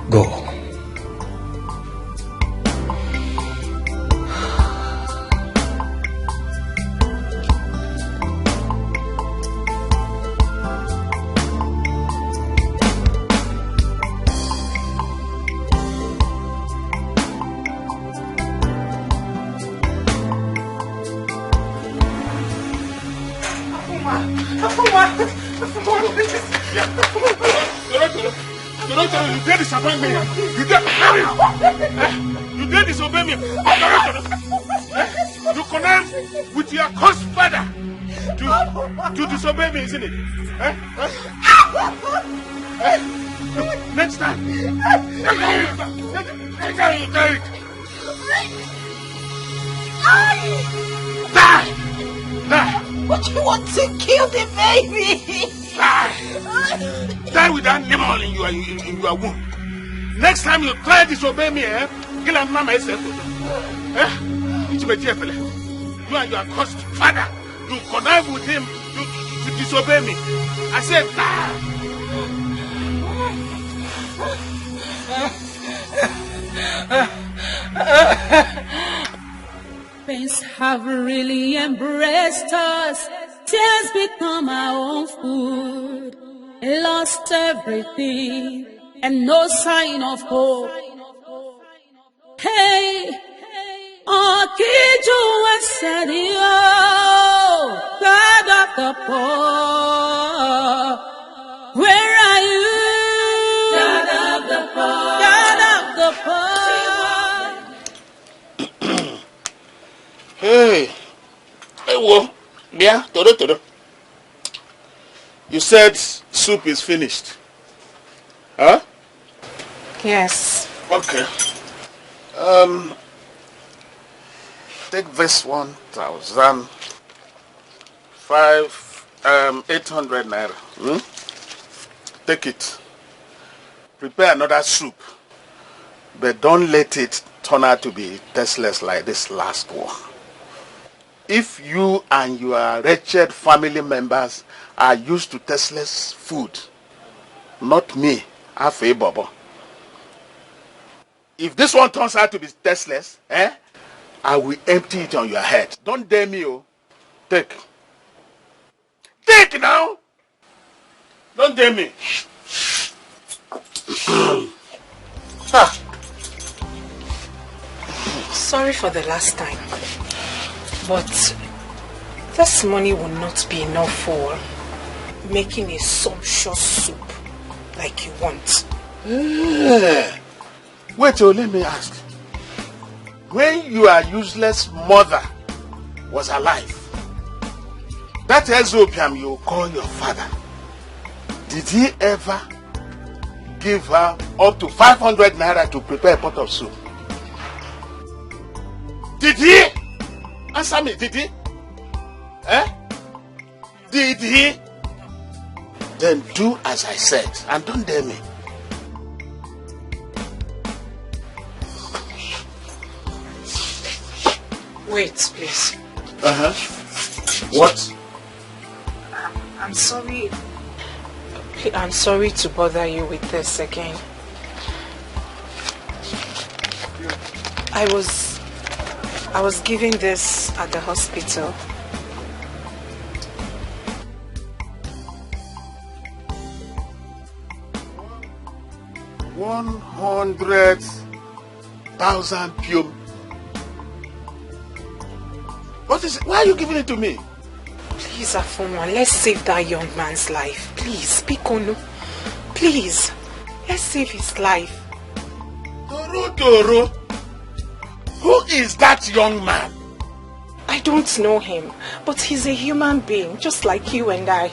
Go. You did disappoint me. You did disobey me. You connect with your cursed father to disobey me, isn't it? Next time. Die! But you want to kill the baby! Die with that animal in your womb. Next time you try to disobey me, kill a mama yourself. You and your cursed father, you connive with him to disobey me. I said, Pains have really embraced us. Tears become our own food. Lost everything and no sign of hope. Hey, Okiju Wasadio, God of the poor, where are you? God of the poor, God of the poor. Hey, whoa, yeah, todo. You said soup is finished. Huh? Yes. Okay. Take this 800 naira. Take it. Prepare another soup. But don't let it turn out to be tasteless like this last one. If you and your wretched family members are used to tasteless food, not me, Afe Bobo. If this one turns out to be tasteless, I will empty it on your head. Don't dare me, oh. Take. Take now! Don't dare me. Sorry for the last time, but this money will not be enough for making a sumptuous soup like you want. Wait, let me ask. When your useless mother was alive, that Ezopiam you call your father, did he ever give her up to 500 naira to prepare a pot of soup? Did he? Answer me, did he? Did he? Then do as I said and don't dare me. Wait, please. What? I'm sorry. I'm sorry to bother you with this again. I was giving this at the hospital. $100,000 pure. What is it? Why are you giving it to me? Please, Afonwa, let's save that young man's life. Please, speak on. Please, let's save his life. Toro. Who is that young man? I don't know him, but he's a human being, just like you and I.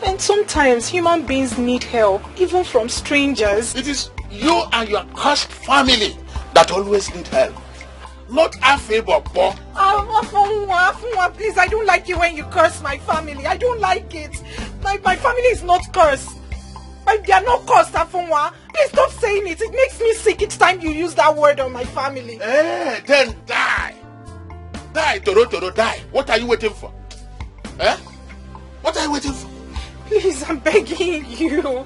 And sometimes human beings need help, even from strangers. It is you and your cursed family that always need help. Not Afe Bobo. Afonwa, please, I don't like you when you curse my family. I don't like it. My family is not cursed. They are not cursed, Afonwa. Please stop saying it. It makes me sick each time you use that word on my family. Then die. Die, Toro, die. What are you waiting for? What are you waiting for? Please, I'm begging you.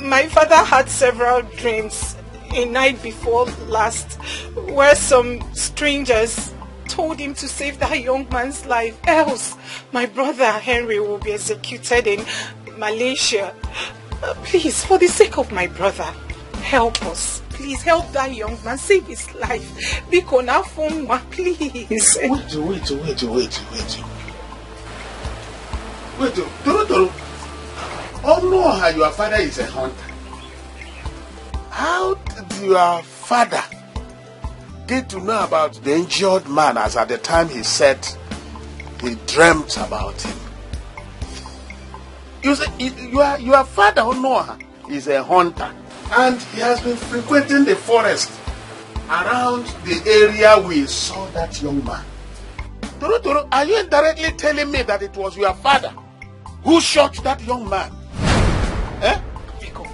My father had several dreams a night before last where some strangers told him to save that young man's life, else my brother Henry will be executed in Malaysia. Please, for the sake of my brother, help us. Please help that young man, save his life. Bikona Fonwa, please. Wait, Toro. Oh no, your father is a hunter. How did your father get to know about the injured man as at the time he said he dreamt about him? You say your father, Noah, is a hunter, and he has been frequenting the forest around the area we saw that young man. Toro, are you indirectly telling me that it was your father who shot that young man?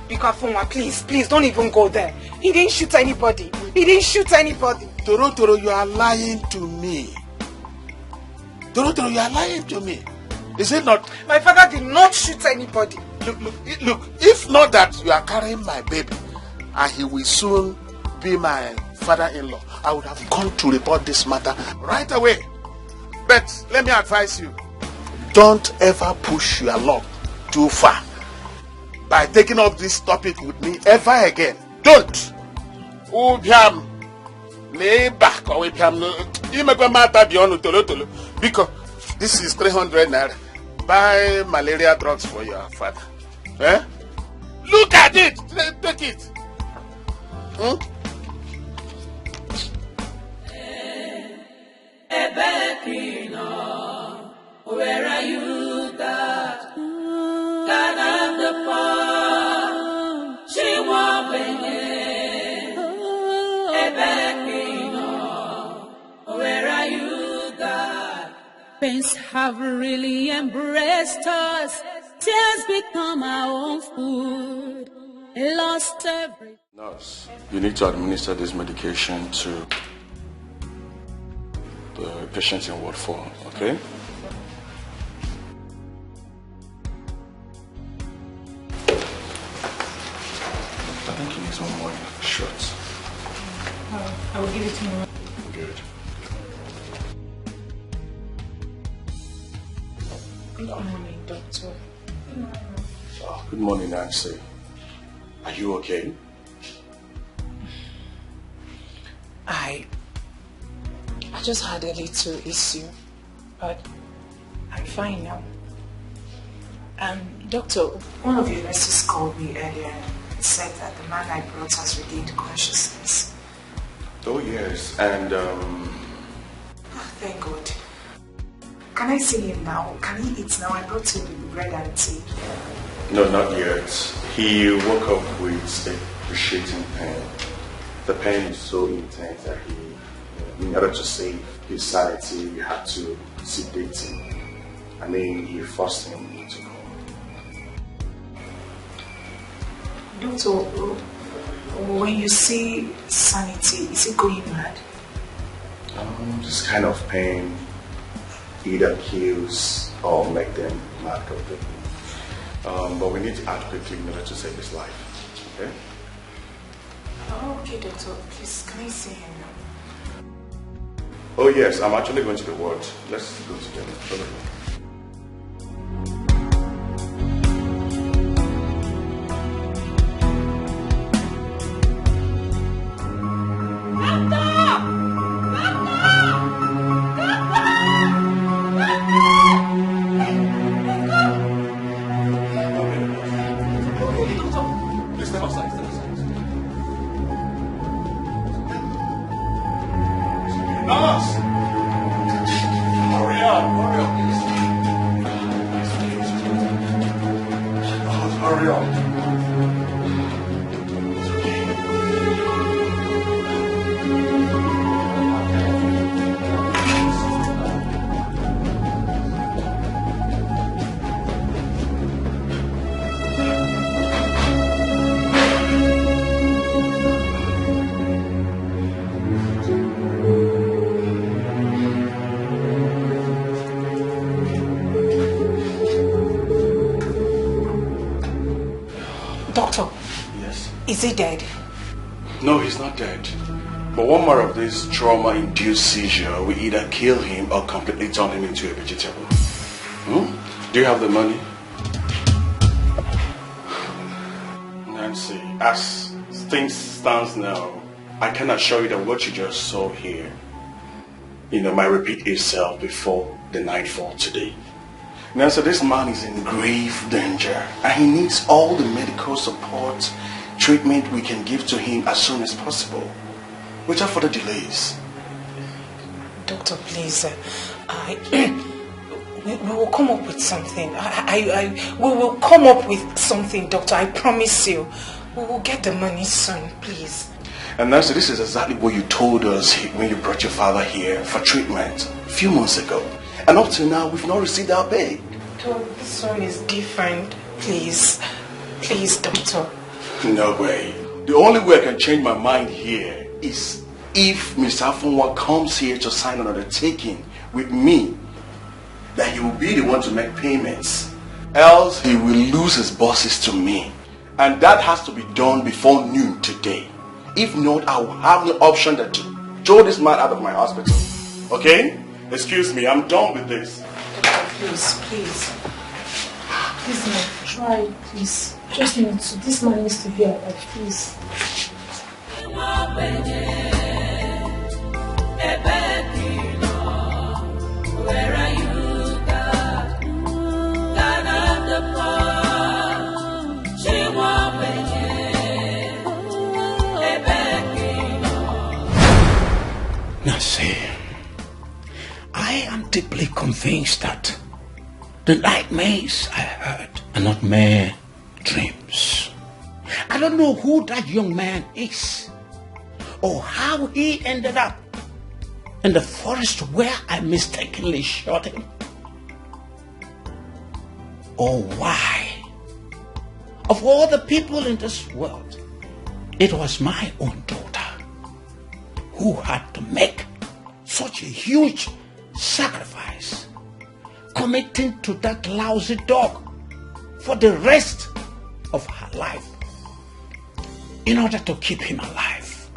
Biko Afonwa, please don't even go there. He didn't shoot anybody. Toro, you are lying to me. Toro, you are lying to me. Is it not? My father did not shoot anybody. Look, if not that you are carrying my baby and he will soon be my father-in-law, I would have gone to report this matter right away. But let me advise you, don't ever push your luck too far by taking up this topic with me ever again. Don't. Because this is 300 naira. Buy malaria drugs for your father. Look at it. Take it. Where are you, God? God of the poor. She won't be Where are you, God? Pains have really embraced us. Tears become our own food. Lost everything. Nurse, you need to administer this medication to the patient in Ward 4, okay? I think he needs one more shot. I will give it to you. Good. Good morning, doctor. Oh, good morning, Nancy. Are you okay? I just had a little issue, but I'm fine now. Doctor, one of your nurses called me earlier and said that the man I brought has regained consciousness. Oh, yes, and Thank God. Can I see him now? Can he eat now? I brought him bread and tea. No, not yet. He woke up with excruciating pain. The pain is so intense that in order to save his sanity, we had to sedate him. I mean, he forced him into coma. Doctor, when you say sanity, is it going mad? This kind of pain either kills or make them mad completely. But we need to act quickly in order to save his life. Okay? Oh, okay, doctor. Please, can I see him now? Oh yes, I'm actually going to the ward. Let's go together. Follow me. Is he dead? No, he's not dead. But one more of this trauma-induced seizure will either kill him or completely turn him into a vegetable. Do you have the money? Nancy, as things stand now, I can assure you that what you just saw here, might repeat itself before the nightfall today. Nancy, this man is in grave danger and he needs all the medical support treatment we can give to him as soon as possible, without further delays. Doctor, please, we will come up with something. We will come up with something, doctor. I promise you. We will get the money soon, please. And Nancy, this is exactly what you told us when you brought your father here for treatment a few months ago. And up to now, we've not received our pay. Doctor, this one is different. Please, doctor. No way. The only way I can change my mind here is if Mr. Afunwa comes here to sign an undertaking with me that he will be the one to make payments. Else he will lose his bosses to me. And that has to be done before noon today. If not, I will have no option than to throw this man out of my hospital. Okay? Excuse me, I'm done with this. Doctor, please. Please, man, try, please. Just need to, this man needs to be alive, please. Where are you, God? God of the poor. She won't be Now see, I am deeply convinced that the nightmares I heard are not mere dreams. I don't know who that young man is, or how he ended up in the forest where I mistakenly shot him, or why, of all the people in this world, it was my own daughter who had to make such a huge sacrifice, committing to that lousy dog for the rest of her life in order to keep him alive.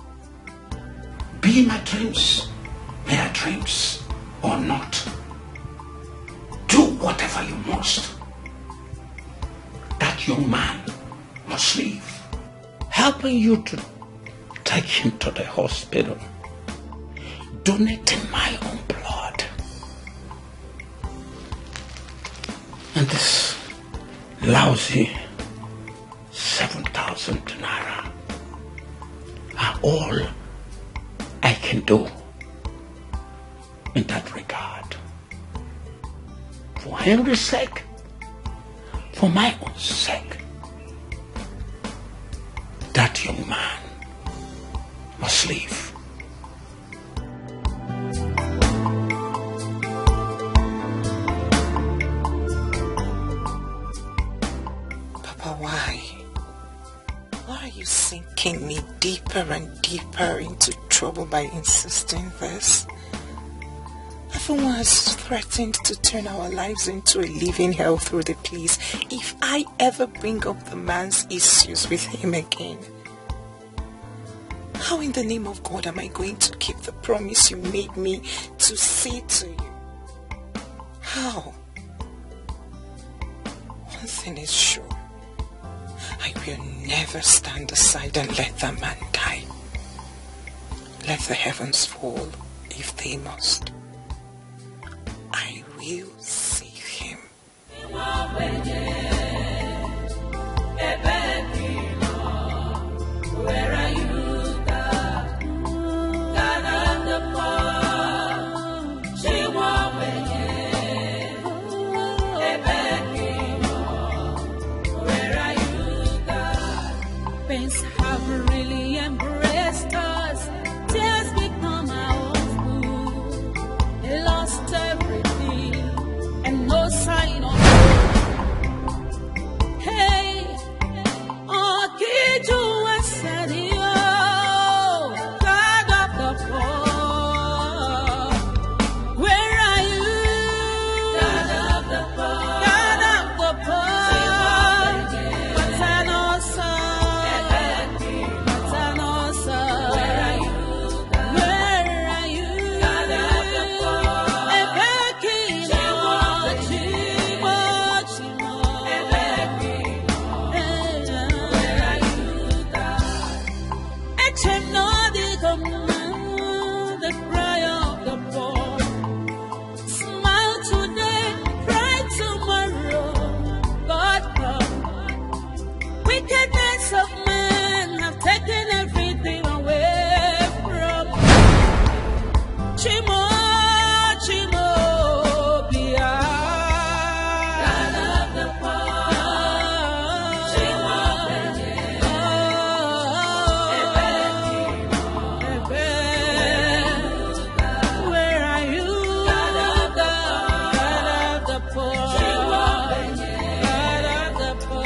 Be my dreams mere dreams or not, do whatever you must. That young man must leave. Helping you to take him to the hospital, donating my own blood, and this lousy 7,000 naira are all I can do in that regard. For Henry's sake, for my own sake, that young man must leave. Papa, why? Why are you sinking me deeper and deeper into trouble by insisting this? Everyone has threatened to turn our lives into a living hell through the police if I ever bring up the man's issues with him again. How in the name of God am I going to keep the promise you made me to say to you? How? One thing is sure. I will never stand aside and let that man die. Let the heavens fall if they must. I will save him. Where are you, God? God of the poor. She won't Where are you, God? Pains have really embraced us. Tears become our food. Lost everything and no sign of hope. Hey, oh, did you answer you? God of the poor, where are you? God of the poor, God of the poor. But I know, sir, but I know, sir. Where are you? Where are you? God of the poor, the cry of the poor. Smile today, cry tomorrow. God come. Wickedness of men have taken everything away from Chimo, Chimo, Bia. God of the poor, Chimo, where are you? God of the poor, God of the poor.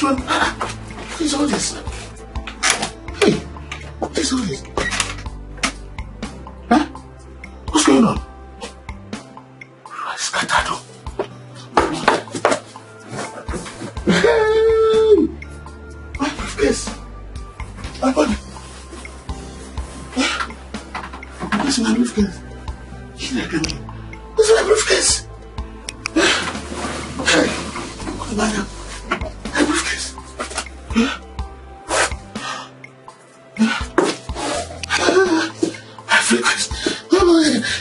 What is all this? Hey, what is all this? Huh? What's going on? I scattered. Hey! My briefcase! My body! This is my briefcase. This is my briefcase! Hey! What about now? My briefcase! My briefcase!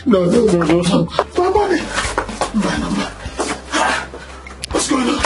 No, my body! My number! What's going on?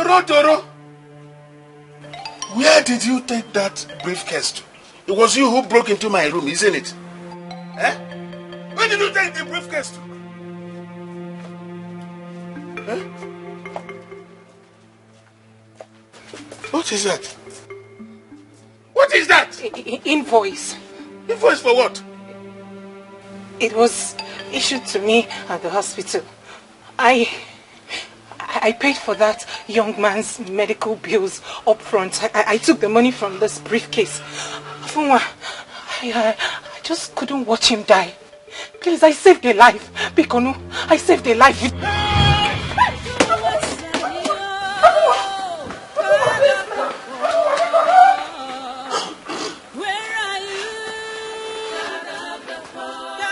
Toro, where did you take that briefcase to? It was you who broke into my room, isn't it? Eh? Where did you take the briefcase to? Eh? What is that? What is that? Invoice. Invoice for what? It was issued to me at the hospital. I paid for that young man's medical bills up front. I took the money from this briefcase. Funwa, I just couldn't watch him die. Please, I saved a life. Bikonu, I saved a life.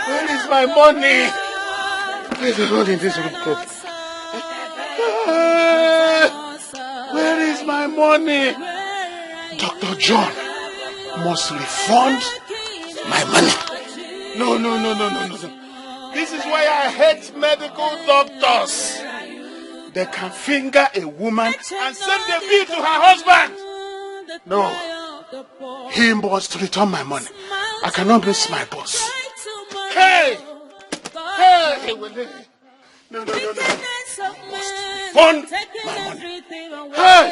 Where is my money? Where is the money in this room? Where is my money? Dr. John must refund my money. No. This is why I hate medical doctors. They can finger a woman and send the bill to her husband. No. He must return my money. I cannot miss my boss. Hey! No. Must refund my money. Hey!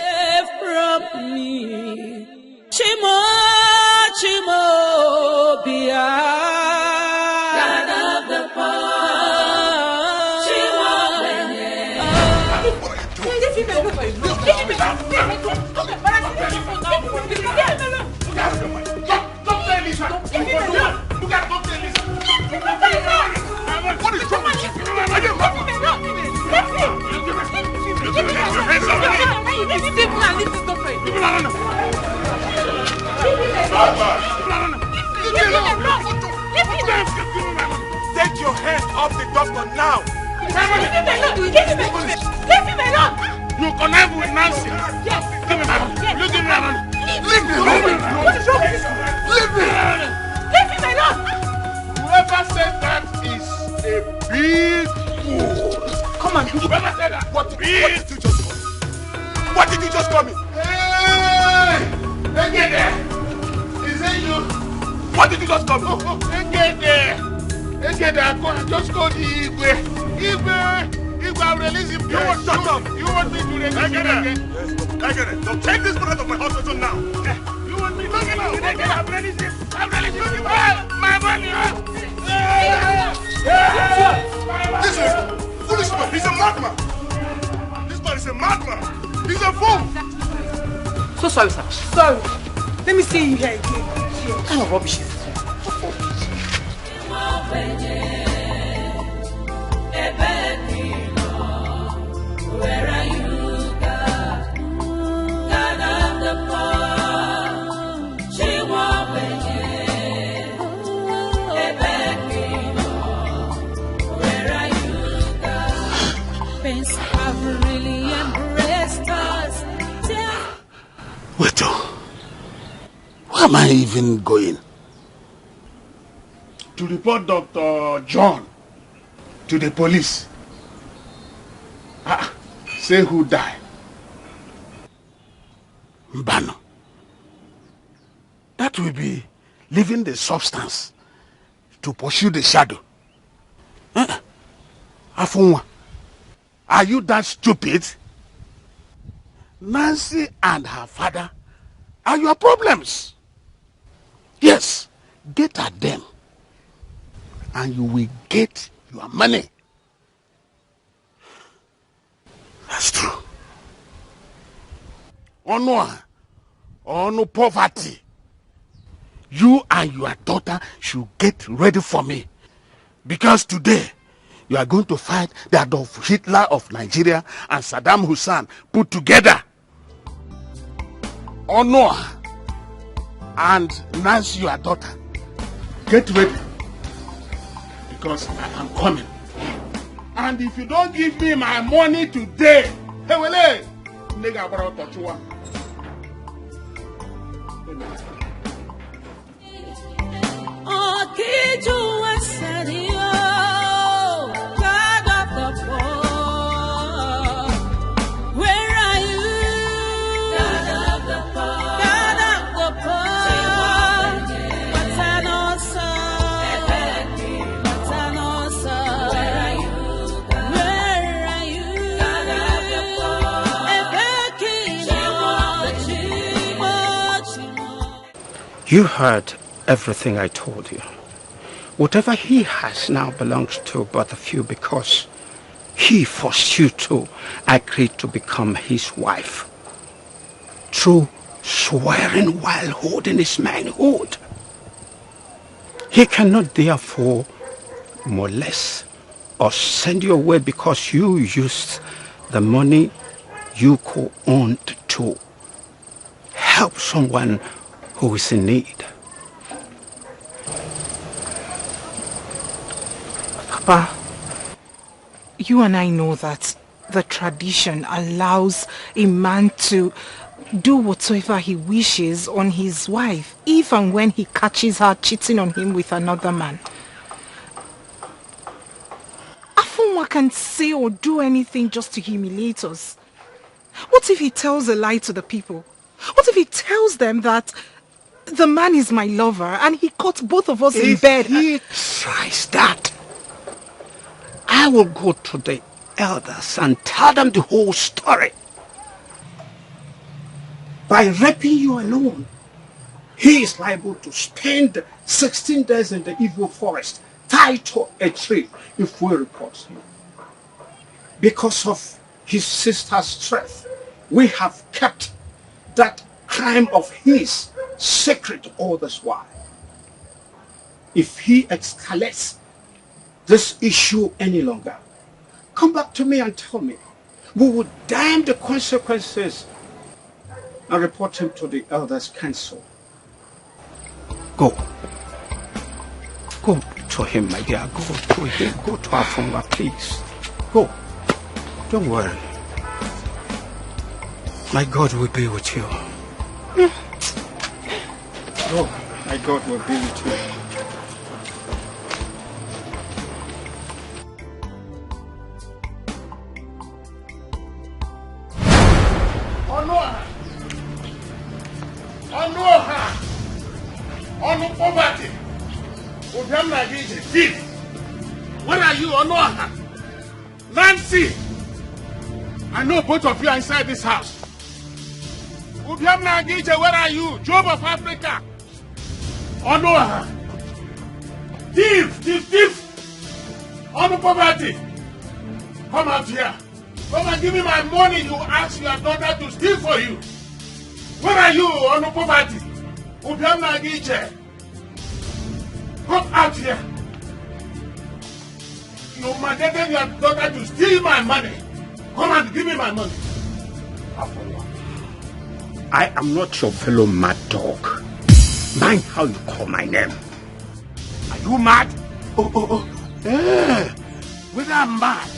Chimo, Bia. God of the poor. Chimo, What is wrong with you? Take your hands off the doctor now. You connive with Nancy. Yes. Give me my money. You give me my money. Leave me alone. What is wrong with you? Leave me. Leave me alone. Whoever said that is a big fool. Come on. Whoever said that? What did you just call me? What did you just call me? Hey! Hey, get there. Is it you? What did you just call me? Hey, get there. Hey, get there. Just call the Igwe. Igwe, I'll release him. You want shut up? You want me to release him again? Yes, I get it. So take this man out of my hospital now. You want me to release him? I'll release him. I'll release him. My money. This is foolish man. He's a madman. This man is a madman. He's a fool. So sorry, sir. Sorry. Let me see you here again. What kind of rubbish is this? Where are you, God? God of the poor. She won't Where are you, God? Pains have really embraced us. Wait, where am I even going? To report Dr. John to the police. Say who died. Mbano. That will be leaving the substance to pursue the shadow. Afunwa, are you that stupid? Nancy and her father are your problems. Yes, get at them and you will get your money. That's true. No poverty. You and your daughter should get ready for me. Because today, you are going to fight the Adolf Hitler of Nigeria and Saddam Hussein put together. Honor and Nancy, your daughter, get ready. Because I am coming. And if you don't give me my money today, hey, wele, nigga, bro, touch one. God of the poor, where are you? You heard everything I told you. Whatever he has now belongs to both of you because he forced you to agree to become his wife through swearing while holding his manhood. He cannot therefore molest or send you away because you used the money you co-owned to help someone who is in need. Papa, you and I know that the tradition allows a man to do whatsoever he wishes on his wife, even when he catches her cheating on him with another man. Afunwa can say or do anything just to humiliate us. What if he tells a lie to the people? What if he tells them that the man is my lover and he caught both of us in bed? If he tries that, I will go to the elders and tell them the whole story. By raping you alone, he is liable to spend 16 days in the evil forest, tied to a tree, if we report him. Because of his sister's strength, we have kept that crime of his secret all this while. If he escalates this issue any longer, come back to me and tell me. We will damn the consequences and report him to the elders' council. Go. Go to him, my dear. Go to him. Go to Afunwa, please. Go. Don't worry. My God will be with you. Go. My God will be with you. On poverty. Where are you, Onoha? Nancy! I know both of you are inside this house. Where are you? Job of Africa. Onoha. Thief! On poverty. Come out here. Come and give me my money you asked your daughter to steal for you. Where are you, on poverty? Come out here. You mandated your daughter to steal my money. Come and give me my money. I am not your fellow mad dog. Mind how you call my name. Are you mad? Whether I'm mad.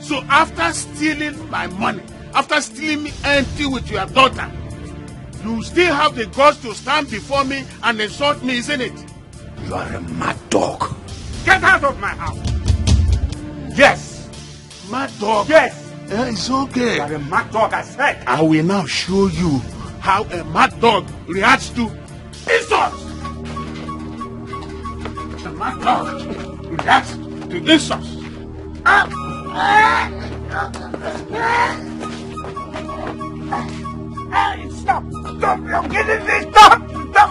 So after stealing my money, after stealing me empty with your daughter, you still have the guts to stand before me and insult me, isn't it? You are a mad dog. Get out of my house. Yes. Mad dog. Yes. It's okay. You are a mad dog, I said. I will now show you how a mad dog reacts to insults. A mad dog reacts to insults. Stop! Stop! You're killing me! Stop! Stop!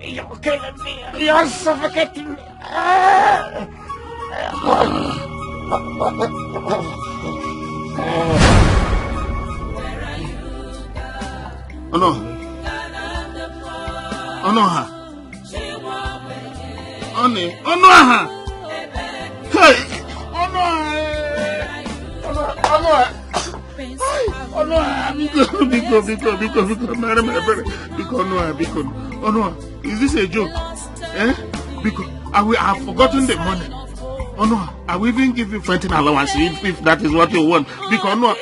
You're killing me! You're suffocating me! Oh no! Onoha. Onoha. Hey. Onoha. Onoha. Is this a joke? Because I have forgotten the money. Onoha, I will even give you 20 allowance if that is what you want. Because Onoha.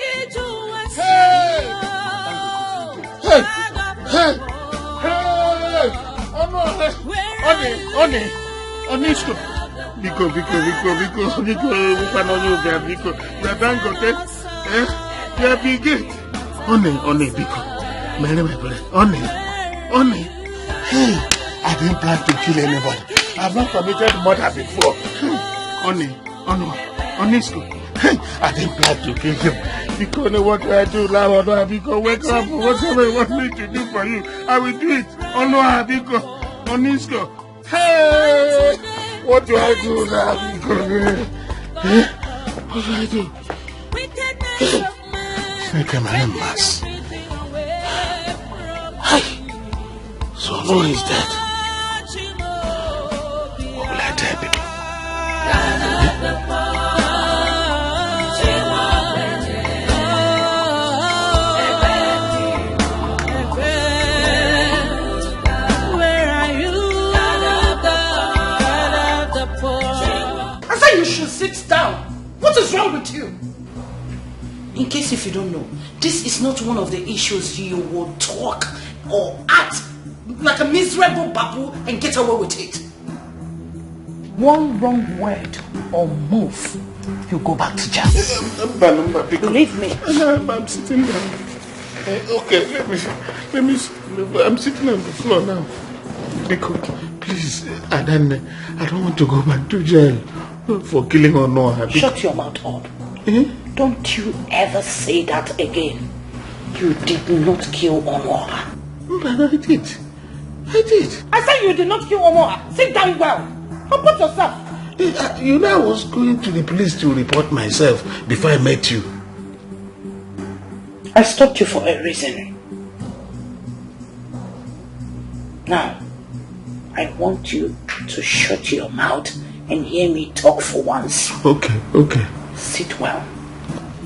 Hey. Biko, hey, I didn't plan to kill anybody. I've not committed murder before. I didn't plan to kill him. Because what do I do now? Because wake up. Whatever you want me to do for you, I will do it. Because Onisko. Hey! What do I do now? What do I do? Snake man mass. Hi. So no is dead. What will I tell people? You should sit down. What is wrong with you? In case if you don't know, this is not one of the issues you will talk or act like a miserable babu and get away with it. One wrong word or move, you go back to jail. Believe me. I'm sitting down. Okay, let me. I'm sitting on the floor now. Because, please, I don't want to go back to jail. For killing Onoha. Shut your mouth up. Don't you ever say that again. You did not kill Onoha. But I did. I said you did not kill Onoha. Sit down well. Comport yourself. You know, I was going to the police to report myself before I met you. I stopped you for a reason. Now, I want you to shut your mouth and hear me talk for once. Okay. Sit well.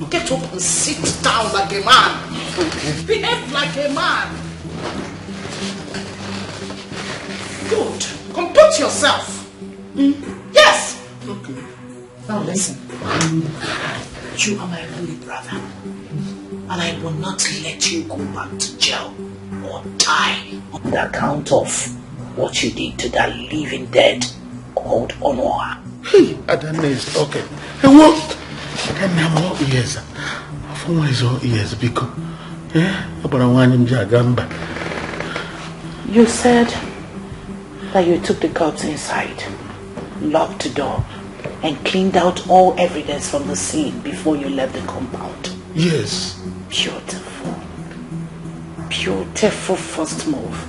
Get up and sit down like a man. Behave like a man. Good. Comport yourself. Yes. Okay. Now listen. You are my only brother. And I will not let you go back to jail or die on the account of what you did to that living dead called Onoha. Hey, Adana is okay. Hey, what? Adana, I'm all ears. For is all ears because, but I want him Jagamba. You said that you took the corpse inside, locked the door, and cleaned out all evidence from the scene before you left the compound. Yes. Beautiful first move.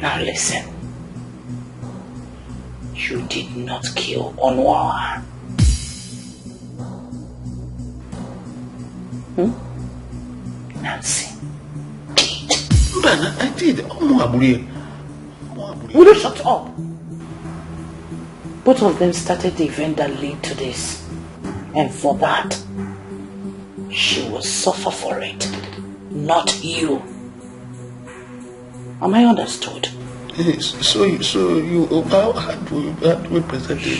Now listen. You did not kill Onoha. Nancy. But I did. Will you shut up? Both of them started the event that led to this. And for that, she will suffer for it. Not you. Am I understood? Yes. So you how had we presented?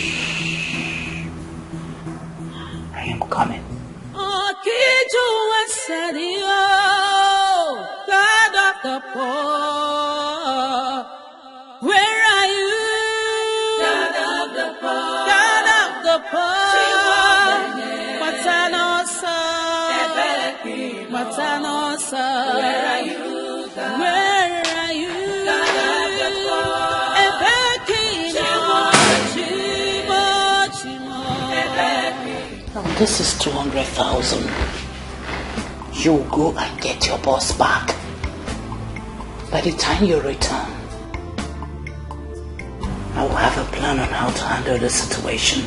I am coming. God of the poor, where are you? God of the poor, God of the poor. Matanosa, Matanosa, where are you? Where are you? God of the poor. Now this is 200,000. You go and get your boss back. By the time you return, I will have a plan on how to handle the situation.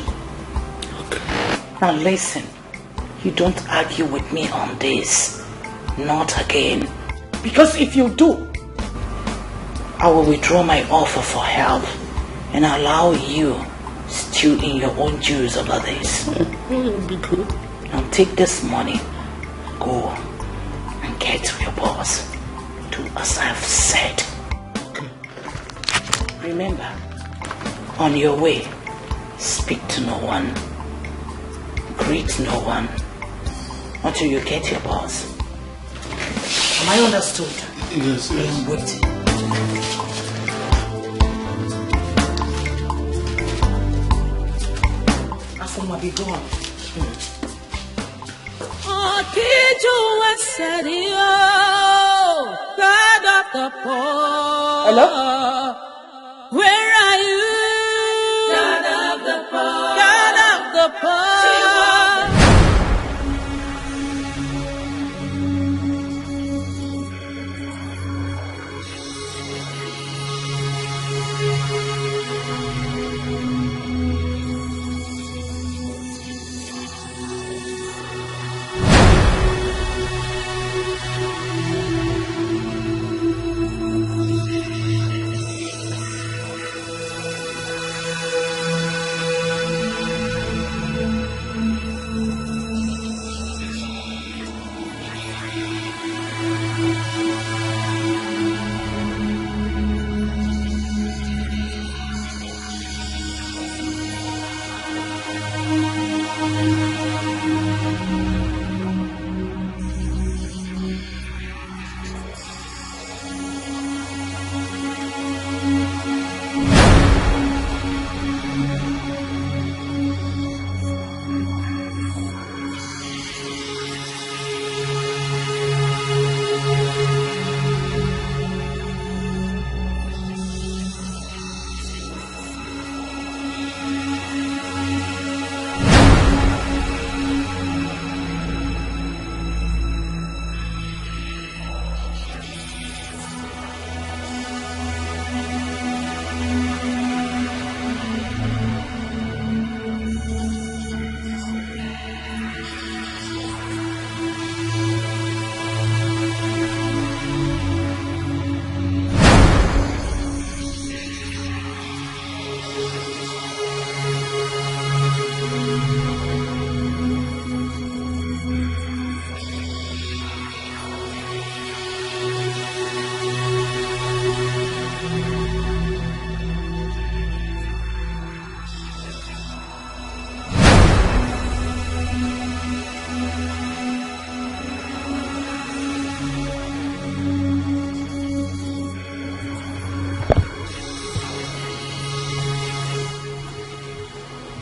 Okay. Now listen, you don't argue with me on this. Not again. Because if you do, I will withdraw my offer for help and allow you stew in your own juice over this. Now take this money, go and get to your boss. Do as I've said. Okay. Remember, on your way, speak to no one, greet no one, until you get your boss. Am I understood? Yes. I am waiting. Afuma, be gone. God of the the poor. Hello? Where are you? God of the poor. God of the poor.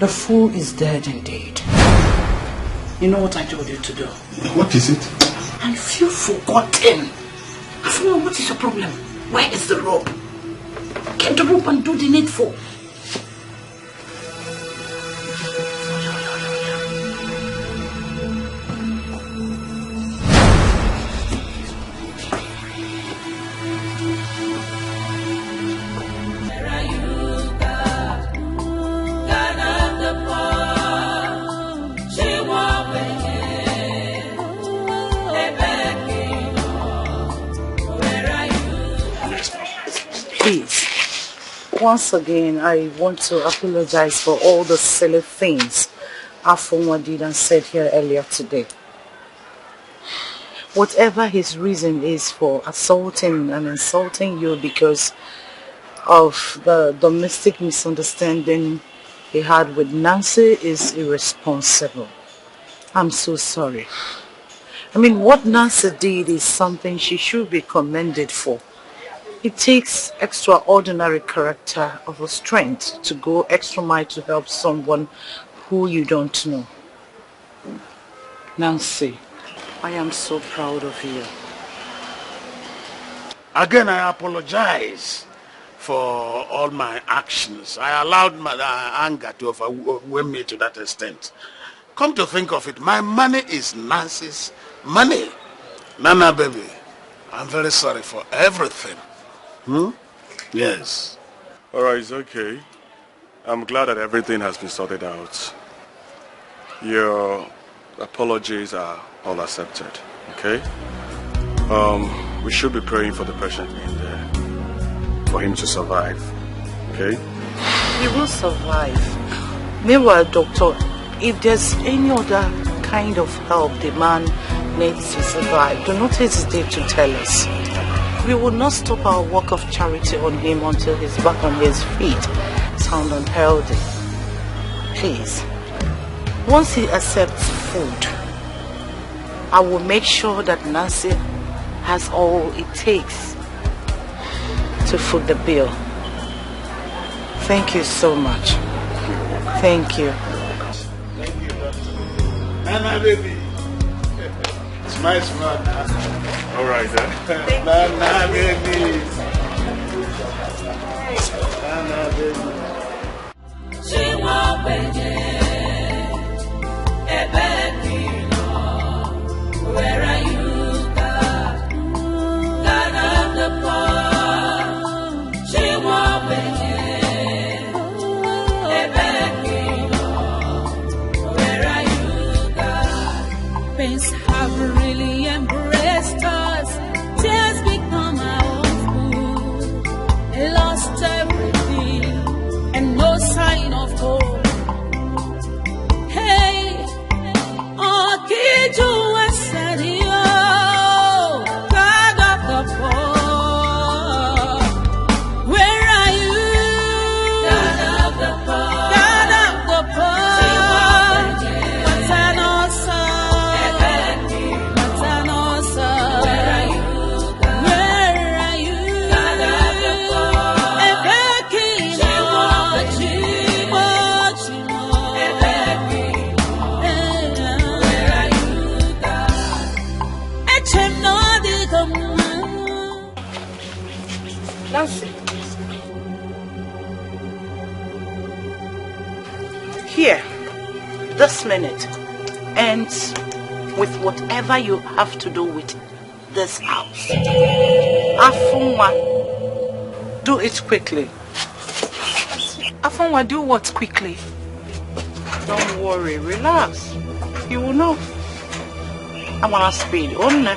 The fool is dead indeed. You know what I told you to do? What is it? And you've forgotten. After all, what is your problem? Where is the rope? Get the rope and do the needful. Once again, I want to apologize for all the silly things Afonwa did and said here earlier today. Whatever his reason is for assaulting and insulting you because of the domestic misunderstanding he had with Nancy is irresponsible. I'm so sorry. I mean, what Nancy did is something she should be commended for. It takes extraordinary character of a strength to go extra mile to help someone who you don't know. Nancy, I am so proud of you. Again, I apologize for all my actions. I allowed my anger to overwhelm me to that extent. Come to think of it, my money is Nancy's money. Nana, baby, I'm very sorry for everything. Yes. Alright, it's okay. I'm glad that everything has been sorted out. Your apologies are all accepted, okay? We should be praying for the patient in there, for him to survive, okay? He will survive. Meanwhile, doctor, if there's any other kind of help the man needs to survive, do not hesitate to tell us. We will not stop our work of charity on him until he's back on his feet, sound and healthy. Please, once he accepts food, I will make sure that Nancy has all it takes to foot the bill. Thank you so much. Thank you. Nana, baby. Smile, smile. All right, then. Nana, baby. Nana, baby. She won't where are you, God? God of the poor. She won't where are you, God? Pains have really embraced us. Tears become our own food. Lost everything and no sign of hope. Hey, oh, did you said you, God of the poor? Where are you, God of the poor? God of the poor. What's an awesome? What's an awesome? Where are you, God? Where are you, God of the poor? Nancy, here, this minute ends with whatever you have to do with this house. Afunwa, do it quickly. Afunwa, do what quickly? Don't worry, relax. You will know. I want to speed on.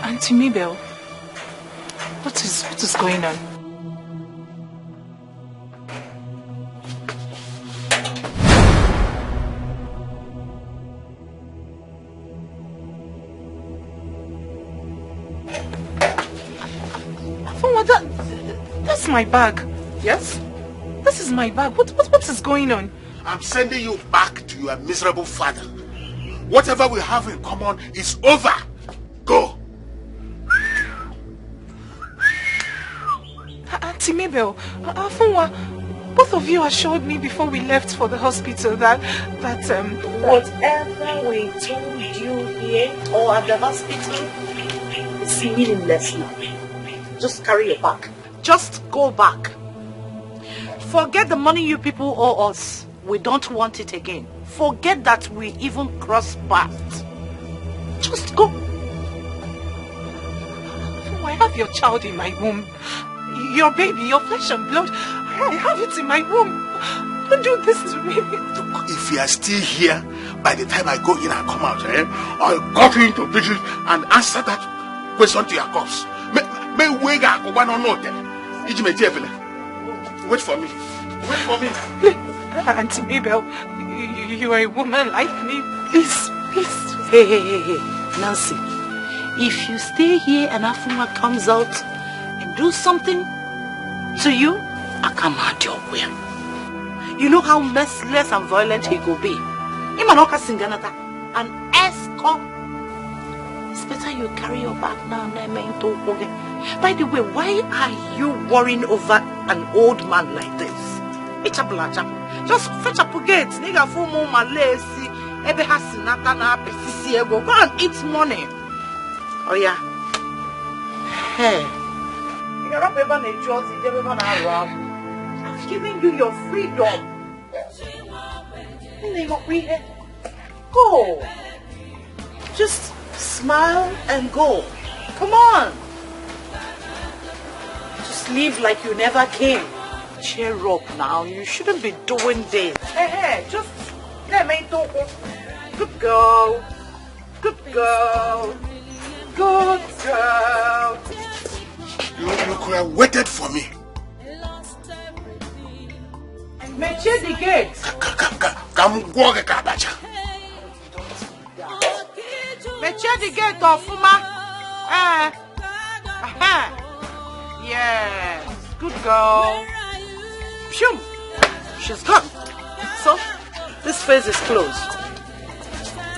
Auntie Mabel, what is going on? That's my bag. Yes? This is my bag. What is going on? I'm sending you back to your miserable father. Whatever we have in common is over. Go. Auntie Mabel, Afunwa, both of you assured me before we left for the hospital that whatever we told you here or at the hospital is meaningless now. Just carry your bag. Just go back. Forget the money you people owe us. We don't want it again. Forget that we even crossed paths. Just go. I have your child in my womb. Your baby, your flesh and blood. I have it in my womb. Don't do this to me. Look, if you are still here, by the time I go in and come out, I'll cut you into pieces and answer that question to your corpse. Wait for me. Wait for me. Auntie Mabel, you are a woman like me. Please, please. Hey. Nancy, if you stay here and Afunwa comes out and do something to you, I come out your way. You know how merciless and violent he could be. An escort. It's better you carry your bag now. By the way, why are you worrying over an old man like this? Just fetch up a gate. Nigga for more Malaysi. Ebe hasinata na pesisi ego. Go and eat money. Oh yeah. Hey. I've given you your freedom. Go. Just smile and go. Come on. Just leave like you never came. Cheer up now. You shouldn't be doing this. Hey, just let me talk. Good girl. Good girl. Good girl. You could have waited for me. Mature the gate. Come walk a cabbage. Mature the gate of Fuma. Yes. Good girl. Phew. She's gone. So, this phase is closed.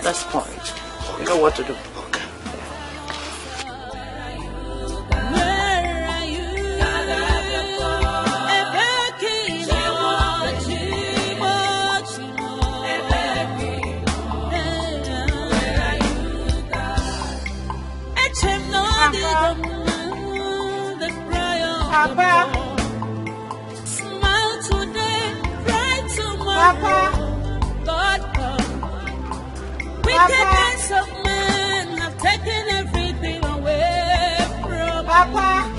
That's point. You know what to do. the cry of the poor. Smile today, cry tomorrow. God, wickedness of men have taken everything away from Papa.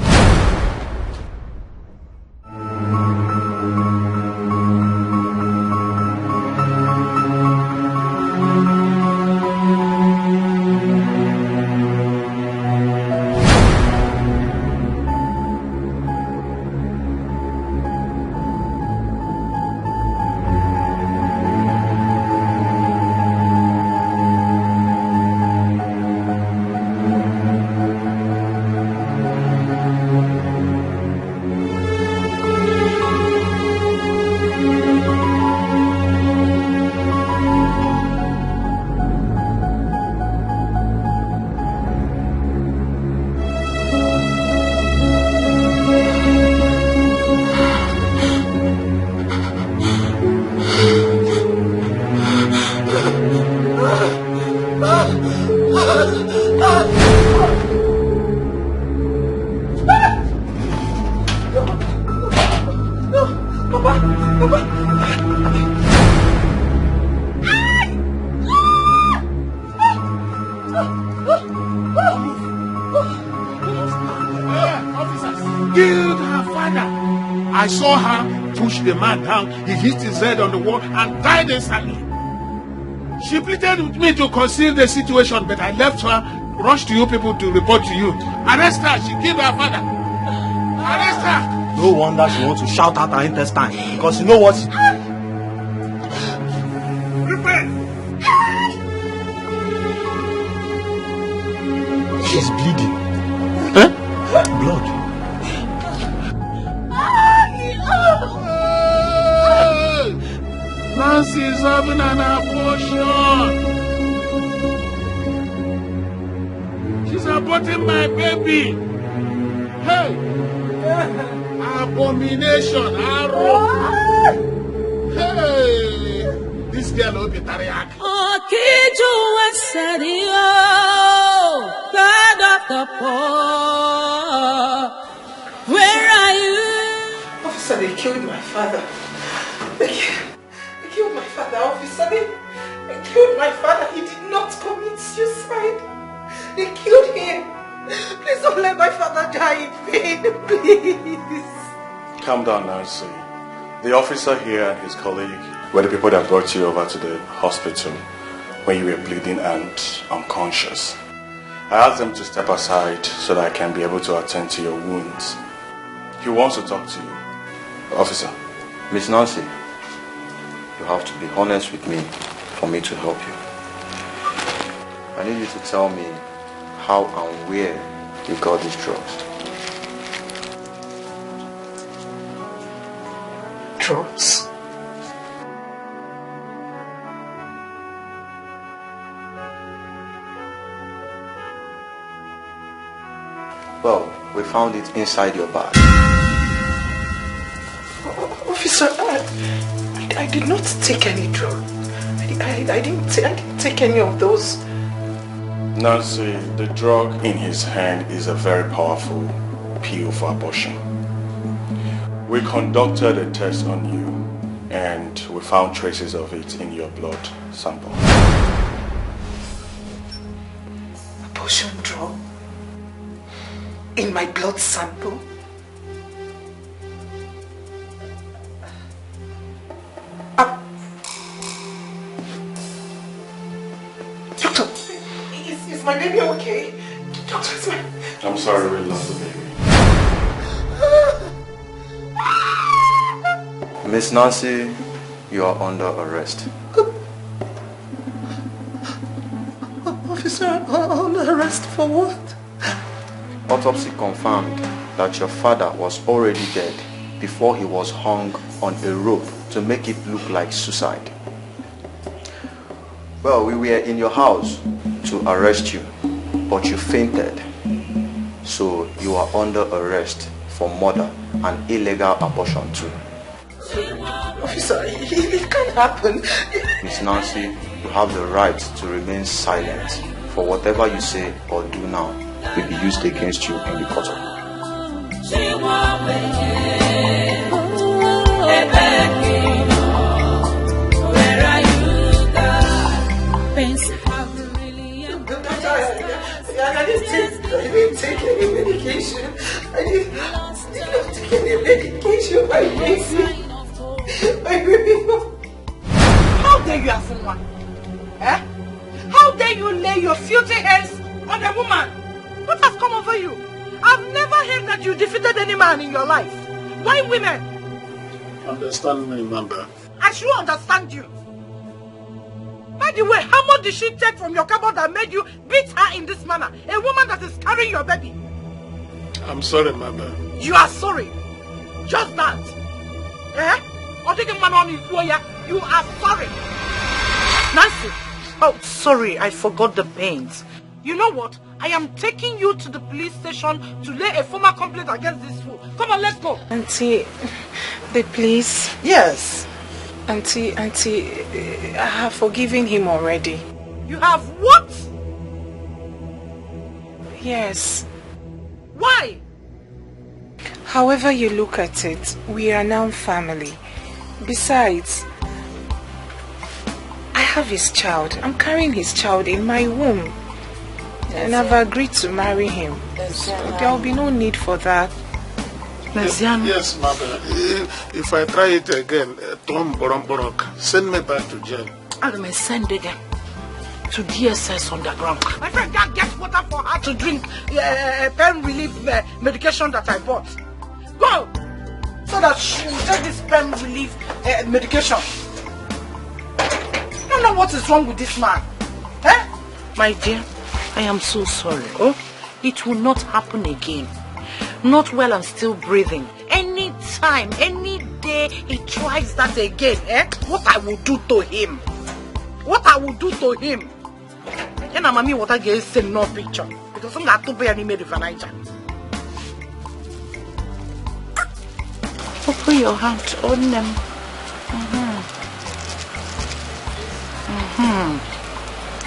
I saw her push the man down. He hit his head on the wall and died instantly. She pleaded with me to conceal the situation, but I left her, rushed to you people to report to you. Arrest her. She killed her father. Arrest her. No wonder she wants to shout out her intestine, because you know what? She's bleeding. Huh? Blood. Nancy is having an abortion. She's aborting my baby. Hey! Abomination, arrow. Hey! This girl will be Tariak. Okiju Wesadio, God of the poor. Where are you? Officer, they killed my father. They killed my father, officer. They killed my father. He did not commit suicide. They killed him. Please don't let my father die in vain, please. Calm down, Nancy. The officer here and his colleague were the people that brought you over to the hospital when you were bleeding and unconscious. I asked them to step aside so that I can be able to attend to your wounds. He wants to talk to you. Officer. Miss Nancy, you have to be honest with me for me to help you. I need you to tell me how and where you got these drugs. Drugs? Well, we found it inside your bag. Officer, I did not take any drug. I didn't take any of those. Nancy, the drug in his hand is a very powerful pill for abortion. We conducted a test on you and we found traces of it in your blood sample. Abortion drug? In my blood sample? Doctor, is my baby okay? Doctor, is my... I'm sorry we lost the baby. Miss Nancy, you are under arrest. Officer, under arrest for what? Autopsy confirmed that your father was already dead before he was hung on a rope to make it look like suicide. Well, we were in your house to arrest you, but you fainted. So you are under arrest for murder and illegal abortion too. Officer, it can't happen. Miss Nancy, you have the right to remain silent for whatever you say or do now will be used against you in the court of law. Where are you, God? Pains have really I didn't take any medication. I didn't take any medication. How dare you, Afunwa? Eh? How dare you lay your filthy hands on a woman? What has come over you? I've never heard that you defeated any man in your life. Why women? Understand me, Mamba. I should understand you. By the way, how much did she take from your cupboard that made you beat her in this manner? A woman that is carrying your baby. I'm sorry, Mamba. You are sorry. Just that. Eh? You are sorry. Nancy. Oh, sorry, I forgot the pains. You know what? I am taking you to the police station to lay a formal complaint against this fool. Come on, let's go. Auntie, the police? Yes. Auntie, I have forgiven him already. You have what? Yes. Why? However you look at it, we are now family. Besides, I have his child. I'm carrying his child in my womb. And I've agreed to marry him. So there will be no need for that. Yes, Mother. If I try it again, send me back to jail. I'm sending them to DSS underground. My friend can't get water for her to drink pain relief medication that I bought. Go! So that she will take this pain relief medication. I don't know what is wrong with this man. Eh? My dear, I am so sorry. Oh, it will not happen again. Not while I'm still breathing. Any time, any day he tries that again, what I will do to him. What I will do to him. And I'm what I get send no picture. Because I'm not to be any made of an Niger. Put your hand on them.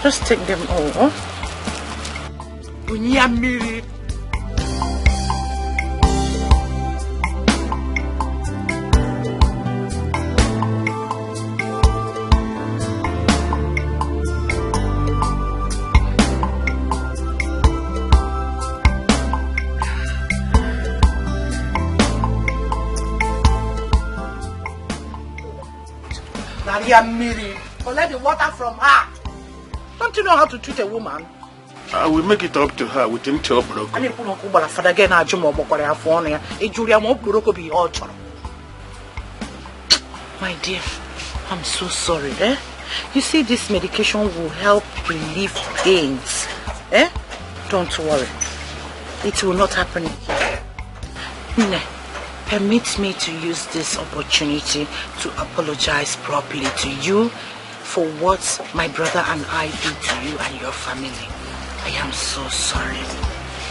Just take them all. Bunyamiri. Miri, collect the water from her. Don't you know how to treat a woman? I will make it up to her within 12 minutes. My dear, I'm so sorry. You see, this medication will help relieve pains. Don't worry. It will not happen again. Permit me to use this opportunity to apologize properly to you for what my brother and I did to you and your family. I am so sorry.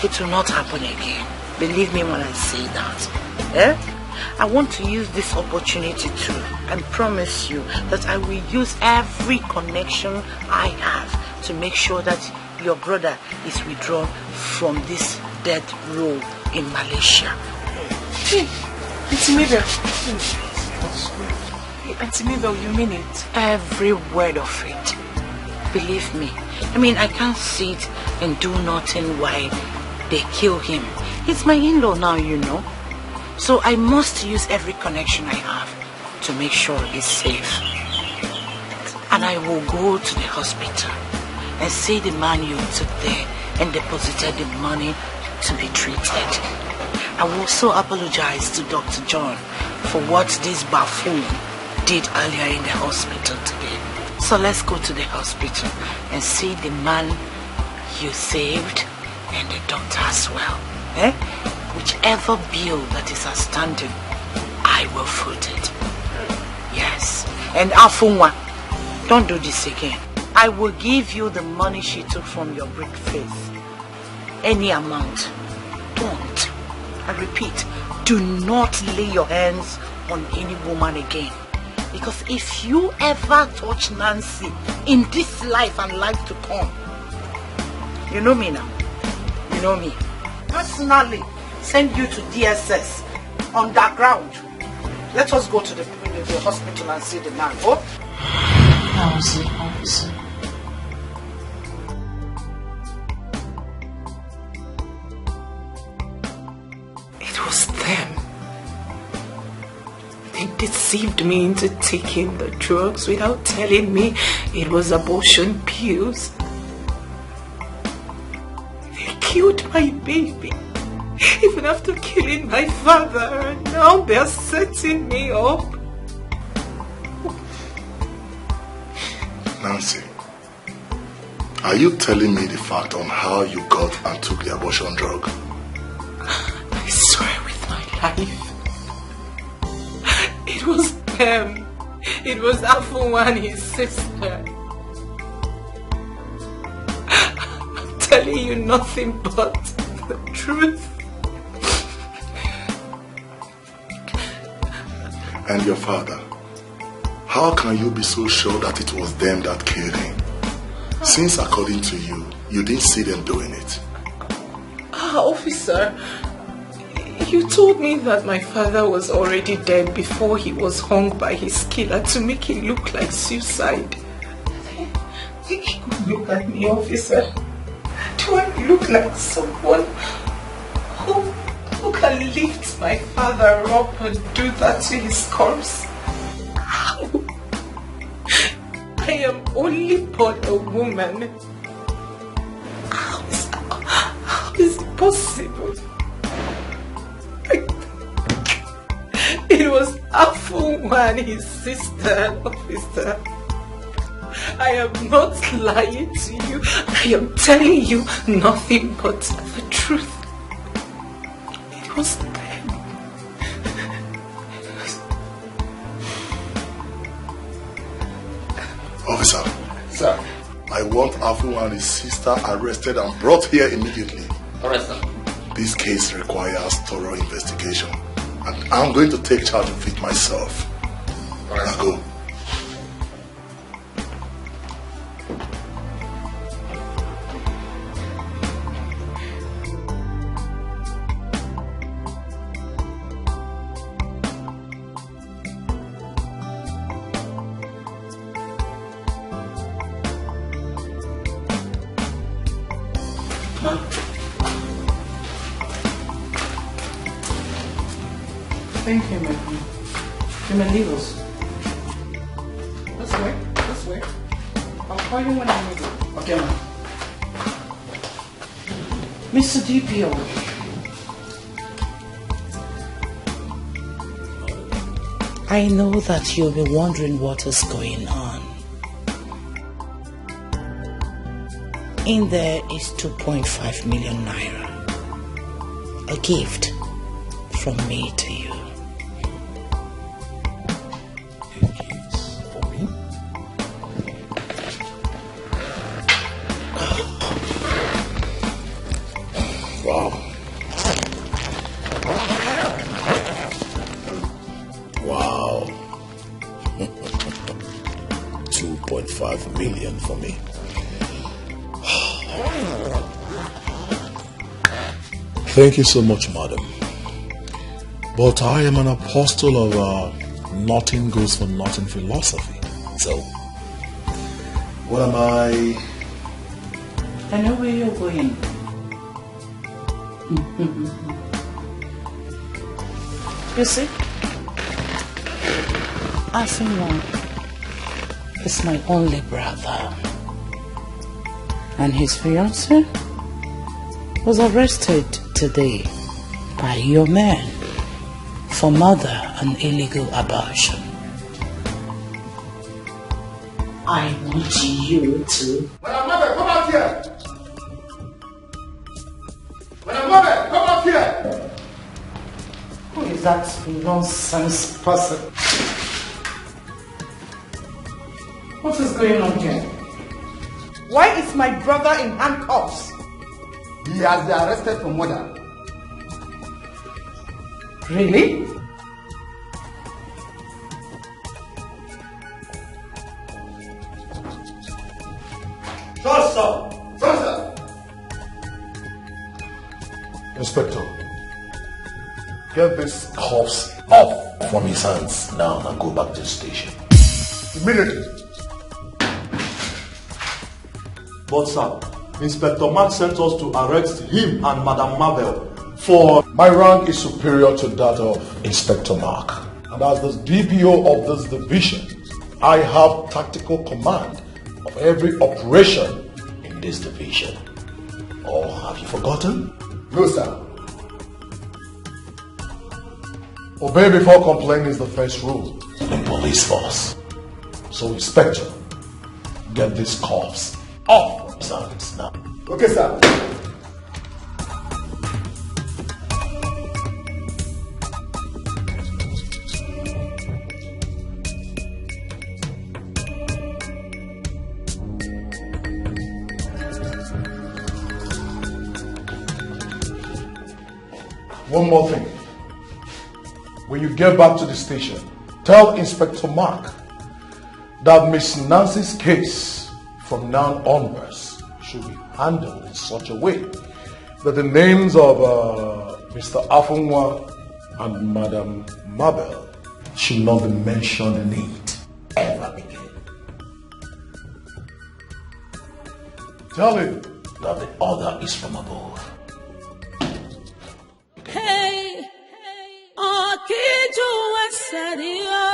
It will not happen again. Believe me when I say that. I want to use this opportunity too and promise you that I will use every connection I have to make sure that your brother is withdrawn from this death row in Malaysia. Auntie Mabel. Auntie Mabel, you mean it? Every word of it. Believe me. I mean, I can't sit and do nothing while they kill him. He's my in-law now, you know. So I must use every connection I have to make sure he's safe. And I will go to the hospital and see the man you took there and deposited the money to be treated. I will also apologize to Dr. John for what this buffoon did earlier in the hospital today. So let's go to the hospital and see the man you saved and the doctor as well. Whichever bill that is outstanding, I will foot it. Yes. And Afunwa, don't do this again. I will give you the money she took from your brick face. Any amount. Don't. I repeat, do not lay your hands on any woman again. Because if you ever touch Nancy in this life and life to come, you know me now. You know me. Personally, send you to DSS, underground. Let us go to the hospital and see the man. Oh? Officer. It was them. They deceived me into taking the drugs without telling me it was abortion pills. They killed my baby, even after killing my father, and now they're setting me up. Nancy, are you telling me the fact on how you got and took the abortion drug? I swear with my life. It was them. It was Afu and his sister. I'm telling you nothing but the truth. And your father? How can you be so sure that it was them that killed him? Since according to you, you didn't see them doing it. Officer, you told me that my father was already dead before he was hung by his killer to make it look like suicide. Look at me, officer. Do I look like someone who can lift my father up and do that to his corpse? How? I am only but a woman. How is it possible? It was Afu and his sister, officer. I am not lying to you. I am telling you nothing but the truth. It was them. Officer. Sir. I want Afu and his sister arrested and brought here immediately. Alright, sir. This case requires thorough investigation. And I'm going to take charge of it myself. Alright, now go. Thank you, my friend. You may leave us. This way. I'll call you when I'm ready. Okay, ma'am. Mr. DPO. I know that you'll be wondering what is going on. In there is 2.5 million naira. A gift from me to you. Wow. Wow. 2.5 million for me. Thank you so much, madam. But I am an apostle of nothing goes for nothing philosophy. So, what am I? I know where you're going. You see, Afinwa is my only brother, and his fiancée was arrested today by your man for murder and illegal abortion. I want you to... Madam Mother, come out here! Madam Mother, come out here! Who is that nonsense person? What is going on here? Why is my brother in handcuffs? He has been arrested for murder. Really? Godson! Godson! Inspector, get this corpse off from his hands now and go back to the station. Immediately. But sir, Inspector Mark sent us to arrest him and Madam Marvel for... My rank is superior to that of Inspector Mark. And as the DPO of this division, I have tactical command of every operation in this division. Or have you forgotten? No, sir. Obey before complaining is the first rule in police force. So, Inspector, get this corpse off from his hands now. Okay, sir. One more thing. When you get back to the station, tell Inspector Mark that Miss Nancy's case from now onwards should be handled in such a way that the names of Mr. Afunwa and Madam Mabel should not be mentioned in it ever again. Tell him that the order is from above. Hey, Akiju Serio,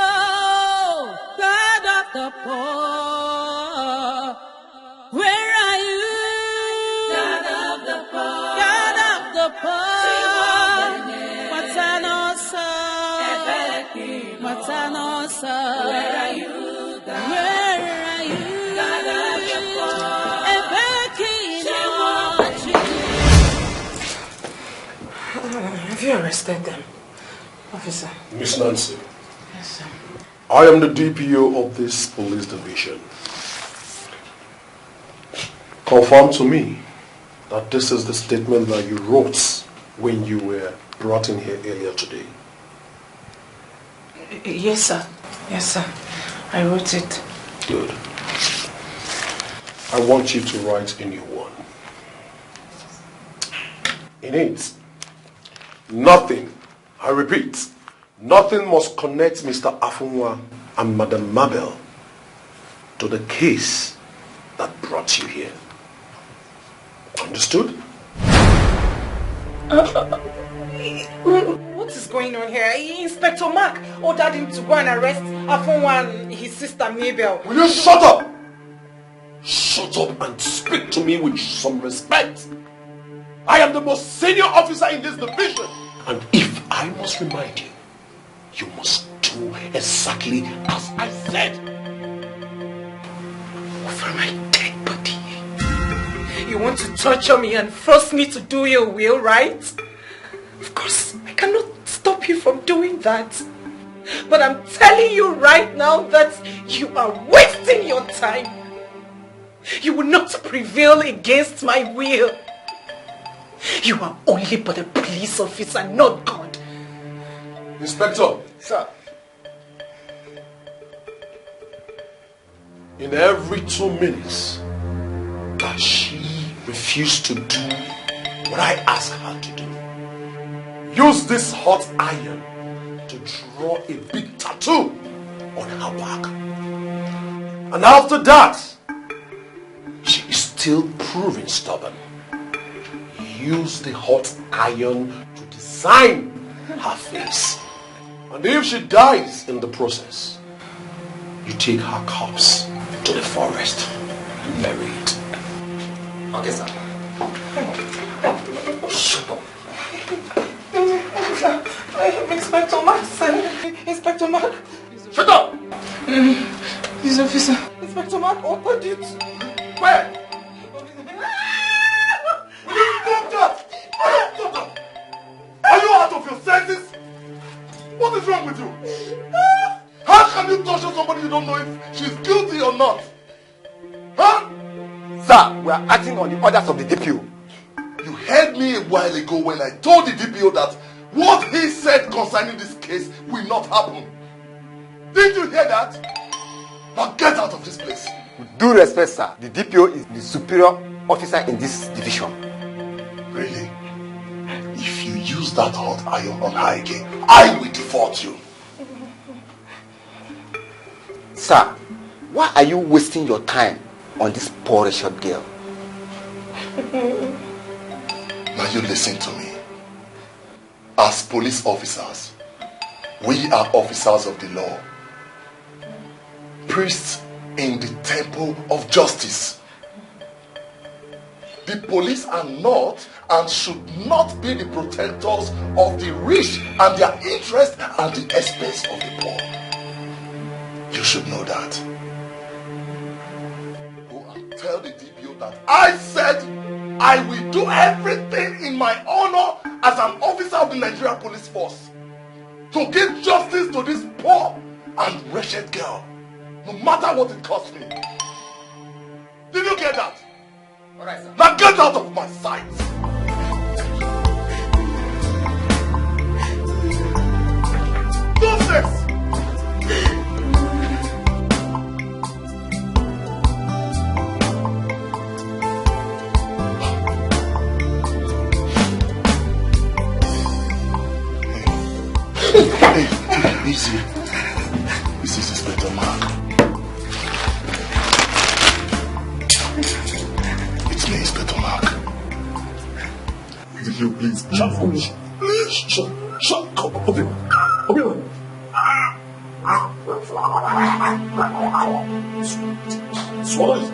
God of the poor, where are you? God of the poor, God of the poor, Matanosa, Matanosa, where are you? Where are you? God of the poor, Have you arrested them, officer? Miss Nancy. Yes, sir. I am the DPO of this police division. Confirm to me that this is the statement that you wrote when you were brought in here earlier today. Yes, sir. Yes, sir. I wrote it. Good. I want you to write a new one. In it, nothing, I repeat, nothing must connect Mr. Afunwa and Madam Mabel to the case that brought you here. Understood? What is going on here? Inspector Mark ordered him to go and arrest Afunwa and his sister Mabel. Will you shut up? Shut up and speak to me with some respect. I am the most senior officer in this division. And if I must remind you, you must do exactly as I said. For my dead body. You want to torture me and force me to do your will, right? Of course, I cannot stop you from doing that. But I'm telling you right now that you are wasting your time. You will not prevail against my will. You are only but a police officer, not God. Inspector. Sir. In every 2 minutes that she refused to do what I asked her to do, use this hot iron to draw a big tattoo on her back. And after that, she is still proving stubborn. Use the hot iron to design her face. And if she dies in the process, you take her corpse to the forest and bury it. Okay, sir. Shut up. Inspector Mark, sir. Inspector Mark. Shut up! Please, officer. Inspector Mark ordered you to... Where? Will you stop that? Stop that! Are you out of your senses? What is wrong with you? How can you torture somebody you don't know if she's guilty or not? Huh? Sir, we are acting on the orders of the DPO. You heard me a while ago when I told the DPO that what he said concerning this case will not happen. Did you hear that? Now get out of this place. With due respect, sir, the DPO is the superior officer in this division. Really? use that hot iron on her again, I will default you. Sir, why are you wasting your time on this poor short girl? Now you listen to me. As police officers, we are officers of the law. Priests in the temple of justice. The police are not and should not be the protectors of the rich and their interests at the expense of the poor. You should know that. Go and tell the DPO that I said I will do everything in my honor as an officer of the Nigerian police force to give justice to this poor and wretched girl, no matter what it costs me. Did you get that? All right, sir. Now get out of my sight. Do this! Hey, easy. This is Inspector Mark. It's me, Inspector Mark. Will you please shut for me? Please shut. Come on. Swallow it.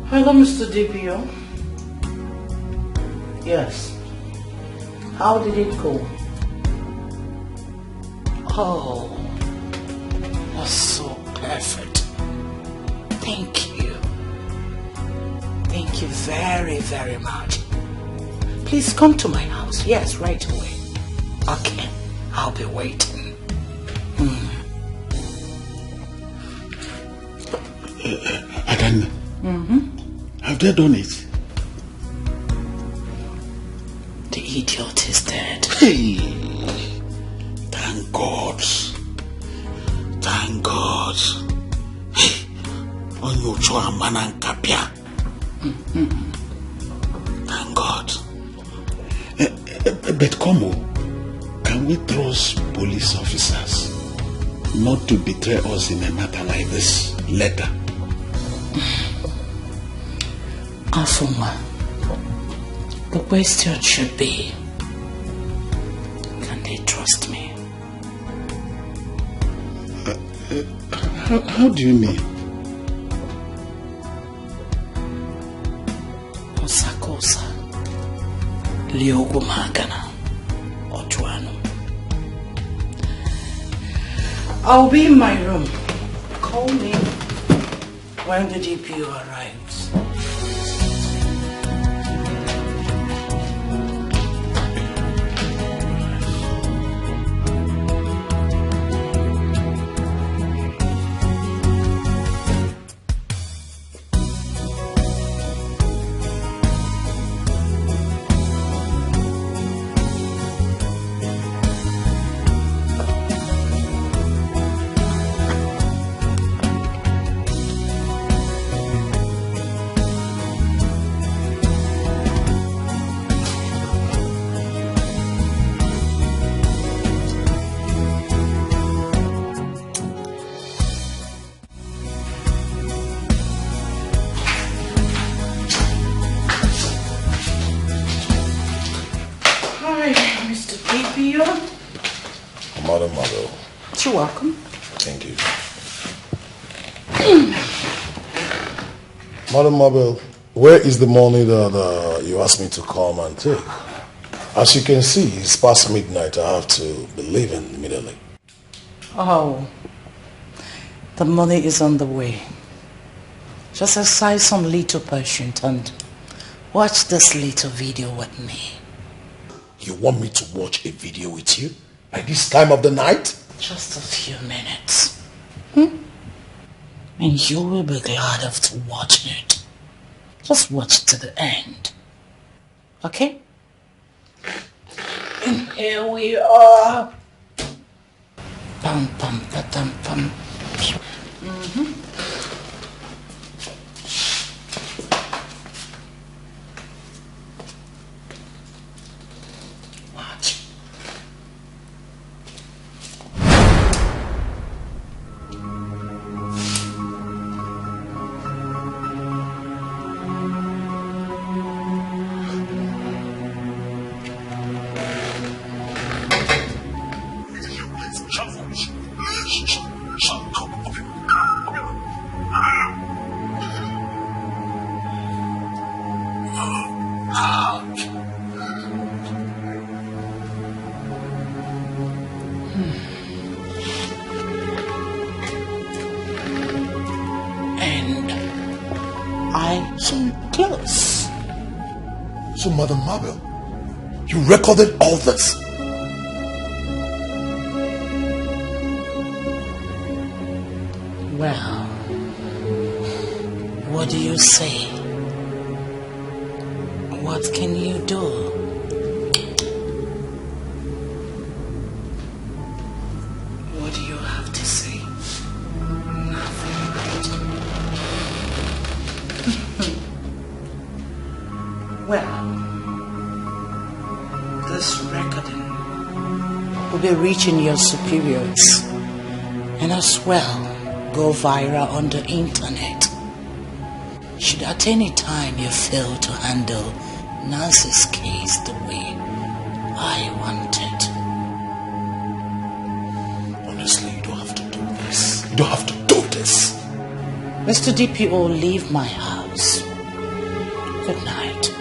Hello, Mr. DPO. Yes. How did it go? Oh, that's so perfect. Thank you. Thank you very, very much. Please come to my house. Yes, right away. Okay, I'll be waiting. Adan, have they done it? The idiot is dead. Hey, thank God. Thank God. Hey, on your choa manan kapia. Thank God. But Como, can we trust police officers not to betray us in a matter like this later? Afuma, the question should be, can they trust me? How do you mean? Osakosa, Liogo Magana, Otuano. I'll be in my room. Call me when the DPO arrives. DPO. Madam Mabel. You're welcome. Thank you. Madam Mabel, where is the money that you asked me to come and take? As you can see, it's past midnight. I have to be leaving immediately. Oh, the money is on the way. Just exercise some little patience and watch this little video with me. You want me to watch a video with you? At this time of the night? Just a few minutes. And you will be glad after watching it. Just watch to the end. Okay? And here we are. Pam pam patam pam. Watch. Close. So, Madam Mabel, you recorded all this? Well, what do you say? What can you do? What do you have to say? Nothing. Well, this recording will be reaching your superiors and as well go viral on the internet. Should at any time you fail to handle Nancy's case the way I want it. Honestly, you don't have to do this. You don't have to do this. Mr. DPO, leave my house. Good night.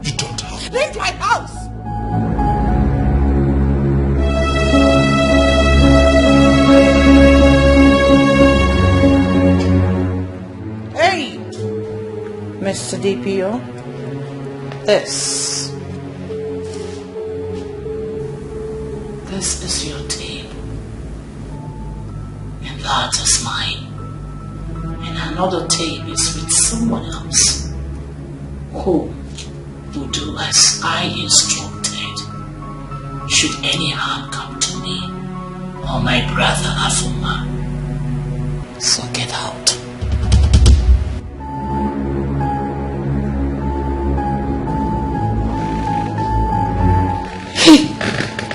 You don't have. Leave my house! Hey! Mr. DPO, this is your tape. And that is mine. And another tape is with someone else who will do as I instructed. Should any harm come to me or my brother Afuma, so get out.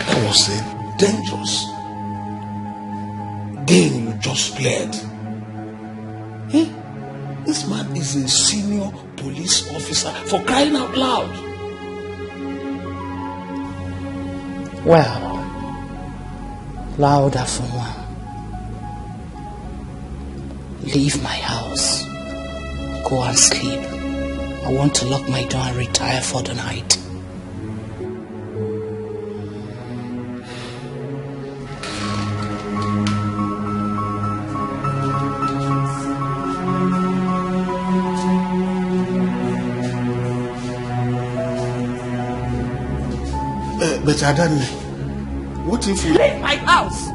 That was a dangerous game you just played. Hey, this man is a senior police officer, for crying out loud. Well, louder for one. Leave my house. Go and sleep. I want to lock my door and retire for the night. But Adani, what if you... Leave my house!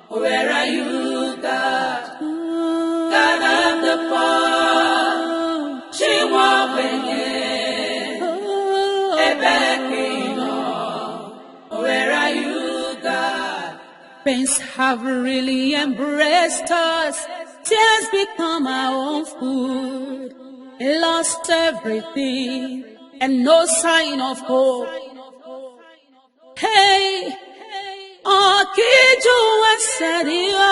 Where are you, God? God of the poor, she won't where are you, God? Pains have really embraced us. Tears become our own food. Lost everything and no sign of hope. Hey, Akiju Wesadio,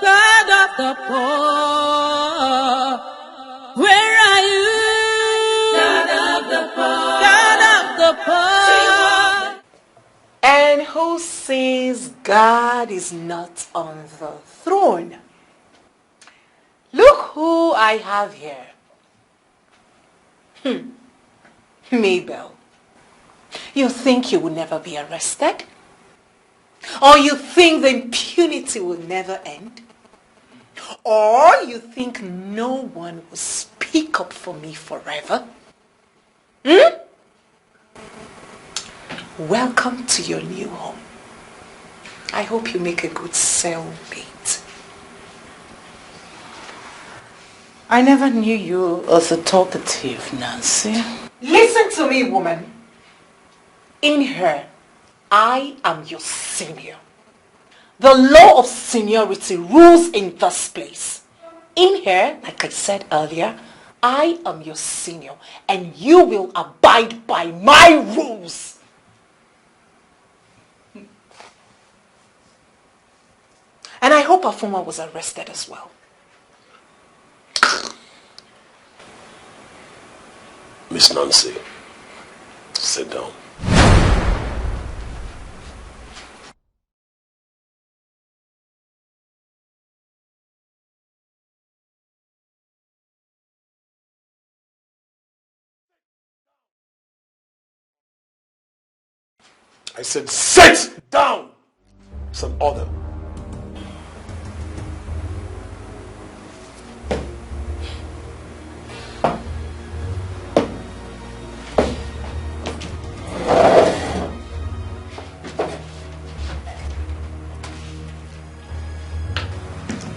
God of the poor. who says God is not on the throne? Look who I have here. Mabel, you think you will never be arrested? Or you think the impunity will never end? Or you think no one will speak up for me forever? Welcome to your new home. I hope you make a good cellmate. I never knew you as a talkative, Nancy. Listen to me, woman. In here, I am your senior. The law of seniority rules in this place. In here, like I said earlier, I am your senior and you will abide by my rules. And I hope Afuma was arrested as well. Miss Nancy, sit down. I said sit down! It's an order.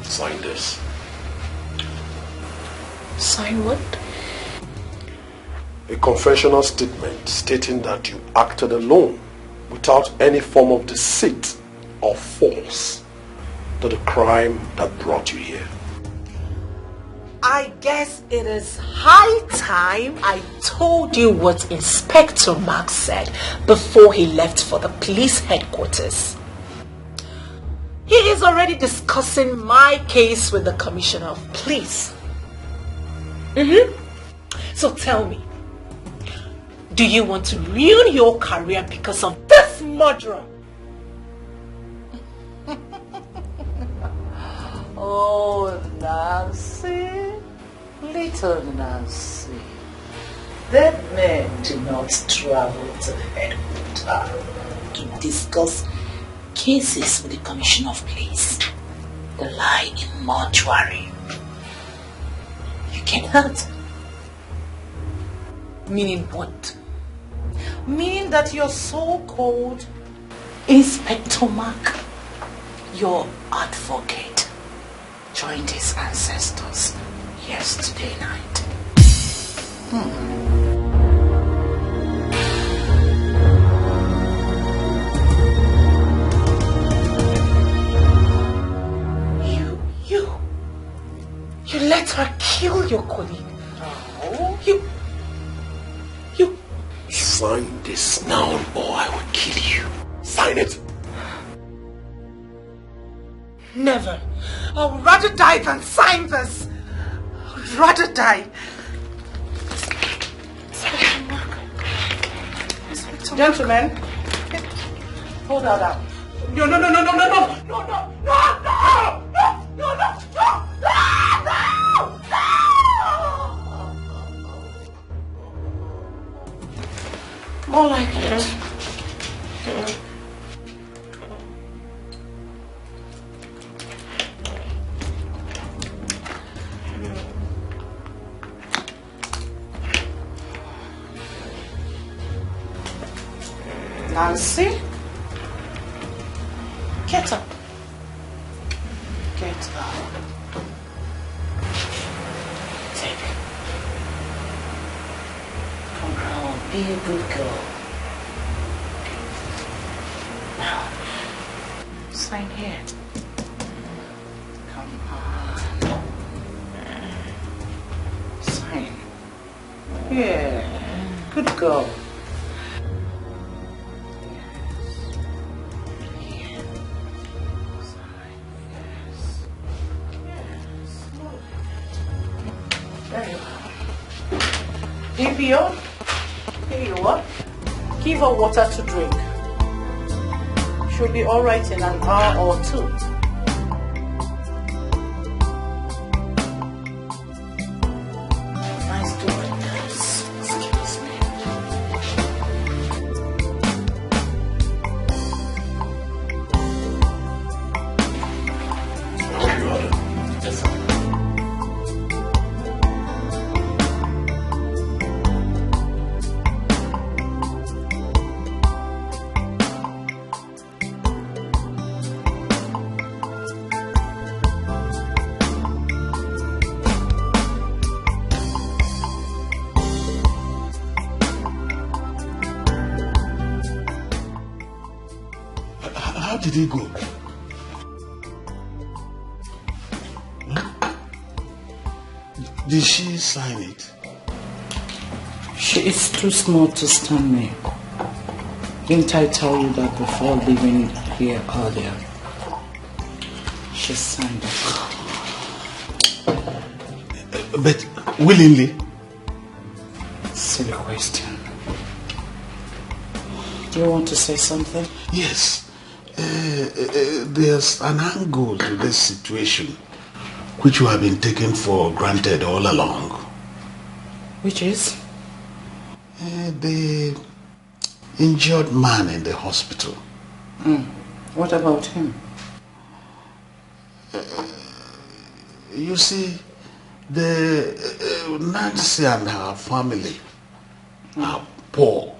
Sign this. Sign what? A confessional statement stating that you acted alone without any form of deceit or force to the crime that brought you here. I guess it is high time I told you what Inspector Mark said before he left for the police headquarters. He is already discussing my case with the Commissioner of Police. So tell me, do you want to ruin your career because of this murderer? Oh, Nancy, little Nancy. Dead men do not travel to headquarters to discuss cases with the Commissioner of Police. They lie in mortuary. You get hurt. Meaning what? Meaning that your so-called Inspector Mark, your advocate, joined his ancestors yesterday night. You let her kill your colleague. No. You... Sign this now or I will kill you. Sign it. Never. I would rather die than sign this. I would rather die. Gentlemen, hold that out. No. More like it. Nancy, get up. Get up. Take it. Come on, be a good girl. Now, sign here. Come on. Sign. Yeah, good girl. DPO, here you are. Give her water to drink. She'll be all right in an hour or two. Nice doing this. Excuse me. Yes, sir. How did he go? Did she sign it? She is too small to stand me. Didn't I tell you that before leaving here earlier? She signed it. But willingly? Silly question. Do you want to say something? Yes. There's an angle to this situation which you have been taken for granted all along. Which is? The injured man in the hospital. What about him? You see, Nancy and her family are poor.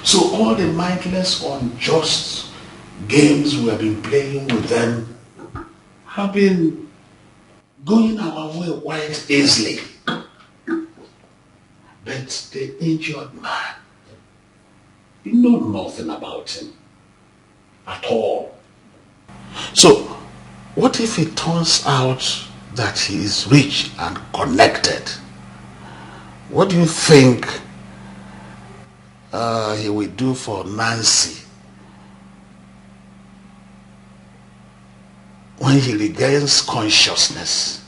So all the mindless, unjust games we have been playing with them have been going our way quite easily. But the injured man, you know nothing about him at all. So what if it turns out that he is rich and connected? What do you think he will do for Nancy when he regains consciousness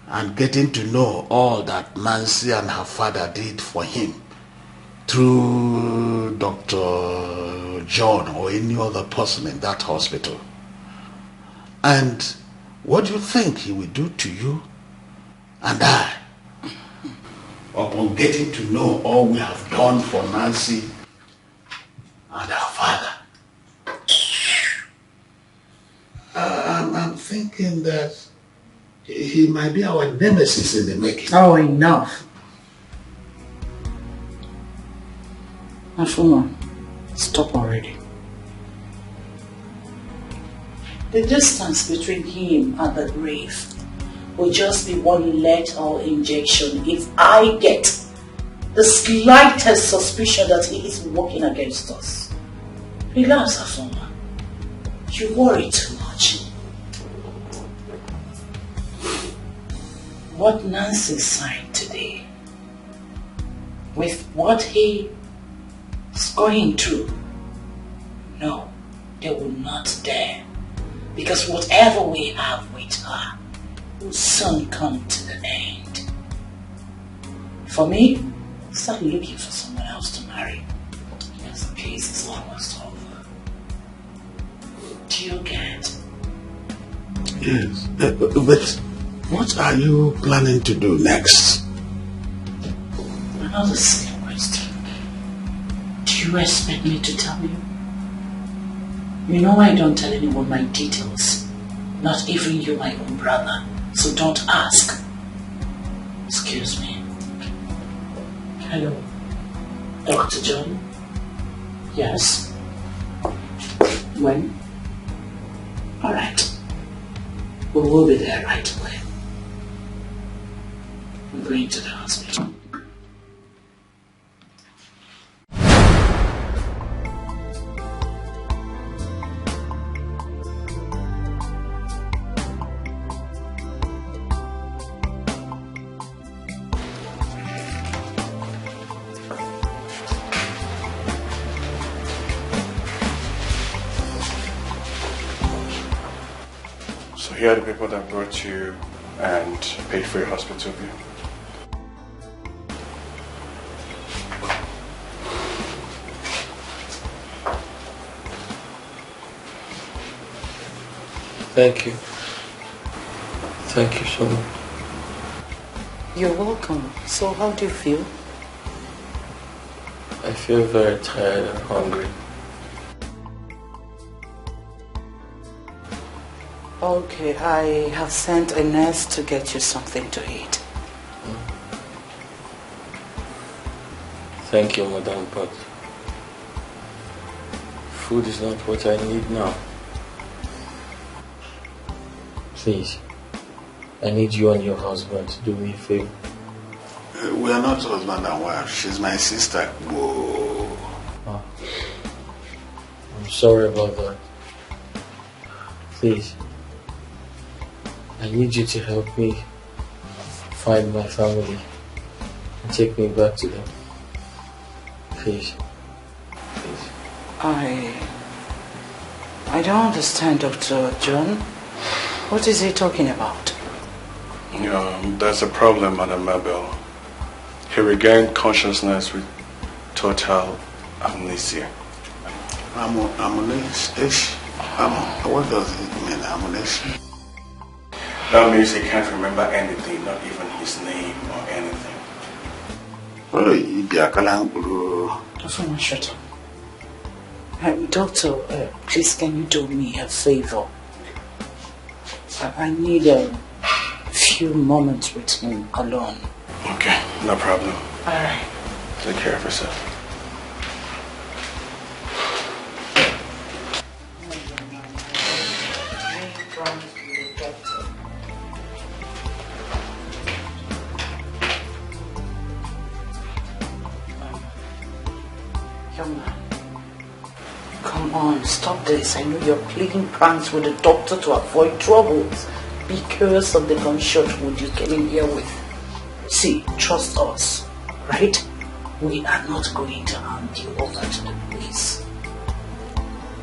and getting to know all that Nancy and her father did for him through Dr. John or any other person in that hospital? And what do you think he will do to you and I upon getting to know all we have done for Nancy and her father? I'm thinking that he might be our nemesis in the making. Oh, enough. Afuma, stop already. The distance between him and the grave will just be one lethal injection if I get the slightest suspicion that he is working against us. Relax, Afoma. You worry too much. What Nancy signed today, with what he is going through, no, they will not dare. Because whatever we have with her will soon come to the end. For me, start looking for someone else to marry. Because the case is almost over. Do you get? Yes, but what are you planning to do next? Another silly question. Do you expect me to tell you? You know I don't tell anyone my details. Not even you, my own brother. So don't ask. Excuse me. Hello. Dr. John? Yes? When? Alright. We will be there right away. I'm going to the hospital. Here are the people that brought you and paid for your hospital bill. Thank you. Thank you so much. You're welcome. So how do you feel? I feel very tired and hungry. Okay, I have sent a nurse to get you something to eat. Thank you, madam, but food is not what I need now. Please, I need you and your husband to do me a favor. We are not husband and wife. She's my sister. Whoa. Oh. I'm sorry about that. Please, I need you to help me find my family and take me back to them. Please. Please. I don't understand, Dr. John. What is he talking about? There's a problem, Madam Mabel. He regained consciousness with total amnesia. Amnesia? What does it mean, amnesia? That means he can't remember anything, not even his name or anything. Someone shut up. Doctor, please can you do me a favor? I need a few moments with him alone. Okay, no problem. Alright. Take care of yourself. Young man, come on, stop this. I know you're playing pranks with the doctor to avoid troubles because of the gunshot wound you came in here with. See, trust us, right? We are not going to hand you over to the police.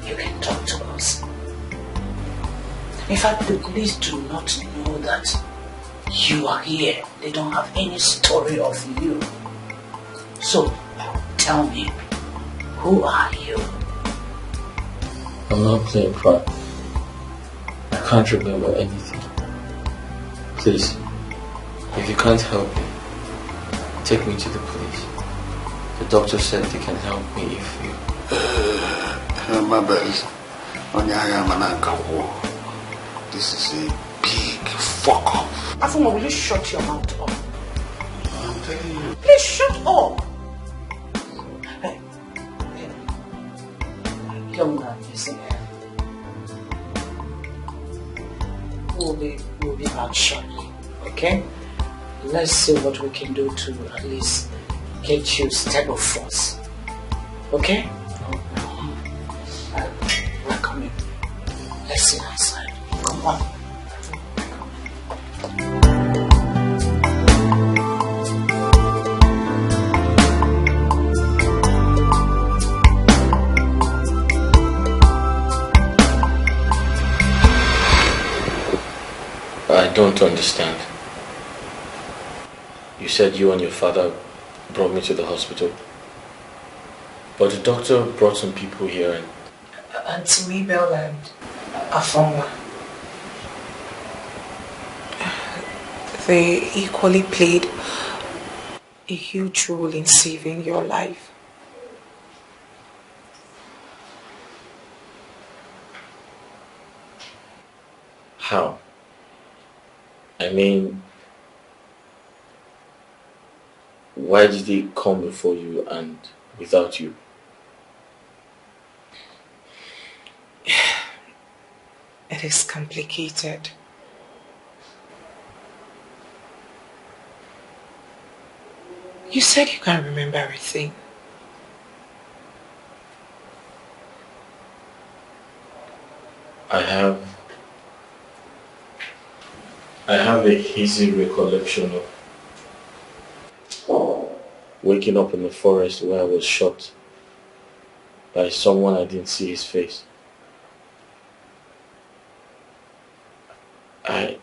You can talk to us. In fact, the police do not know that you are here. They don't have any story of you. So, tell me, who are you? I'm not playing prank. I can't remember anything. Please, if you can't help me, take me to the police. The doctor said they can help me if you... This is a big fuck off. Afuma, will you shut your mouth up? I'm telling you. Please shut up! Hey. Young man, listen here. We'll be back shortly, okay? Let's see what we can do to at least get you stable first. Okay? We're coming. Let's sit outside. Come on. I don't understand. You said you and your father brought me to the hospital. But the doctor brought some people here and... Auntie Mabel and Afama. They equally played a huge role in saving your life. How? I mean, why did he come before you and without you? It is complicated. You said you can't remember everything. I have a hazy recollection of waking up in the forest where I was shot by someone I didn't see his face. I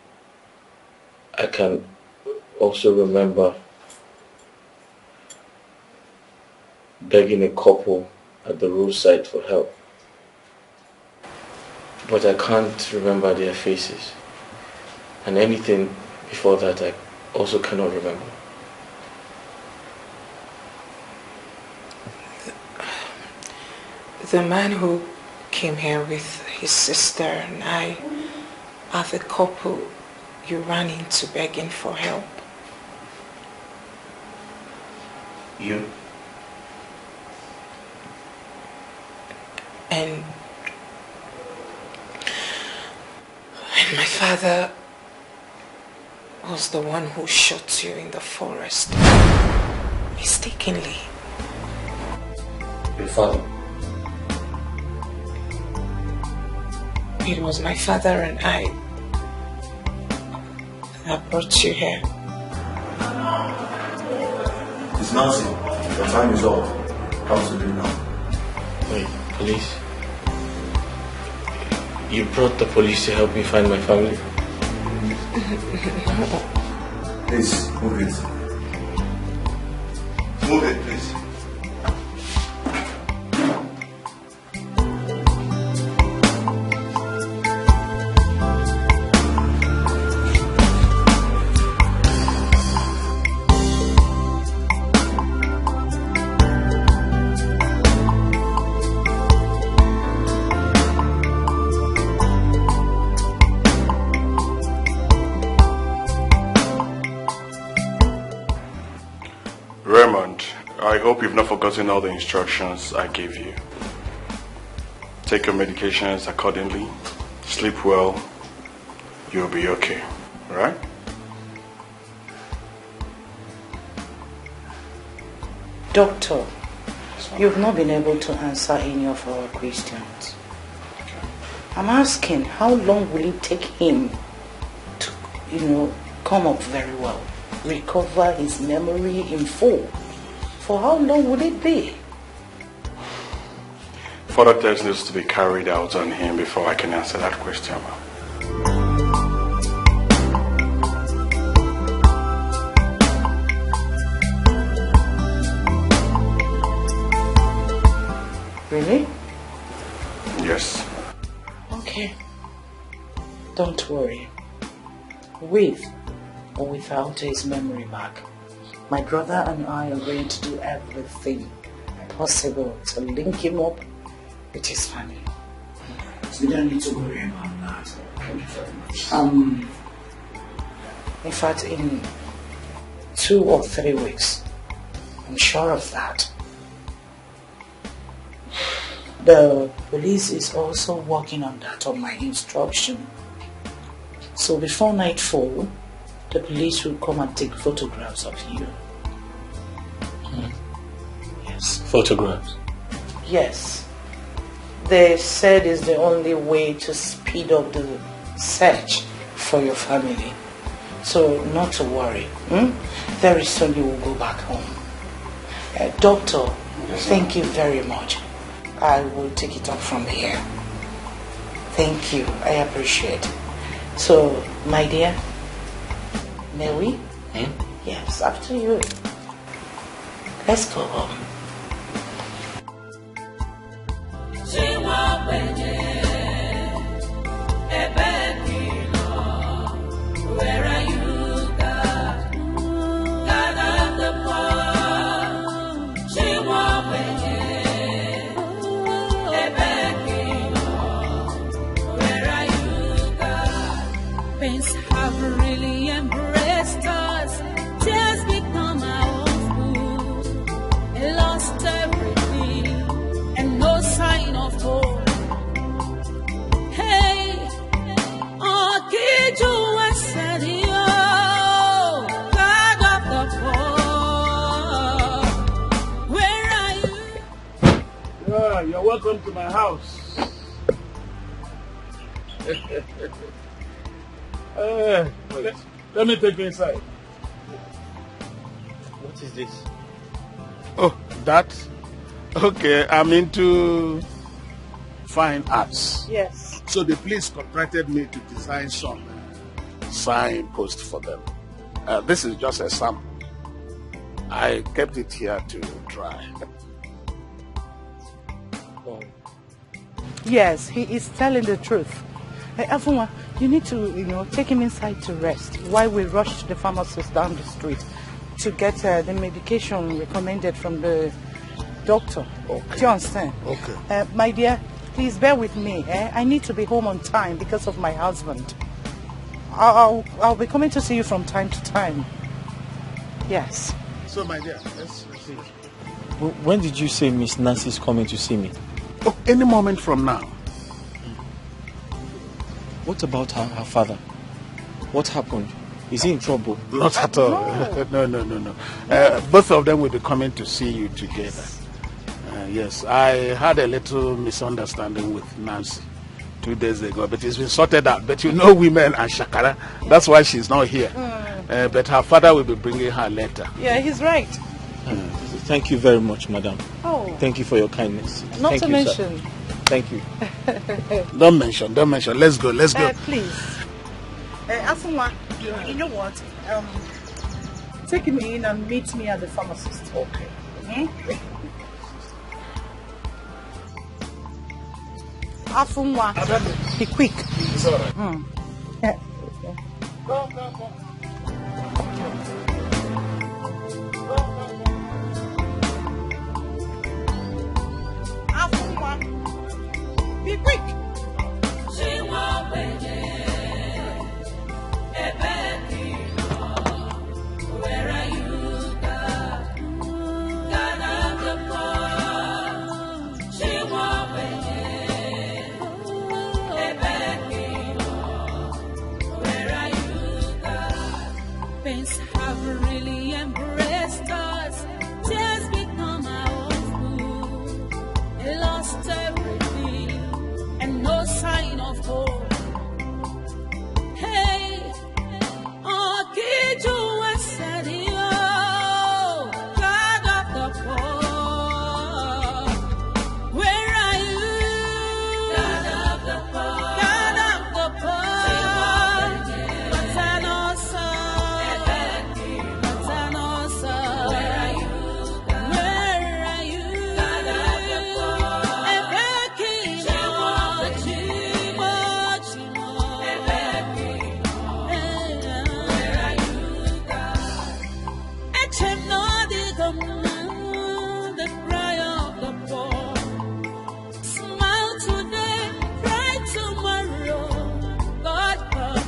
can also remember begging a couple at the roadside for help. but I can't remember their faces. And anything before that I also cannot remember. The man who came here with his sister and I are the couple you ran into begging for help. You? And my father was the one who shot you in the forest. Mistakenly. Your father? It was my father and I that brought you here. It's Nancy. Your time is up. How to do now? Wait, police? You brought the police to help me find my family? No. Please, move it. Move it, please. I hope you've not forgotten all the instructions I gave you. Take your medications accordingly, sleep well, you'll be okay, right? Doctor, you've not been able to answer any of our questions. I'm asking, how long will it take him to, come up very well, recover his memory in full? For how long would it be? Further tests needs to be carried out on him before I can answer that question. Really? Yes. Okay. Don't worry. With or without his memory back, my brother and I are going to do everything possible to link him up with his family. So you don't need to worry about that. Thank you very much. In fact, in 2 or 3 weeks, I'm sure of that. The police is also working on that on my instruction. So before nightfall, the police will come and take photographs of you. Yes. Photographs? Yes. They said it's the only way to speed up the search for your family. So not to worry. Very soon you will go back home. Doctor, thank you very much. I will take it up from here. Thank you. I appreciate it. So, my dear, may we? Yes, after you. Let's go home. Where are you, God? God of the poor. She won't Where are you, God? Pains have really embraced us. Tears become our own food. Lost everything and no sign of hope. Hey, oh, did you said you, God of the poor? Where are you? Yeah, you're welcome to my house. Let me take you inside. What is this? Oh, that? Okay, I'm into fine arts. Yes. So the police contracted me to design some signpost for them. This is just a sample. I kept it here to try. Yes, he is telling the truth. Afunwa, you need to, take him inside to rest while we rush to the pharmacist down the street to get the medication recommended from the doctor. Okay. Do you understand? Okay. My dear, please bear with me. I need to be home on time because of my husband. I'll be coming to see you from time to time. Yes. So, my dear, let's see. When did you say Miss Nancy is coming to see me? Oh, any moment from now. What about her father? What happened? Is he in trouble? Not at all. No. Both of them will be coming to see you together. Yes, I had a little misunderstanding with Nancy 2 days ago, but it's been sorted out. But you know women and Shakara, that's why she's not here. But her father will be bringing her later. Yeah, he's right. Thank you very much, madam. Oh. Thank you for your kindness. Not to mention. Sir. Thank you. Don't mention. Let's go. Please. Afunwa, you know what? Take him in and meet me at the pharmacist. Okay. Afunwa, be quick. It's all right. Go. Afunwa, be quick. Where are you, God? God of the poor. She won't Where are you, God? Pains have really embraced us. Tears become our food. Lost everything and no sign of hope. Hey, oh, did you said you, God of the poor? Where are you, God of the poor? God of the poor. What's an awesome? What's an awesome? Where are you, God? Where are you, God of the poor? The cry of the poor. Smile today, cry tomorrow. God come.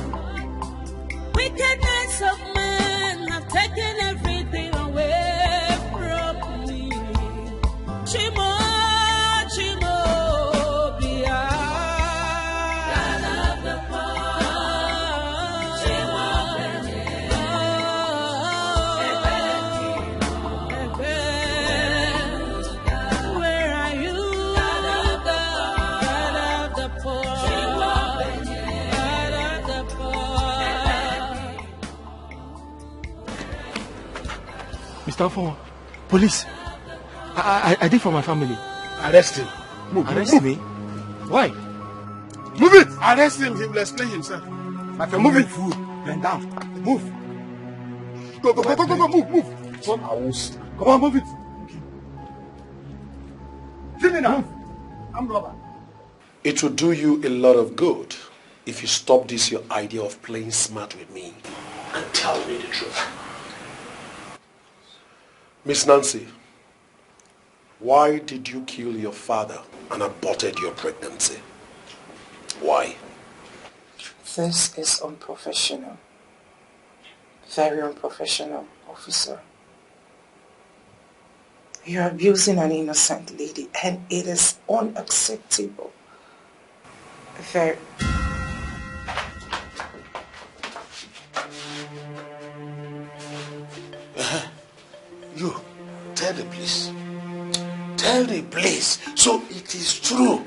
Wickedness of men have taken everything away from me. Chimo, Bia. God of the poor. Chimo, where are you, God of the poor? God of the poor. Mr. Afon, police. I did for my family. Arrest him. Arrest me? Why? Move it! Arrest him. He will explain himself. My friend, move it. Bend down. Move. Go, move. Come on, move it. Fill me now. I'm robber. It will do you a lot of good if you stop this your idea of playing smart with me and tell me the truth. Miss Nancy, why did you kill your father and aborted your pregnancy? Why? This is unprofessional. Very unprofessional, officer. You're abusing an innocent lady and it is unacceptable. Very. You, tell the police. Tell the police. So it is true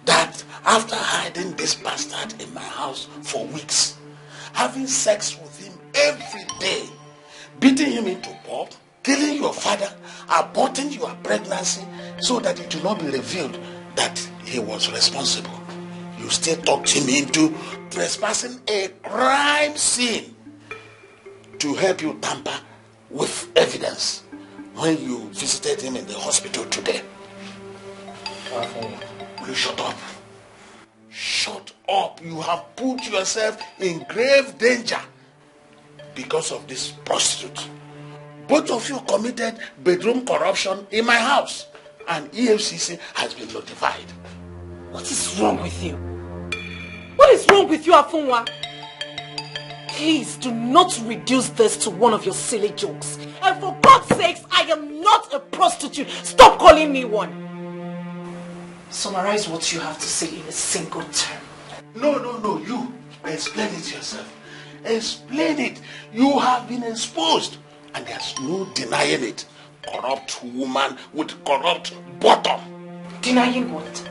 that after hiding this bastard in my house for weeks, having sex with him every day, beating him into pulp, killing your father, aborting your pregnancy so that it will not be revealed that he was responsible, you still talked him into trespassing a crime scene to help you tamper with evidence when you visited him in the hospital today. Will you shut up? up. You have put yourself in grave danger because of this prostitute. Both of you committed bedroom corruption in my house, and EFCC has been notified. What is wrong with you? What is wrong with you, Afunwa? Please do not reduce this to one of your silly jokes. And for God's sakes, I am not a prostitute. Stop calling me one. Summarize what you have to say in a single term. No, you. Explain it yourself. Explain it. You have been exposed, and there's no denying it. Corrupt woman with corrupt bottom. Denying what?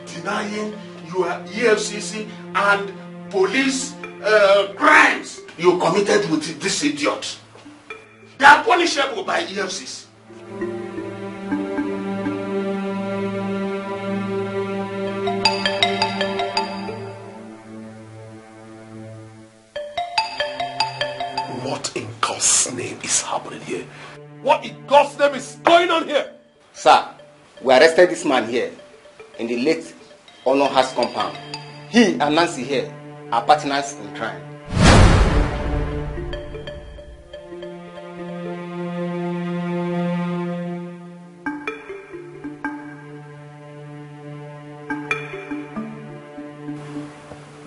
Denying your EFCC and police crimes you committed with this idiot. They are punishable by EFCC. What in God's name is happening here? What in God's name is going on here? Sir, we arrested this man here in the late Honor House compound. He and Nancy here are partners in crime.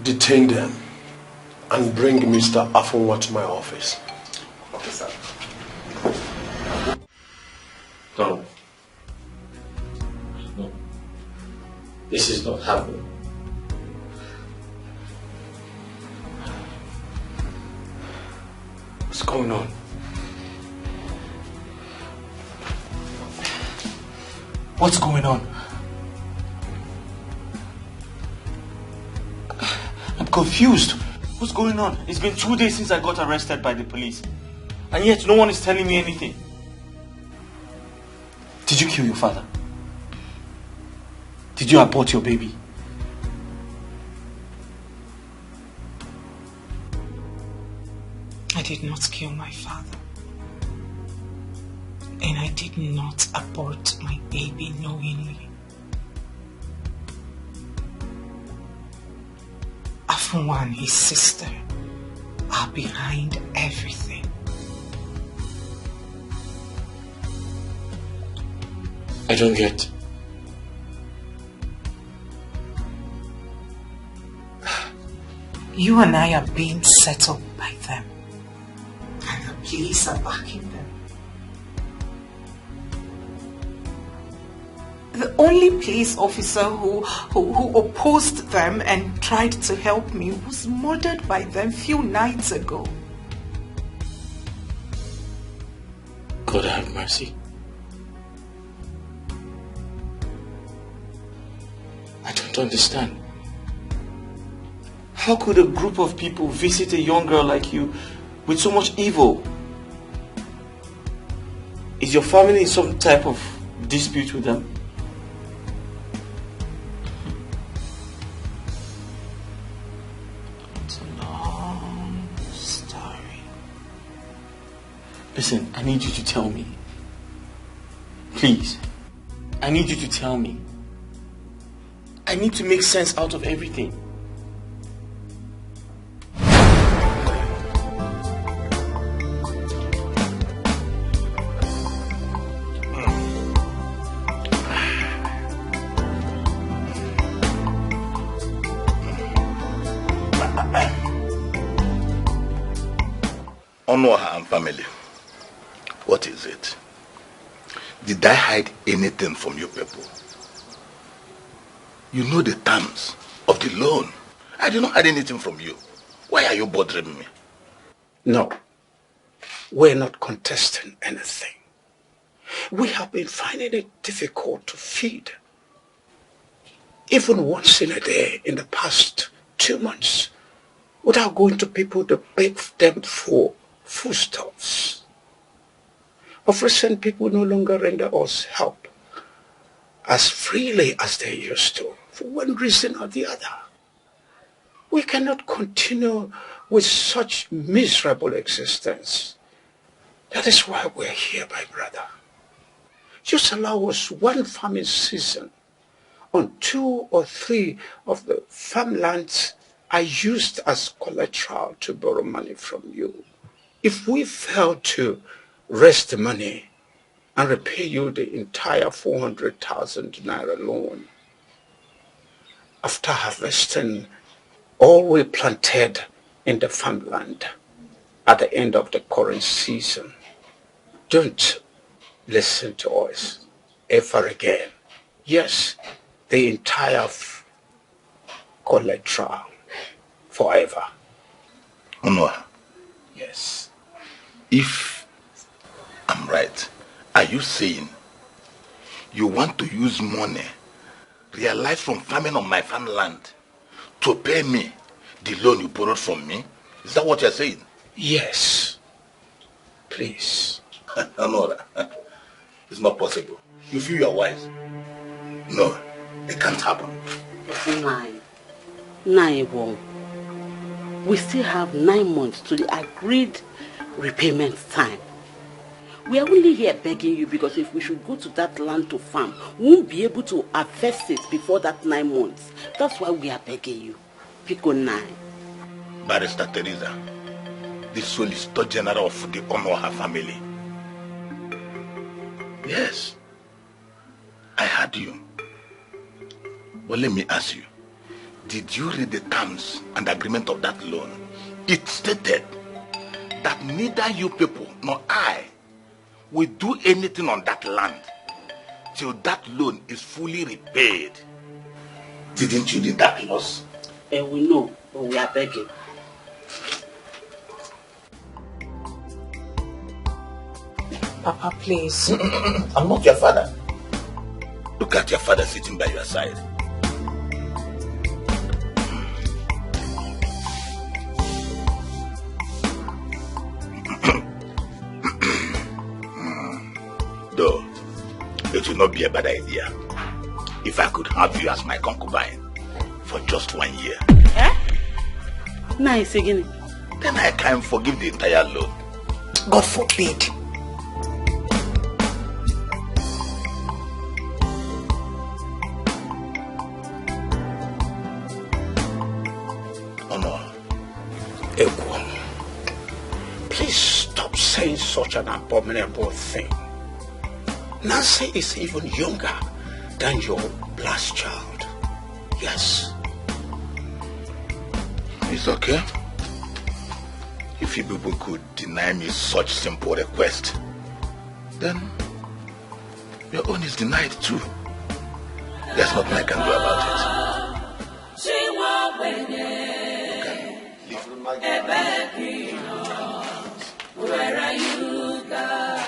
Detain them and bring Mr. Afunwa to my office. Okay, sir. No. No. This is not happening. What's going on? What's going on? I'm confused. What's going on? It's been 2 days since I got arrested by the police. And yet no one is telling me anything. Did you kill your father? Did you abort your baby? I did not kill my father. And I did not abort my baby knowingly. Afunwa and his sister are behind everything. I don't get. You and I are being set up by them. And the police are backing them. The only police officer who opposed them and tried to help me was murdered by them few nights ago. God have mercy. I don't understand. How could a group of people visit a young girl like you with so much evil? Is your family in some type of dispute with them? It's a long story. Listen, I need you to tell me. Please. I need you to tell me. I need to make sense out of everything. Honor and family. What is it? Did I hide anything from you people? You know the terms of the loan. I did not hide anything from you. Why are you bothering me? No, we're not contesting anything. We have been finding it difficult to feed. Even once in a day in the past 2 months, without going to people to beg them for foodstuffs. Of recent, people no longer render us help as freely as they used to, for one reason or the other. We cannot continue with such miserable existence. That is why we're here, my brother. Just allow us one farming season on 2 or 3 of the farmlands I used as collateral to borrow money from you. If we fail to raise the money and repay you the entire 400,000 naira loan, after harvesting all we planted in the farmland at the end of the current season, don't listen to us ever again. Yes, the entire collateral forever. Onwa. Yes. If I'm right, are you saying you want to use money realized from farming on my farmland to pay me the loan you borrowed from me? Is that what you're saying? Yes. Please. Honora, it's not possible. You feel you're wise? No, it can't happen. We still have 9 months to the agreed repayment time. We are only here begging you because if we should go to that land to farm, we won't be able to harvest it before that 9 months. That's why we are begging you. Pico 9. Barrister Teresa, the Solicitor General of the Onoha family. Yes, I heard you. But let me ask you, did you read the terms and agreement of that loan? It stated that neither you people nor I will do anything on that land till that loan is fully repaid. Didn't you read that clause? We know, but we are begging. Papa, please. I'm not your father. Look at your father sitting by your side. Though, it will not be a bad idea if I could have you as my concubine for just 1 year. Nice again. Then I can forgive the entire loan. God forbid. Please stop saying such an abominable thing. Nancy is even younger than your last child. Yes. It's okay. If you people could deny me such simple request, then your own is denied too. There's nothing I can do about it. Where are you, God?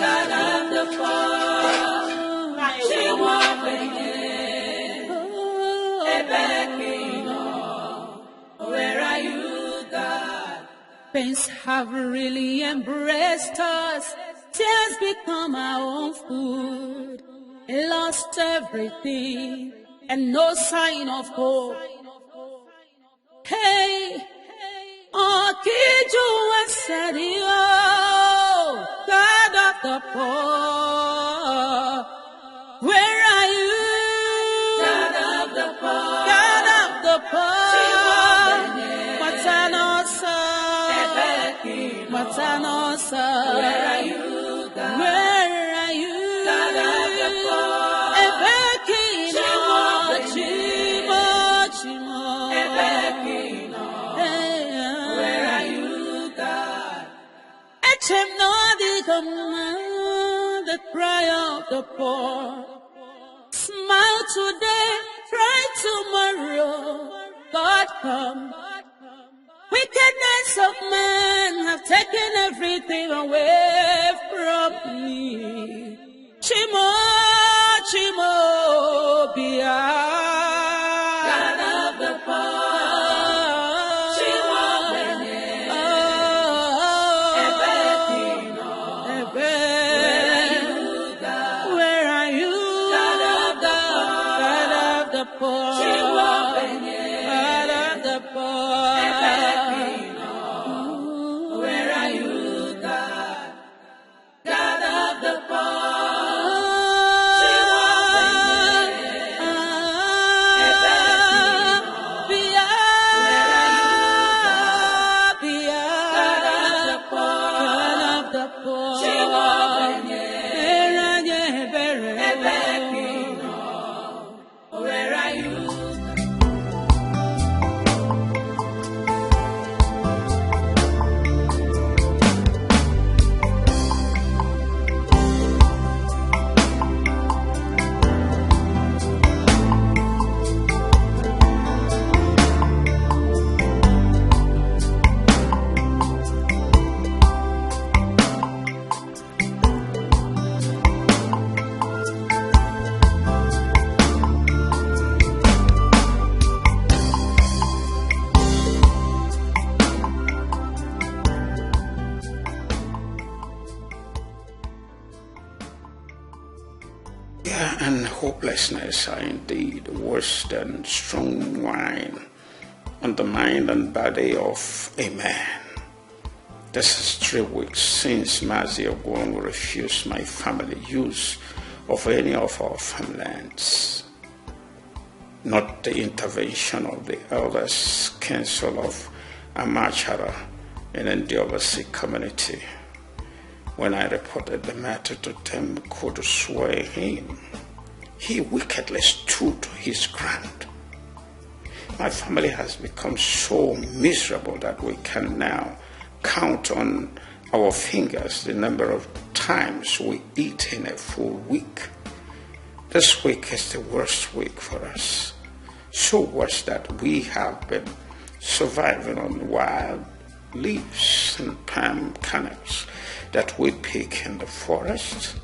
God of the fall. She won't where are you, God? Pains have really embraced us. Tears become our own food. Lost everything and no sign of hope. Hey, Okiju Wasadio, God of the poor, where are you? God of the poor, God of the poor, Matanosa, Matanosa, where are you? God? Where are you? God of the poor, Ebekino, Chimo, Chimo, Ebekino. Where are you, God? Echem no the command, the cry of the poor. Smile today, cry tomorrow. God come. Wickedness of man have taken everything away from me. Chimo, Chimo, Bia. God of the poor. Yeah. restlessness are indeed worse than strong wine on the mind and body of a man. This is 3 weeks since Mazi Ogwong refused my family use of any of our farmlands. Not the intervention of the elders council of Amachara in the overseas community. When I reported the matter to them, could sway him. He wickedly stood his ground. My family has become so miserable that we can now count on our fingers the number of times we eat in a full week. This week is the worst week for us. So worse that we have been surviving on wild leaves and palm kernels that we pick in the forest.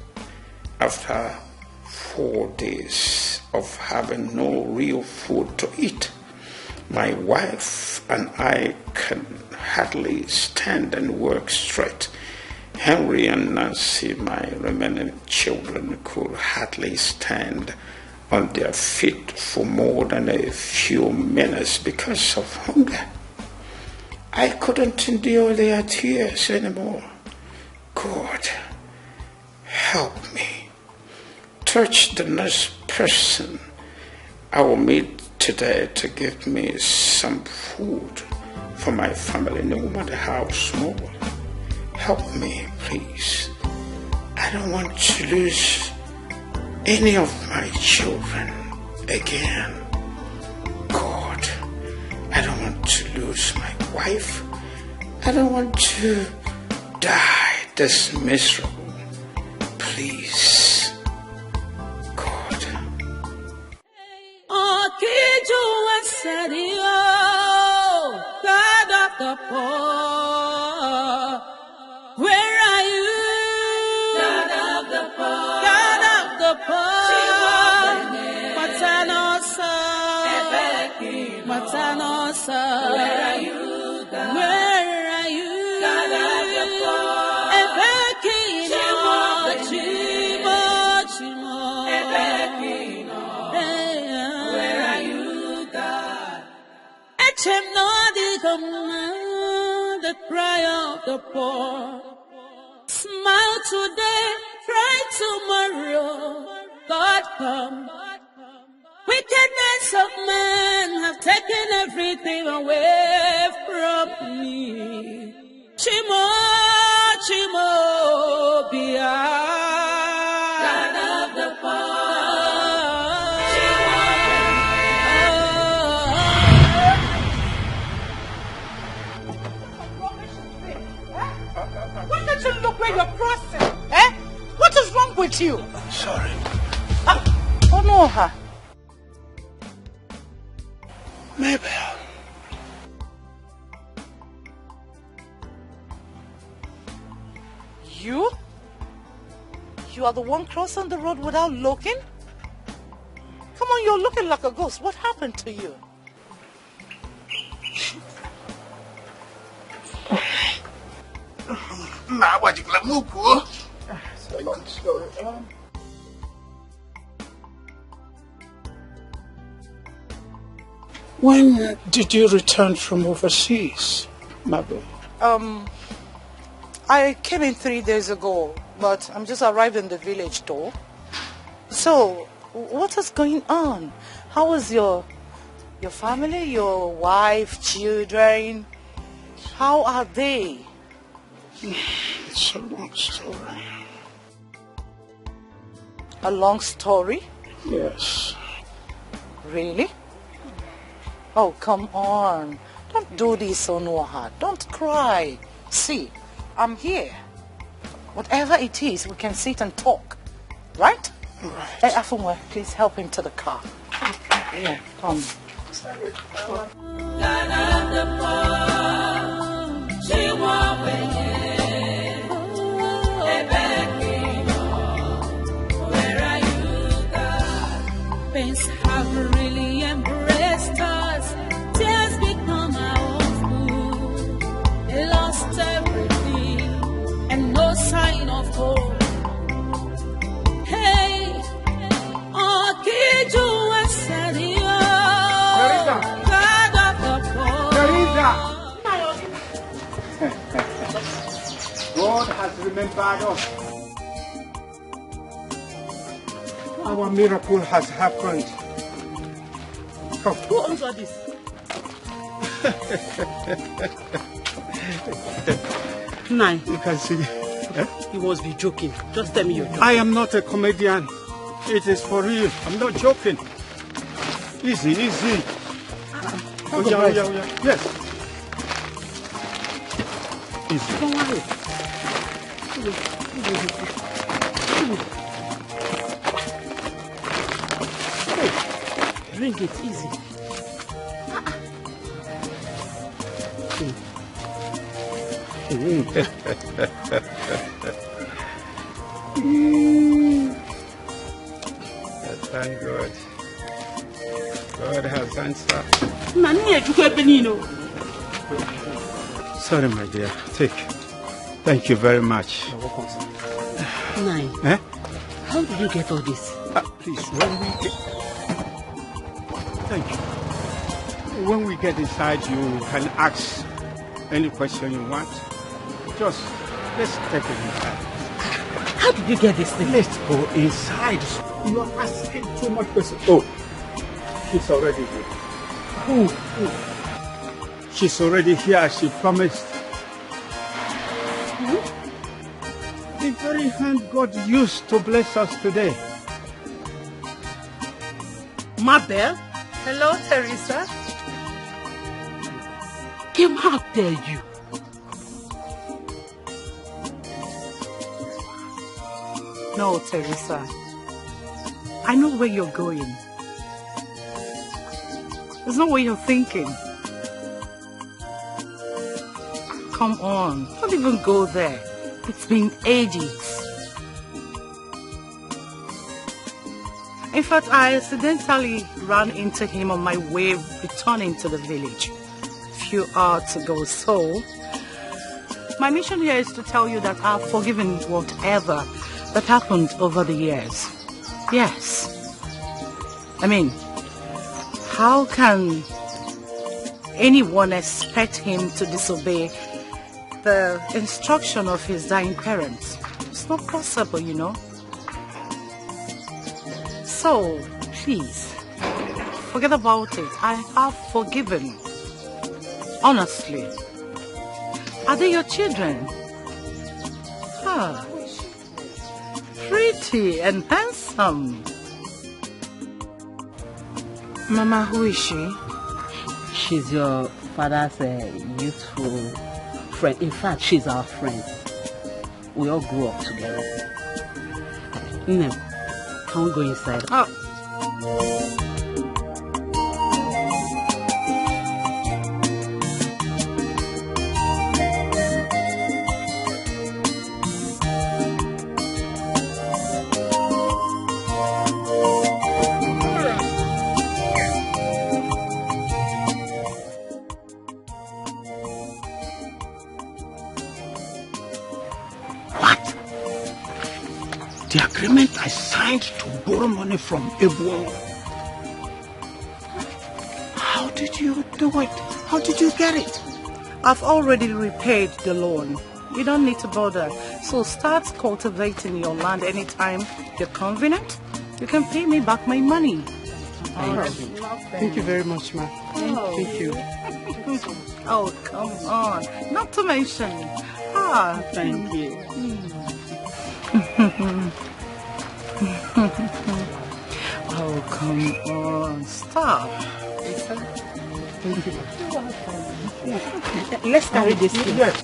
After 4 days of having no real food to eat, my wife and I can hardly stand and work straight. Henry and Nancy, my remaining children, could hardly stand on their feet for more than a few minutes because of hunger. I couldn't endure their tears anymore. God, help me. Touch the nurse person I will meet today to give me some food for my family, no matter how small. Help me, please. I don't want to lose any of my children again. God, I don't want to lose my wife. I don't want to die this miserable. Please, God. God of the poor, where are you? God of the poor, God of the poor. Matanosa, Matanosa, where are you? God? Where are you? God of the poor, where are you, God? The cry of the poor. Smile today, cry tomorrow. God come. Wickedness of men have taken everything away from me. Chimo, Chimo, Bia. God of the poor. Why don't you look where you're crossing? Eh? What is wrong with you? Sorry. Oh no, her. Mabel. You? You are the one crossing the road without looking? Come on, you're looking like a ghost. What happened to you? When did you return from overseas, Mabel? I came in 3 days ago, but I'm just arrived in the village though. So, what is going on? How is your family, your wife, children? How are they? It's a long story. A long story? Yes. Really? Oh, come on. Don't do this, Onoha. Don't cry. See, I'm here. Whatever it is, we can sit and talk. Right? Right. Hey, Afunwe, please help him to the car. Yeah, come. Pains have really embraced us. Tears become our food. They lost everything and no sign of hope. Hey, oh, Pardon. Our miracle has happened. Come. Who owns all this? Nine. You can see. You must be joking. Just tell me you're joking. I am not a comedian. It is for real. I'm not joking. Easy, easy. Oh, yeah. Yes. Easy. Don't worry. Hey, drink it easy. Thank God. God has answered. Sorry, my dear. Take. Thank you very much. Nine. Eh? How did you get all this? Please, when we get... Thank you. When we get inside, you can ask any question you want. Just, let's take it inside. How did you get this thing? Let's go inside. You are asking too much questions. Oh, she's already here. Who? She's already here as she promised. The very hand God used to bless us today. Mabel? Hello, Teresa. Kim, how dare you? No, Teresa. I know where you're going. There's no way you're thinking. Come on, don't even go there. It's been ages. In fact, I accidentally ran into him on my way returning to the village a few hours ago. So, my mission here is to tell you that I've forgiven whatever that happened over the years. Yes. I mean, how can anyone expect him to disobey the instruction of his dying parents? It's not possible, you know. So, please, forget about it. I have forgiven. Honestly. Are they your children? Ah, pretty and handsome. Mama, who is she? She's your father's youthful friend. In fact, she's our friend. We all grew up together. No, can we go inside? Oh. The agreement I signed to borrow money from everyone. How did you do it? How did you get it? I've already repaid the loan. You don't need to bother. So start cultivating your land anytime you're convenient. You can pay me back my money. Thank you very much, ma. Thank you. Oh, come on. Not to mention. Ah, thank you. Oh, come on. Stop. Thank you. Let's carry this thing. Yes.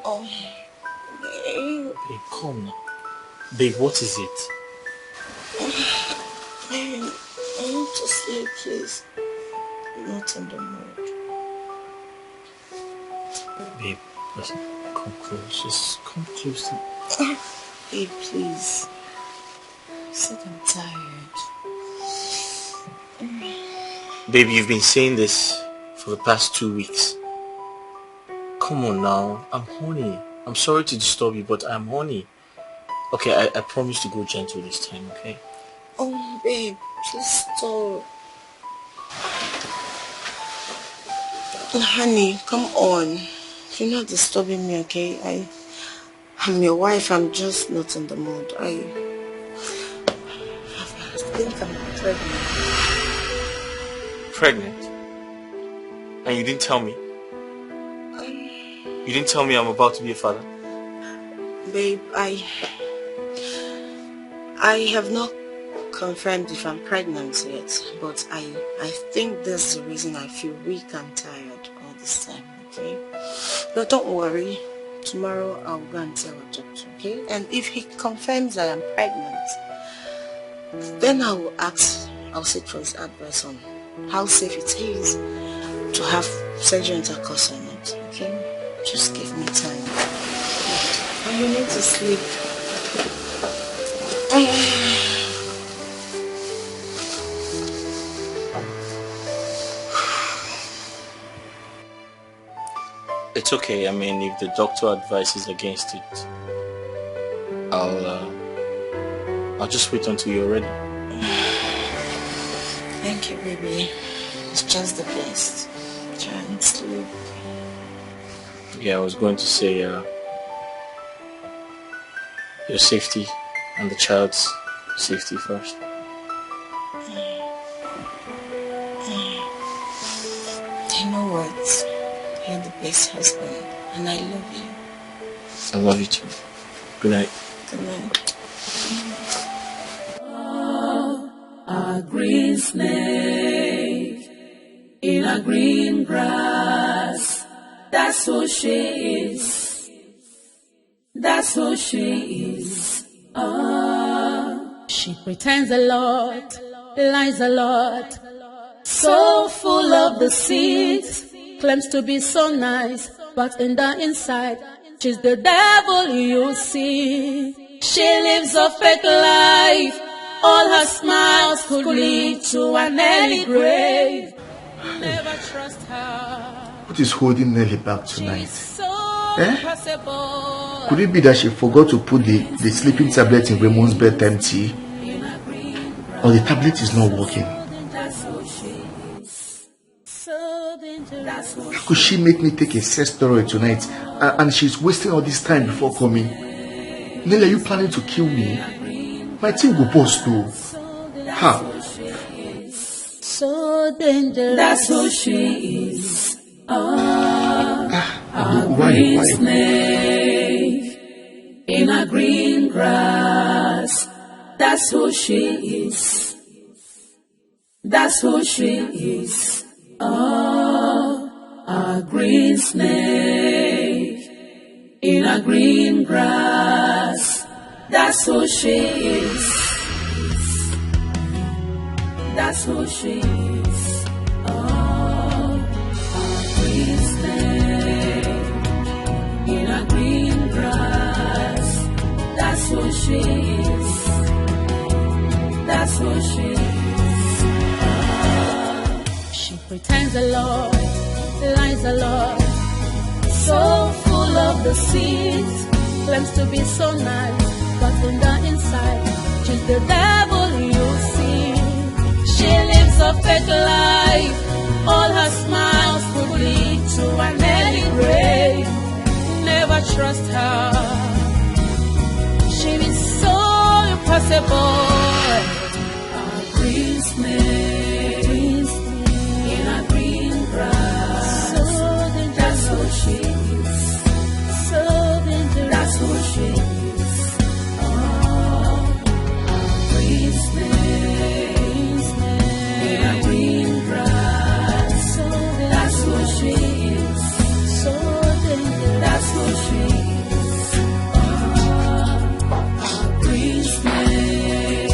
Oh, babe. Babe, come now. Babe, what is it? Babe, I want to sleep, please. I'm not in the mood. Babe, listen, come close. Just come close to me. Babe, please. I said I'm tired. Babe, you've been saying this for the past 2 weeks. Come on now, I'm horny. I'm sorry to disturb you, but I'm horny. Okay, I promise to go gentle this time, okay? Oh, babe, please stop. Honey, come on. You're not disturbing me, okay? I'm your wife. I'm just not in the mood. I think I'm pregnant. Pregnant? And you didn't tell me? You didn't tell me I'm about to be a father? Babe, I have not confirmed if I'm pregnant yet, but I think that's the reason I feel weak and tired all this time, okay? But don't worry. Tomorrow I'll go and tell our doctor, okay? And if he confirms I am pregnant, then I'll seek for his advice on how safe it is to have surgery intercourse or not, okay? Just give me time. And you need to sleep. It's okay. I mean, if the doctor advises against it, I'll just wait until you're ready. Thank you, baby. It's just the best. Try and sleep. Yeah, I was going to say your safety and the child's safety first. You know what? You're the best husband, and I love you. I love you too. Good night. Good night. A green snake in a green grass. That's who she is. That's who she is. She pretends a lot, lies a lot, so full of deceit. Claims to be so nice, but in the inside, she's the devil you see. She lives a fake life. All her smiles could lead to an early grave. Never trust her. What is holding Nelly back tonight? So impossible. Could it be that she forgot to put the sleeping tablet in Raymond's bedtime tea? Or the tablet is not working? How could she make me take a sex steroid tonight and she's wasting all this time before coming? Nelly, are you planning to kill me? My team will bust too. Ha! So dangerous. That's who she is. A green snake in a green grass. That's who she is. That's who she is. A green snake in a green grass. That's who she is. That's who she is. A green snake in a green grass. That's who she is. That's who she is. She pretends a lot, lies a lot, so full of deceit. Claims to be so nice, but in the inside, she's the devil you see. She lives a fake life. All her smiles could lead to an early grave. Never trust her. She is so impossible. A green snake in a green grass. That's who she is. So dangerous. That's who she is. Green snake in a green grass. That's who she is. So dangerous. That's who she is. Green snake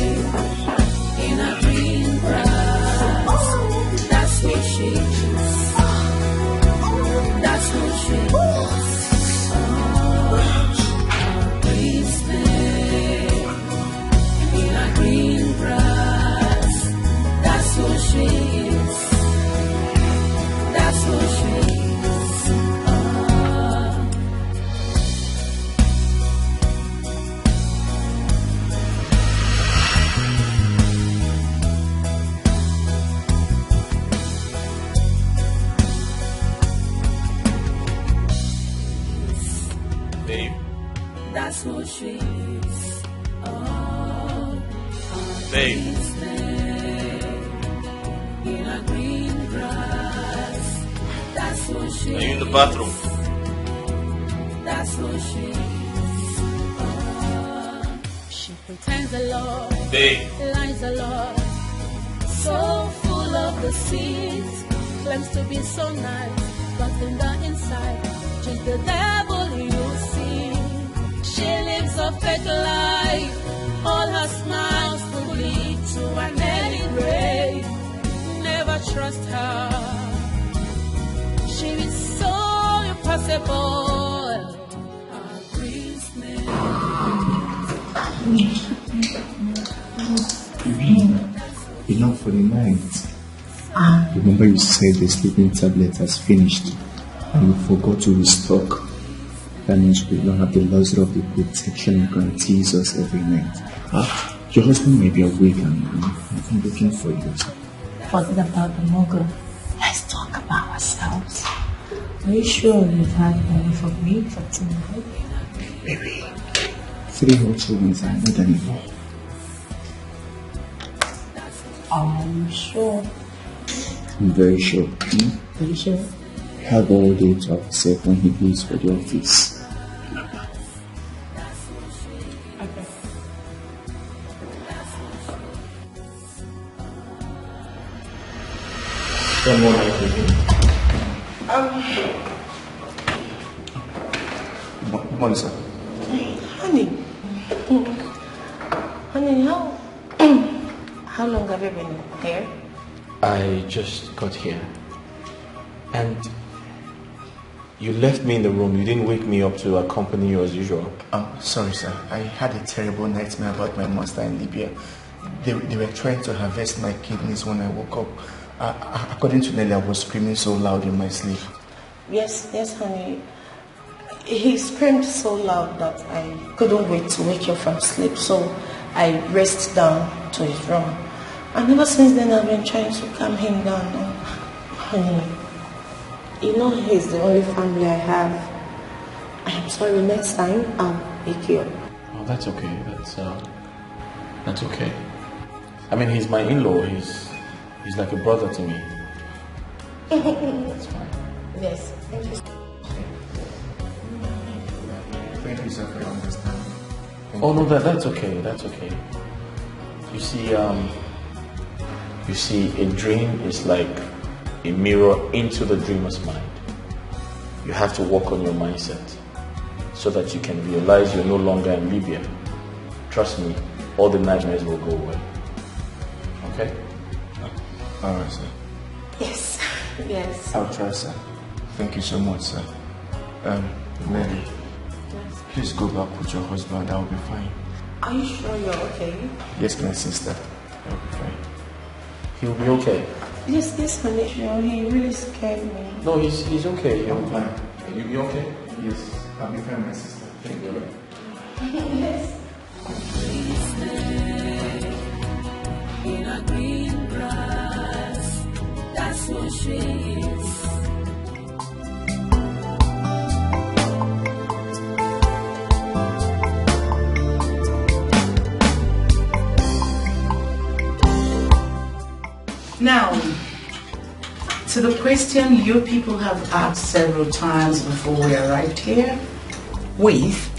in a green grass. Babe. That's who she is. Oh, Babe. In a green grass. That's who she is. Are you in the bathroom? That's who she is. Oh, she pretends a lot. Babe. Lies a lot. So full of deceit. Claims to be so nice, but in the inside, she's the devil you see. She lives a fake life. All her smiles will lead to an ending grave. Never trust her. She is so impossible. Enough for the night. Remember you said the sleeping tablet has finished and you forgot to restock. That means we don't have the luxury of the protection it guarantees us every night. Your husband may be awake and I'm looking for you. Forget about the mogul. Let's talk about ourselves. Are you sure you've had enough for me for tonight? Baby, 3 whole children are more than enough. Are you sure? I'm very sure. Are you sure? We have all day to ourselves when he leaves for the office. Okay. One more night with me. Good morning, sir. Honey. Honey, how long have you been here? I just got here. And you left me in the room. You didn't wake me up to accompany you as usual. Sorry, sir. I had a terrible nightmare about my master in Libya. They were trying to harvest my kidneys when I woke up. According to Nelly, I was screaming so loud in my sleep. Yes, honey. He screamed so loud that I couldn't wait to wake you from sleep, so I raced down to his room. And ever since then, I've been trying to calm him down. Honey, you know he's the only family I have. I'm sorry, next time I'll wake you up. Oh, that's okay. That's okay. I mean, he's my in-law. He's like a brother to me. That's fine. Yes, thank you. Thank you, sir, for your understanding. Oh no, that's okay. That's okay. You see, a dream is like a mirror into the dreamer's mind. You have to work on your mindset so that you can realize you're no longer in Libya. Trust me, all the nightmares will go away. Okay? Alright, sir. Yes. I'll try, sir. Thank you so much, sir. Nelly, please go back with your husband. I'll be fine. Are you sure you're okay? Yes, my sister. I'll be fine. He'll be okay. Yes, honey, sure. He really scared me. No, he's okay. I'm fine. You'll be okay? Yes, I'll be fine, my sister. Thank you. Yes. In a green grass, that's what she is. Now, to the question you people have asked several times before we arrived here, with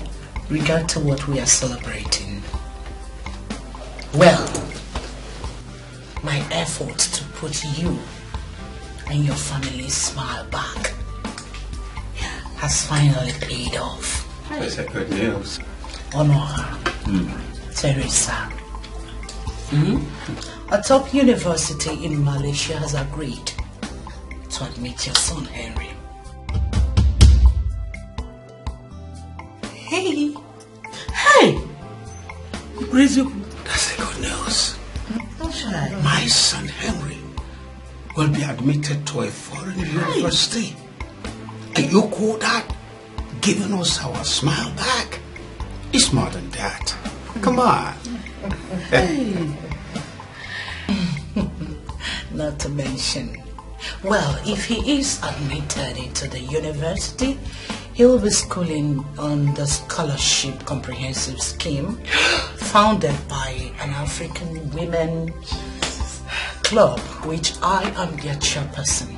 regard to what we are celebrating. Well, my effort to put you and your family's smile back has finally paid off. That's a good news. Honor her, Teresa. A top university in Malaysia has agreed to admit your son, Henry. Hey! That's a good news. My son Henry will be admitted to a foreign university. And you call that giving us our smile back? It's more than that. Come on. Not to mention, well, if he is admitted into the university, He will be schooling on the Scholarship Comprehensive Scheme founded by an African women club, which I am their chairperson.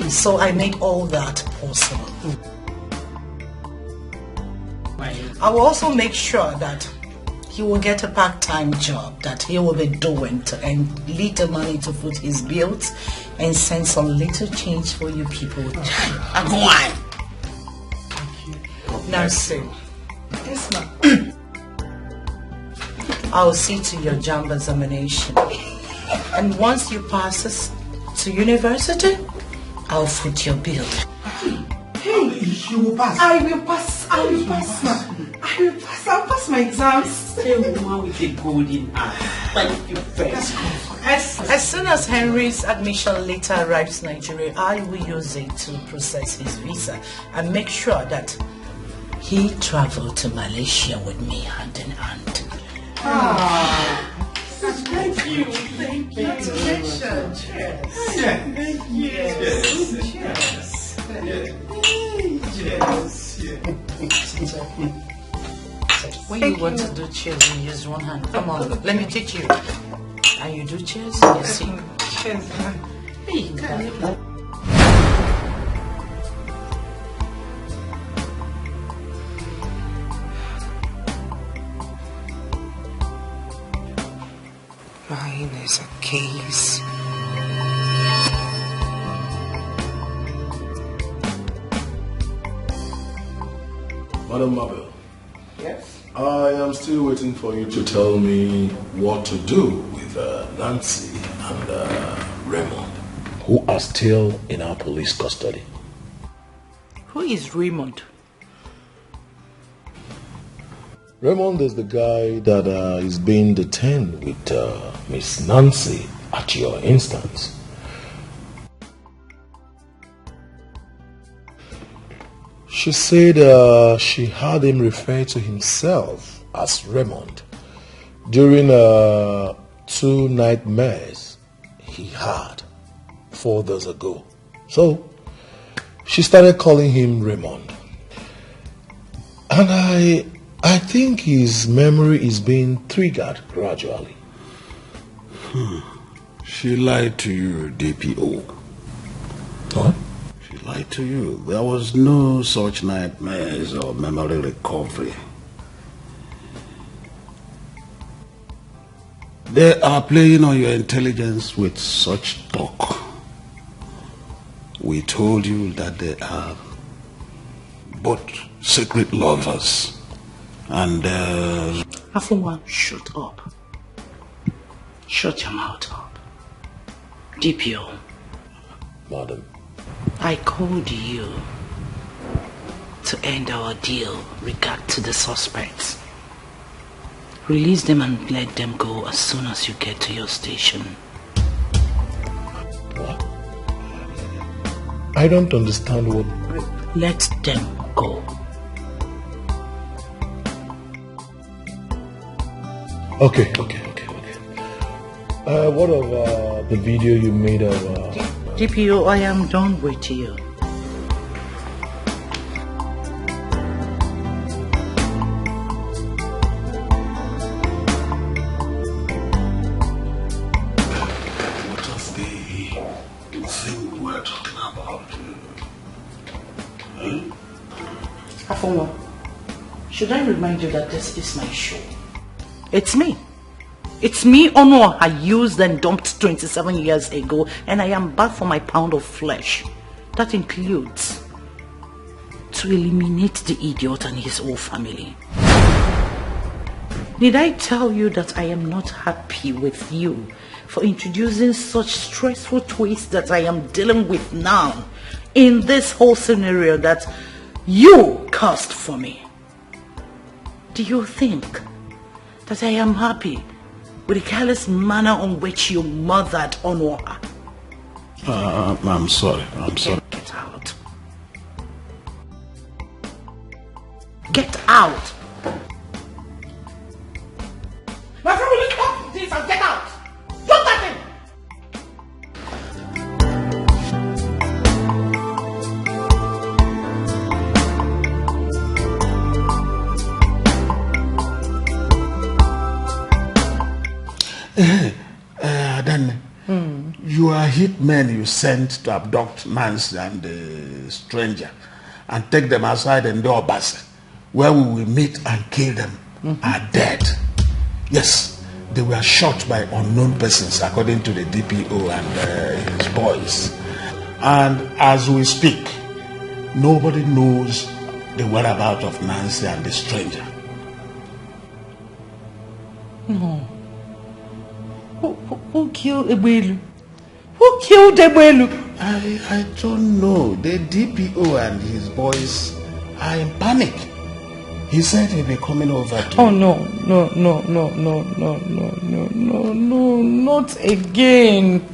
So I make all that possible. I will also make sure that he will get a part-time job that he will be doing to earn little money to foot his bills and send some little change for you people. Why? Now see. Yes, ma'am. I'll see to your JAMB examination. And once you pass us to university, I'll foot your bill. Hey, you will pass. I will pass. I will pass, ma'am. I will pass. I'll pass my exams. Stay a woman with a golden eye. Thank you very much. As soon as Henry's admission letter arrives in Nigeria, I will use it to process his visa and make sure that he traveled to Malaysia with me hand in hand. Thank you. Thank you. Congratulations. Cheers. Thank you. Cheers. When you want to do cheers, you use one hand. Come on, let me teach you. And you do cheers, you see. Cheers. Hey, Mine is a case. Madam Mabel. Yes? I am still waiting for you to tell me what to do with Nancy and Raymond, who are still in our police custody. Who is Raymond? Raymond is the guy that is being detained with Miss Nancy at your instance. She said she heard him refer to himself as Raymond during 2 nightmares he had 4 days ago. So she started calling him Raymond. And I think his memory is being triggered gradually. She lied to you, DPO. What? She lied to you. There was no such nightmares or memory recovery. They are playing on your intelligence with such talk. We told you that they are both secret lovers. And Afuma, shut up. Shut your mouth up. DPO. Madam. I called you to end our deal regard to the suspects. Release them and let them go as soon as you get to your station. What? I don't understand what... Let them go. Okay. What of the video you made of... DPO, I am done with you. what of the thing we're talking about? Afuma, should I remind you that this is my show? It's me. It's me, Ono, I used and dumped 27 years ago, and I am back for my pound of flesh. That includes to eliminate the idiot and his whole family. Did I tell you that I am not happy with you for introducing such stressful twists that I am dealing with now in this whole scenario that you cast for me? Do you think that I am happy with the careless manner on which you mothered Onwa? I'm sorry. Get out. Get out. My friend, will you stop this and get out? Stop that thing! hitmen you sent to abduct Nancy and the stranger and take them outside and do Obasi, where we will meet and kill them, are dead. Yes, they were shot by unknown persons, according to the DPO and his boys. And as we speak, nobody knows the whereabouts of Nancy and the stranger. No. Who killed Ebelu? Who killed Ebelu? I don't know. The DPO and his boys are in panic. He said he'll be coming over to... Oh, no, not again.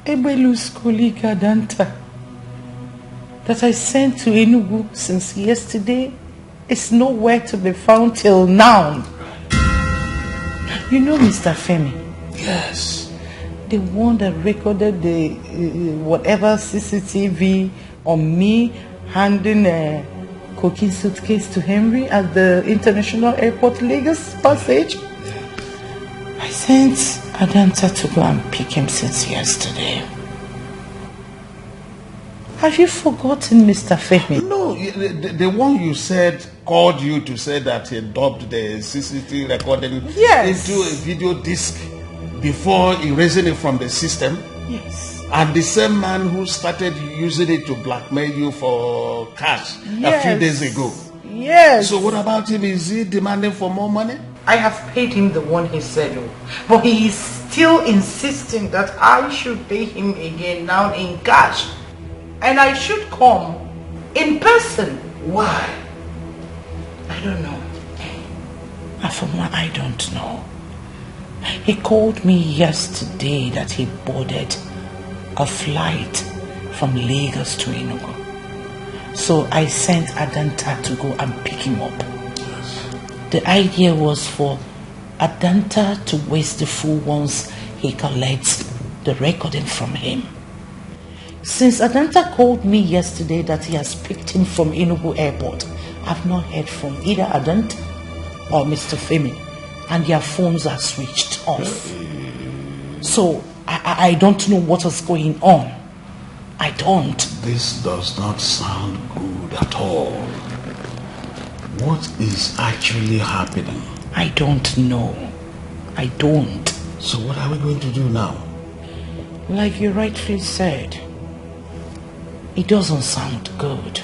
Ebelu's colleague Adanta that I sent to Enugu since yesterday is nowhere to be found till now. You know Mr. Femi? Yes. The one that recorded the whatever CCTV on me handing a cocaine suitcase to Henry at the International Airport Lagos passage. I sent Adanta to go and pick him since yesterday. Have you forgotten Mr. Femi? No, the one you said called you to say that he dubbed the CCTV recording into a video disc before erasing it from the system. Yes. And the same man who started using it to blackmail you for cash a few days ago. Yes. So what about him? Is he demanding for more money? I have paid him the one he said, but he is still insisting that I should pay him again now in cash. And I should come in person. Why? I don't know. Afoma, I don't know. He called me yesterday that he boarded a flight from Lagos to Enugu. So I sent Adanta to go and pick him up. Yes. The idea was for Adanta to waste the fool once he collects the recording from him. Since Adanta called me yesterday that he has picked him from Enugu Airport, I've not heard from either Adanta or Mr. Femi, and their phones are switched off. So I don't know what is going on. I don't. This does not sound good at all. What is actually happening? I don't know. I don't. So what are we going to do now? Like you rightfully said, it doesn't sound good.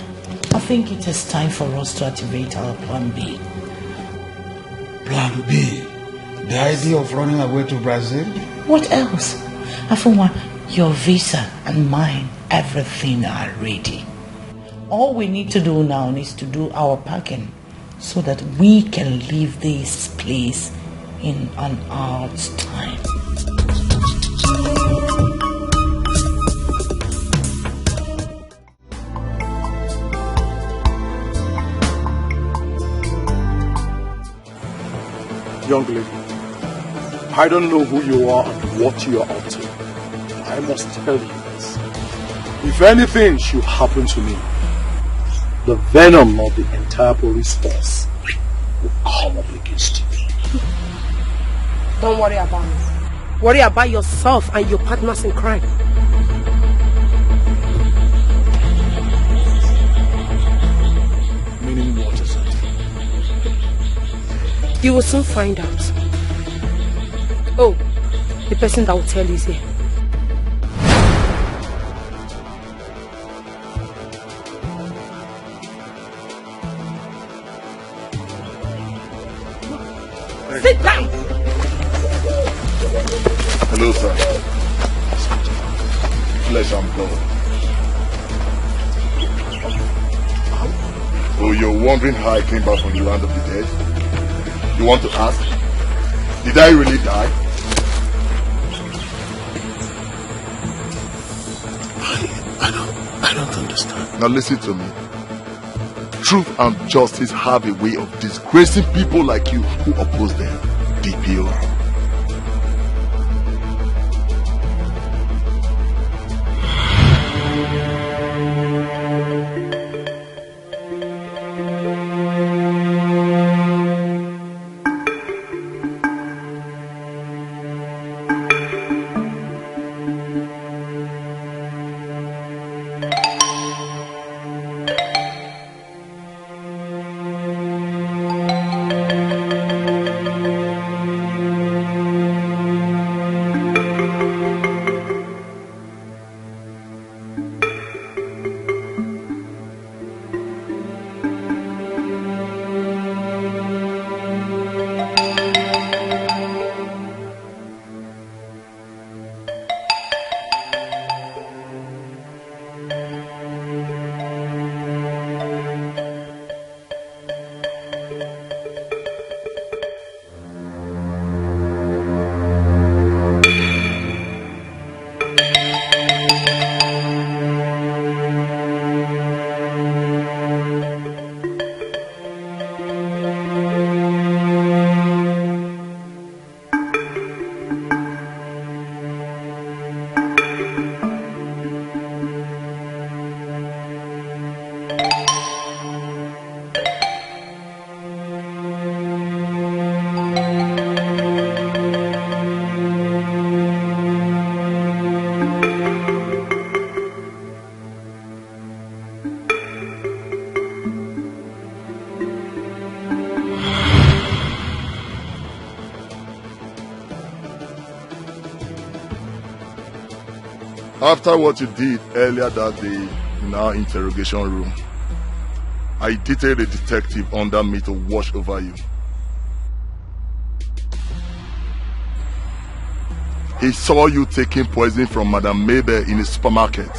I think it is time for us to activate our plan B. Plan B? The idea of running away to Brazil? What else? Afuma, your visa and mine, everything are ready. All we need to do now is to do our packing so that we can leave this place in an hour's time. Young lady, I don't know who you are and what you are up to. I must tell you this. If anything should happen to me, the venom of the entire police force will come up against you. Don't worry about me. Worry about yourself and your partners in crime. Meaning what is it? You will soon find out. Oh, the person that will tell you is here. Sit down! Hello, sir. Flesh and blood. Oh, you're wondering how I came back from the land of the dead? You want to ask? Did I really die? I don't understand. Now listen to me. Truth and justice have a way of disgracing people like you who oppose them. DPO. After what you did earlier that day in our interrogation room, I detailed a detective under me to watch over you. He saw you taking poison from Madame Mabel in a supermarket,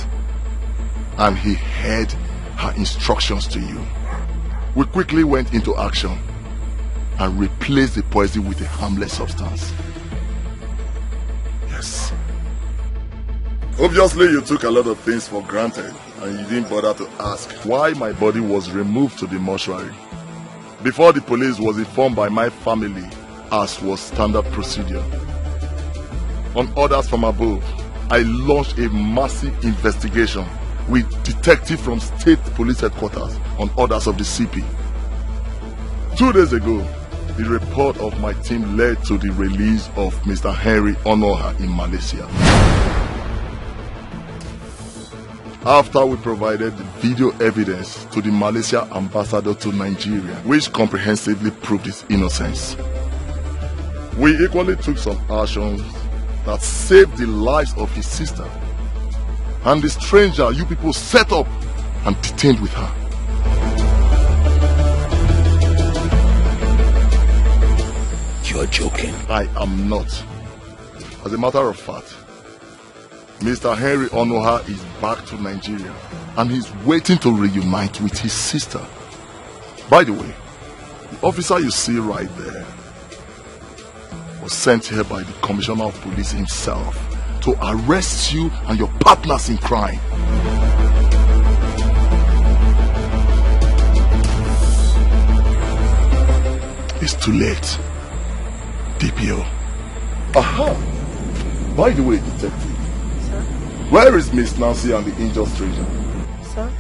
and he heard her instructions to you. We quickly went into action and replaced the poison with a harmless substance. Yes. Obviously, you took a lot of things for granted and you didn't bother to ask why my body was removed to the mortuary before the police was informed by my family, as was standard procedure. On orders from above, I launched a massive investigation with detectives from State Police Headquarters on orders of the CP. 2 days ago, the report of my team led to the release of Mr. Henry Onoha in Malaysia. After we provided the video evidence to the Malaysia ambassador to Nigeria, which comprehensively proved his innocence, we equally took some actions that saved the lives of his sister and the stranger you people set up and detained with her. You are joking. I am not. As a matter of fact, Mr. Henry Onoha is back to Nigeria and he's waiting to reunite with his sister. By the way, the officer you see right there was sent here by the Commissioner of Police himself to arrest you and your partners in crime. It's too late, DPO. Aha! By the way, detective, where is Miss Nancy and the injured stranger? Sir?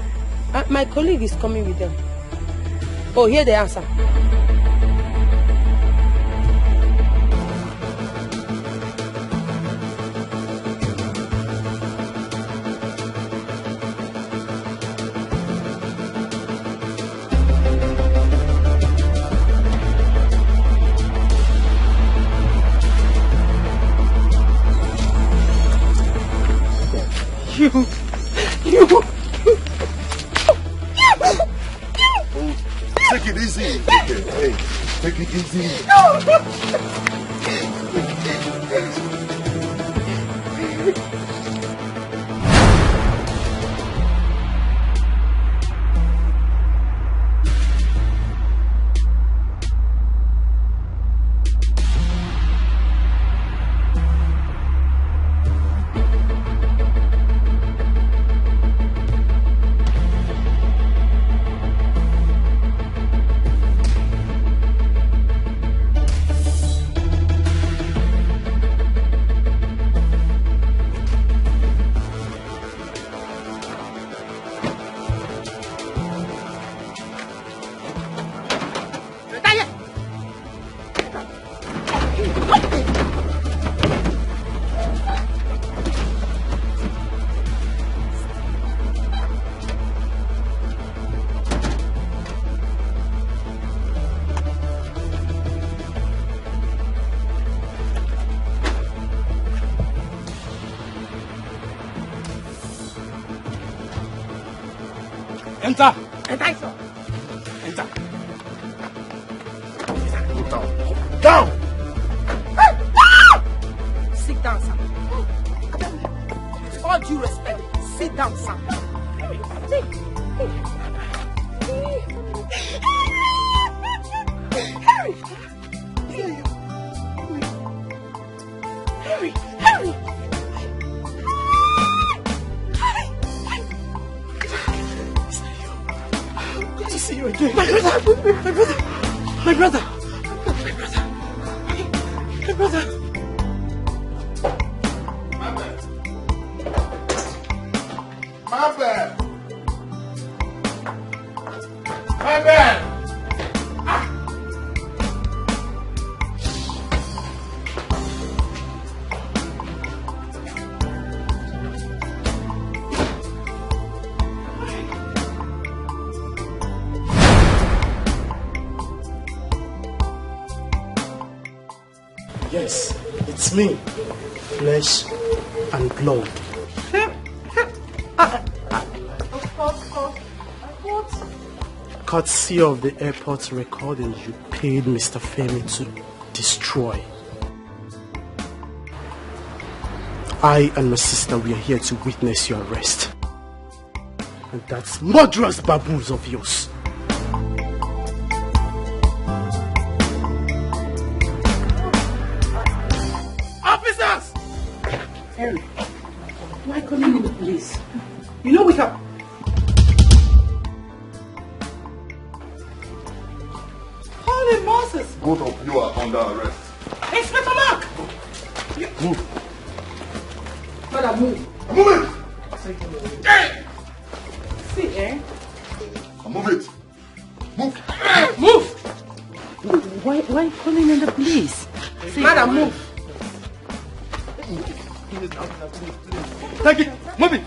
My colleague is coming with them. Oh, here they are, sir. Take it easy. Okay, hey, take it easy. Enter! Enter, sir. Enter! Go down! Down! Sit down, sir. With all due respect, sit down, sir. My brother. Yes, it's me, flesh and blood. Courtesy of the airport recording you paid Mr. Femi to destroy. I and my sister, we are here to witness your arrest. And that's murderous baboons of yours. Officers! Harry, why calling in the police? You know we can... Holy Moses! Both of you are under arrest. Inspector Mark! Move. Brother, move. Move it! Hey! See, eh? Move it. Move. Move! Why calling in the police? Madam, move. Take it. Move it.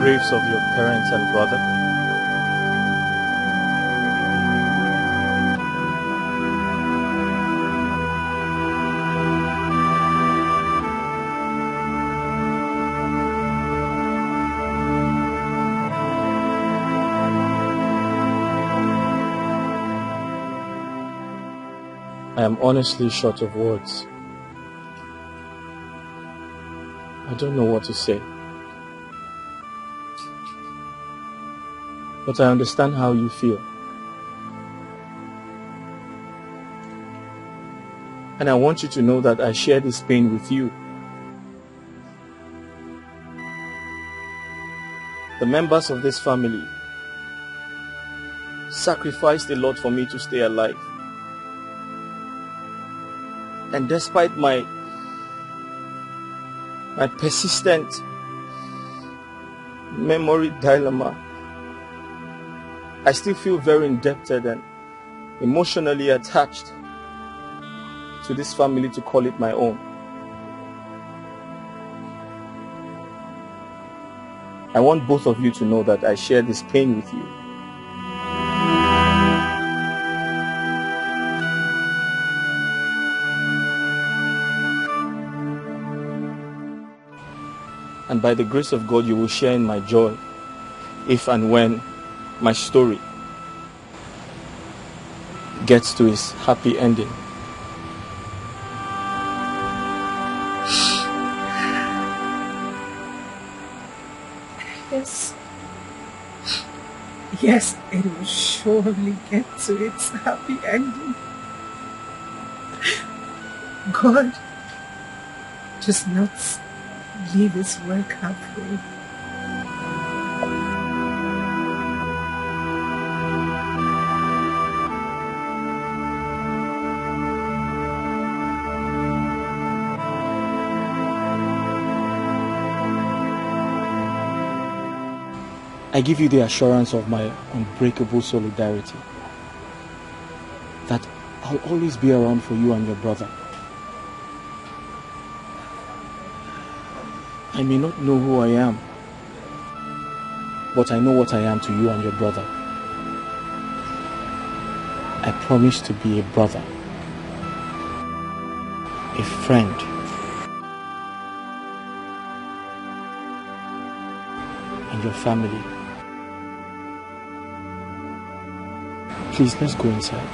Graves of your parents and brother. I am honestly short of words. I don't know what to say. But I understand how you feel. And I want you to know that I share this pain with you. The members of this family sacrificed a lot for me to stay alive. And despite my persistent memory dilemma, I still feel very indebted and emotionally attached to this family to call it my own. I want both of you to know that I share this pain with you. And by the grace of God, you will share in my joy if and when my story gets to its happy ending. Yes. Yes, it will surely get to its happy ending. God does not leave his work halfway. I give you the assurance of my unbreakable solidarity that I'll always be around for you and your brother. I may not know who I am, but I know what I am to you and your brother. I promise to be a brother, a friend, and your family. Please, let's go inside.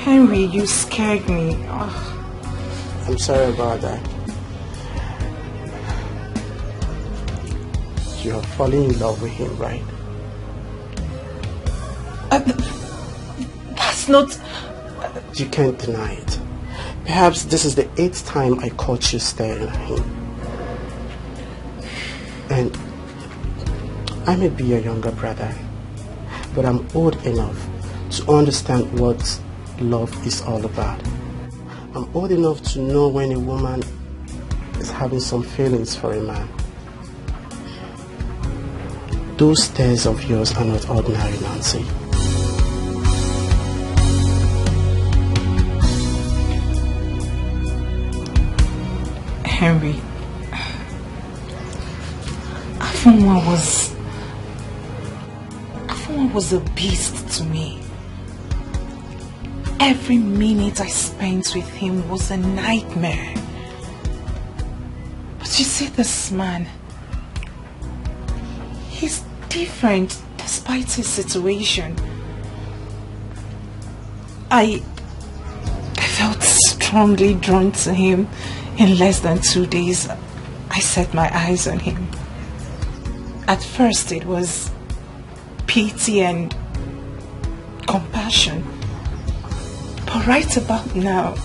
Henry, you scared me. Oh. I'm sorry about that. You are falling in love with him, right? That's not... You can't deny it. Perhaps this is the 8th time I caught you staring at him. And I may be your younger brother, but I'm old enough to understand what love is all about. I'm old enough to know when a woman is having some feelings for a man. Those stares of yours are not ordinary, Nancy. Henry, Afunwa was a beast to me. Every minute I spent with him was a nightmare. But you see, this man, he's different despite his situation. I felt strongly drawn to him. In less than 2 days, I set my eyes on him. At first it was pity and compassion. But right about now,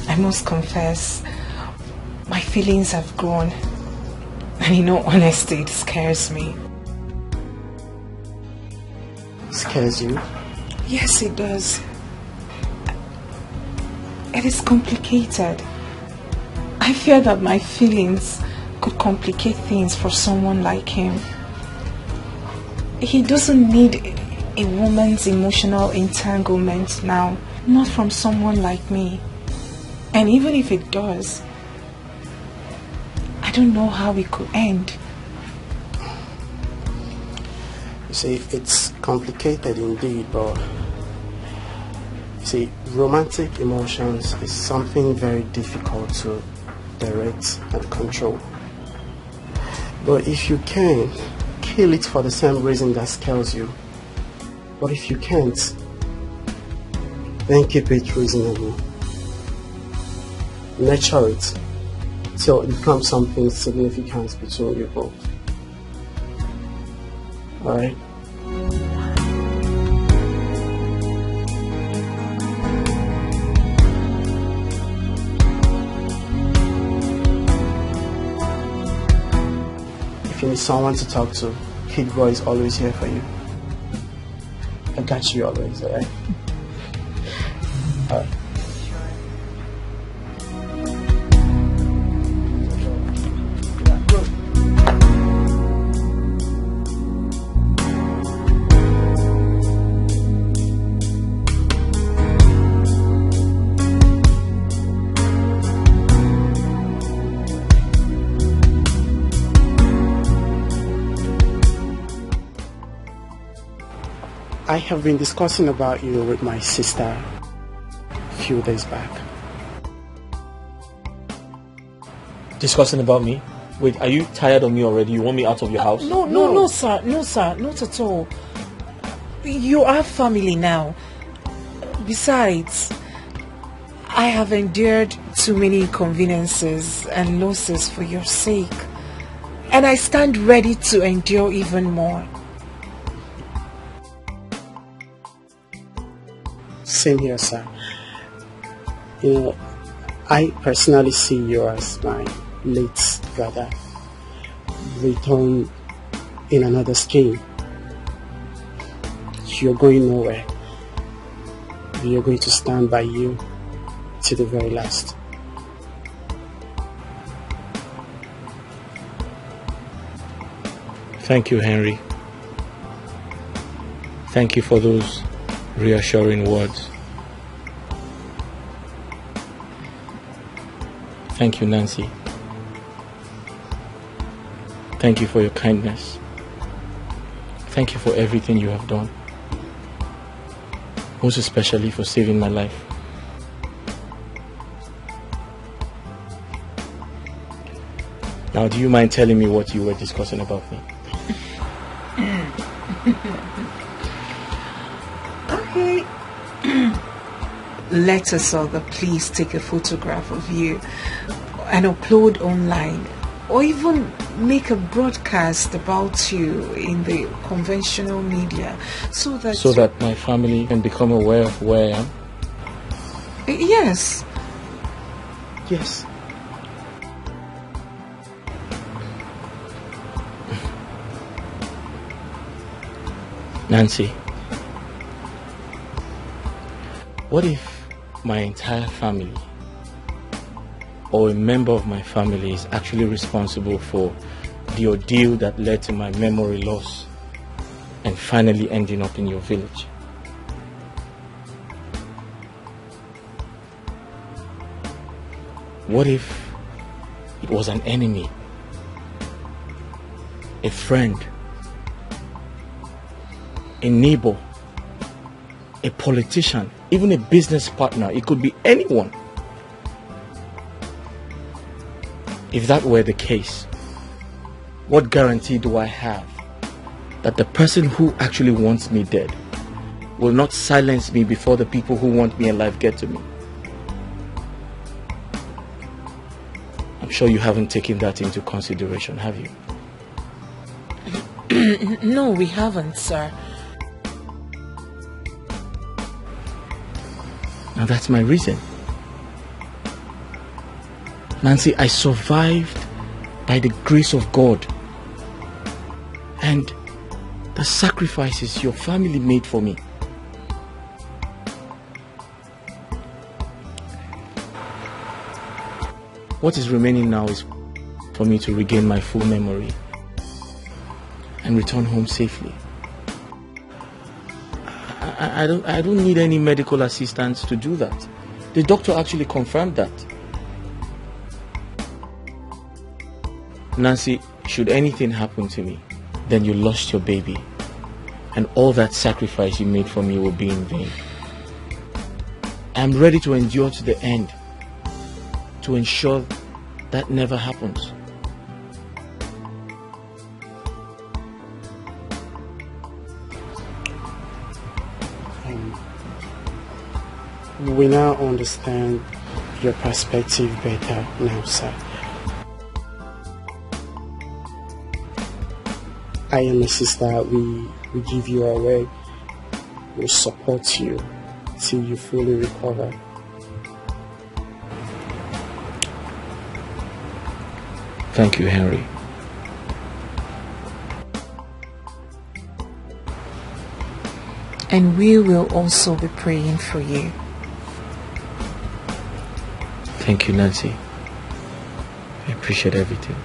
I must confess, my feelings have grown. And in all honesty, it scares me. Scares you? Yes, it does. It is complicated. I fear that my feelings could complicate things for someone like him. He doesn't need a woman's emotional entanglement now, not from someone like me. And even if it does, I don't know how it could end. You see, it's complicated indeed, but you see, romantic emotions is something very difficult to direct and control. But if you can, kill it for the same reason that scares you. But if you can't, then keep it reasonable. Nurture it till it becomes something significant between you both. Alright? If you need someone to talk to, Kid Boy is always here for you. I got you always, alright? Alright. I have been discussing about you with my sister a few days back. Discussing about me? Wait, are you tired of me already? You want me out of your house? No, sir, not at all. You are family now. Besides, I have endured too many inconveniences and losses for your sake, and I stand ready to endure even more. Same here, sir. You know, I personally see you as my late brother, return in another scheme. You're going nowhere. You're going to stand by you to the very last. Thank you, Henry. Thank you for those reassuring words. Thank you, Nancy. Thank you for your kindness. Thank you for everything you have done. Most especially for saving my life. Now, do you mind telling me what you were discussing about me? Okay. Let us all please take a photograph of you and upload online, or even make a broadcast about you in the conventional media so that my family can become aware of where I am? Yes. Yes. Nancy, what if my entire family or a member of my family is actually responsible for the ordeal that led to my memory loss and finally ending up in your village? What if it was an enemy, a friend, a neighbor, a politician, even a business partner? It could be anyone. If that were the case, what guarantee do I have that the person who actually wants me dead will not silence me before the people who want me alive get to me? I'm sure you haven't taken that into consideration, have you? No, we haven't, sir. Now that's my reason. Nancy, I survived by the grace of God and the sacrifices your family made for me. What is remaining now is for me to regain my full memory and return home safely. I don't need any medical assistance to do that. The doctor actually confirmed that. Nancy, should anything happen to me, then you lost your baby. And all that sacrifice you made for me will be in vain. I'm ready to endure to the end to ensure that never happens. We now understand your perspective better now, sir. I and my sister, we give you our word. We'll support you till you fully recover. Thank you, Henry. And we will also be praying for you. Thank you, Nancy. I appreciate everything.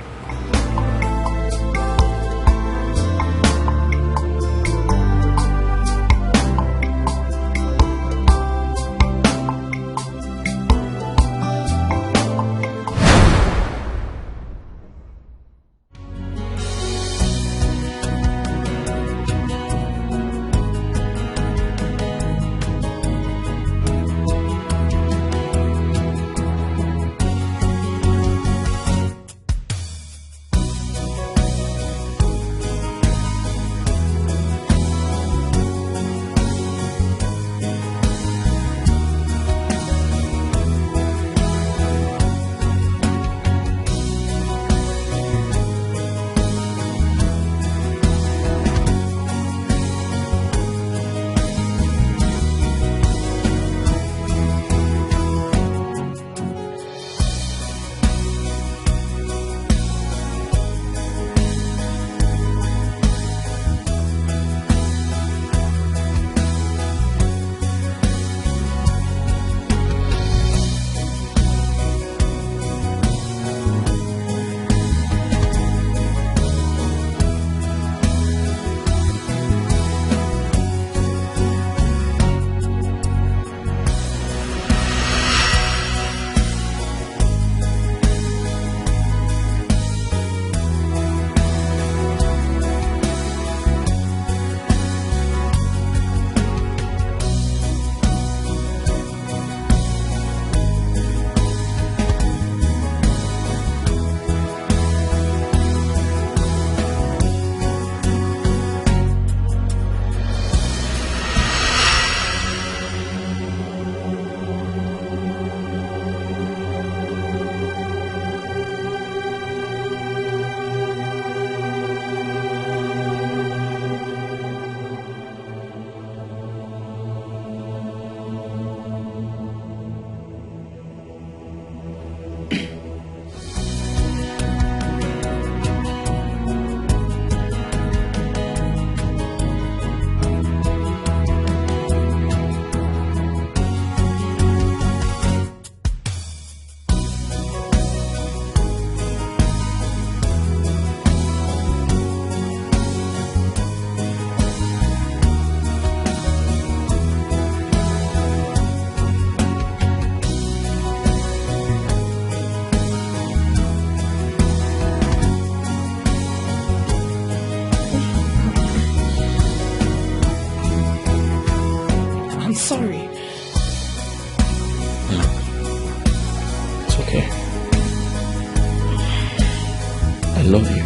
love you.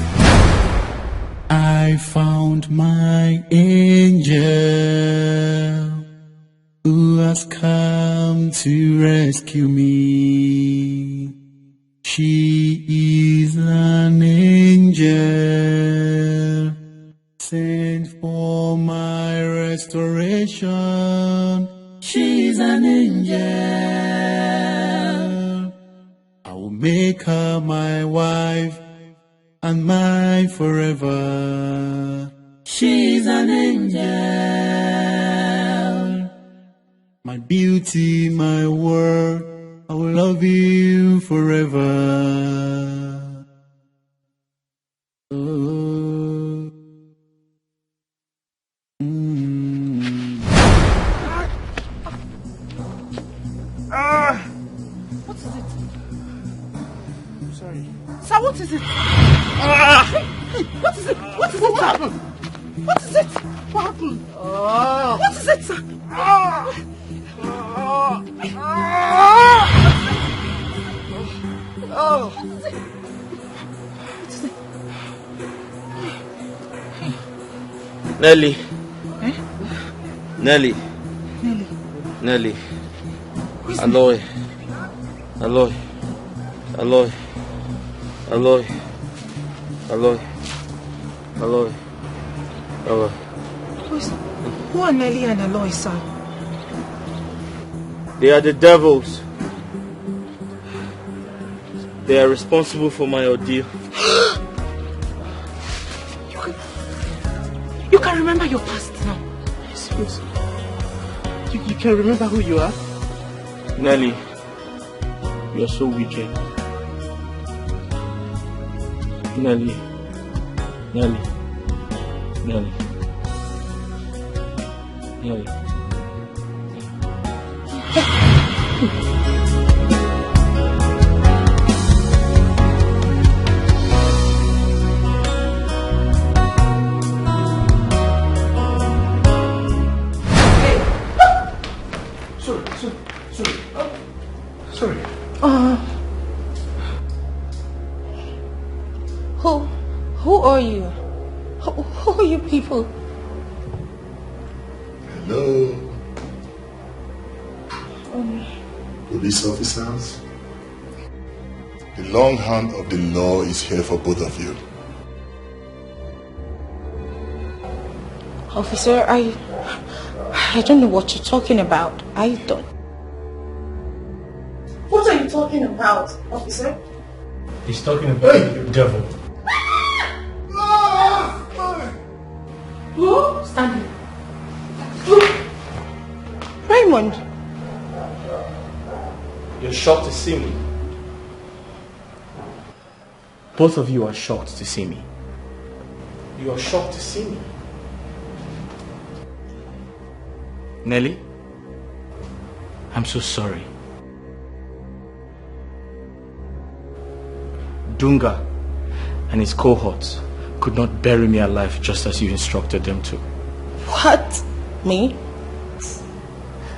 I found my angel who has come to rescue me. She is an angel sent for my restoration. She's an angel. I will make her my wife and mine forever. She's an angel. My beauty, my world, I will love you forever. Oh. Ah! is it? I'm sorry. Sir, what is it? Hey, what is it? What is it? What happened? What is it? What happened? What is it, sir? Nelly. Eh? Nelly. Nelly. Nelly. Aloy. Aloy. Aloy. Aloy. Aloy. Aloy. Aloy. Who are Nelly and Aloy, sir? They are the devils. They are responsible for my ordeal. You can remember your past now. Yes. You can remember who you are? Nelly, you are so wicked. Nelly. Nelly. Nelly. Nelly. Sorry. Who are you? Who are you people? Hello. Police officers. The long hand of the law is here for both of you. Officer, I don't know what you're talking about. I don't. What are you talking about, officer? He's talking about the devil. Who? Stand here. Raymond. You're shocked to see me. Both of you are shocked to see me. You are shocked to see me. Nelly, I'm so sorry. Dunga and his cohorts could not bury me alive just as you instructed them to. What? Me?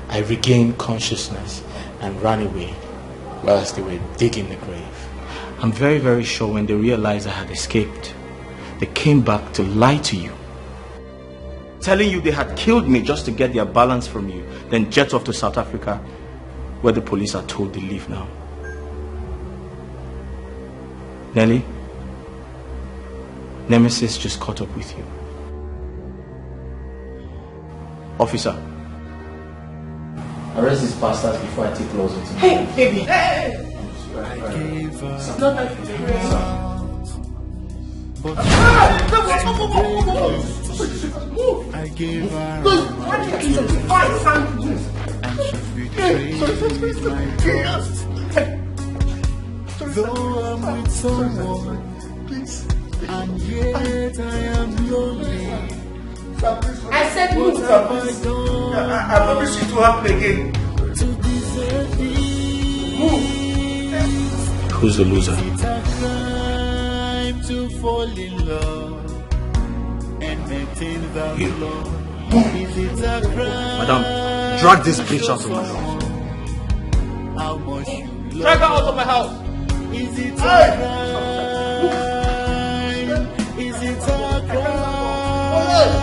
I regained consciousness and ran away whilst they were digging the grave. I'm very, very sure when they realized I had escaped, they came back to lie to you, telling you they had killed me just to get their balance from you, then jet off to South Africa, where the police are told they live now. Nelly, Nemesis just caught up with you. Officer, arrest these bastards before I take laws with him. Hey, baby. Hey! I gave her It's not that I gave her and she betrayed my trust. Though I'm with someone, and yet I am lonely. I said move. I promise it to happen again. To deserve Move. Who's the loser? It's a crime to fall in love and maintain the law. Is it a crime? Madam, drag this bitch out of my house. How much you Drag her out of my house. Is it a crime? Is it a crime?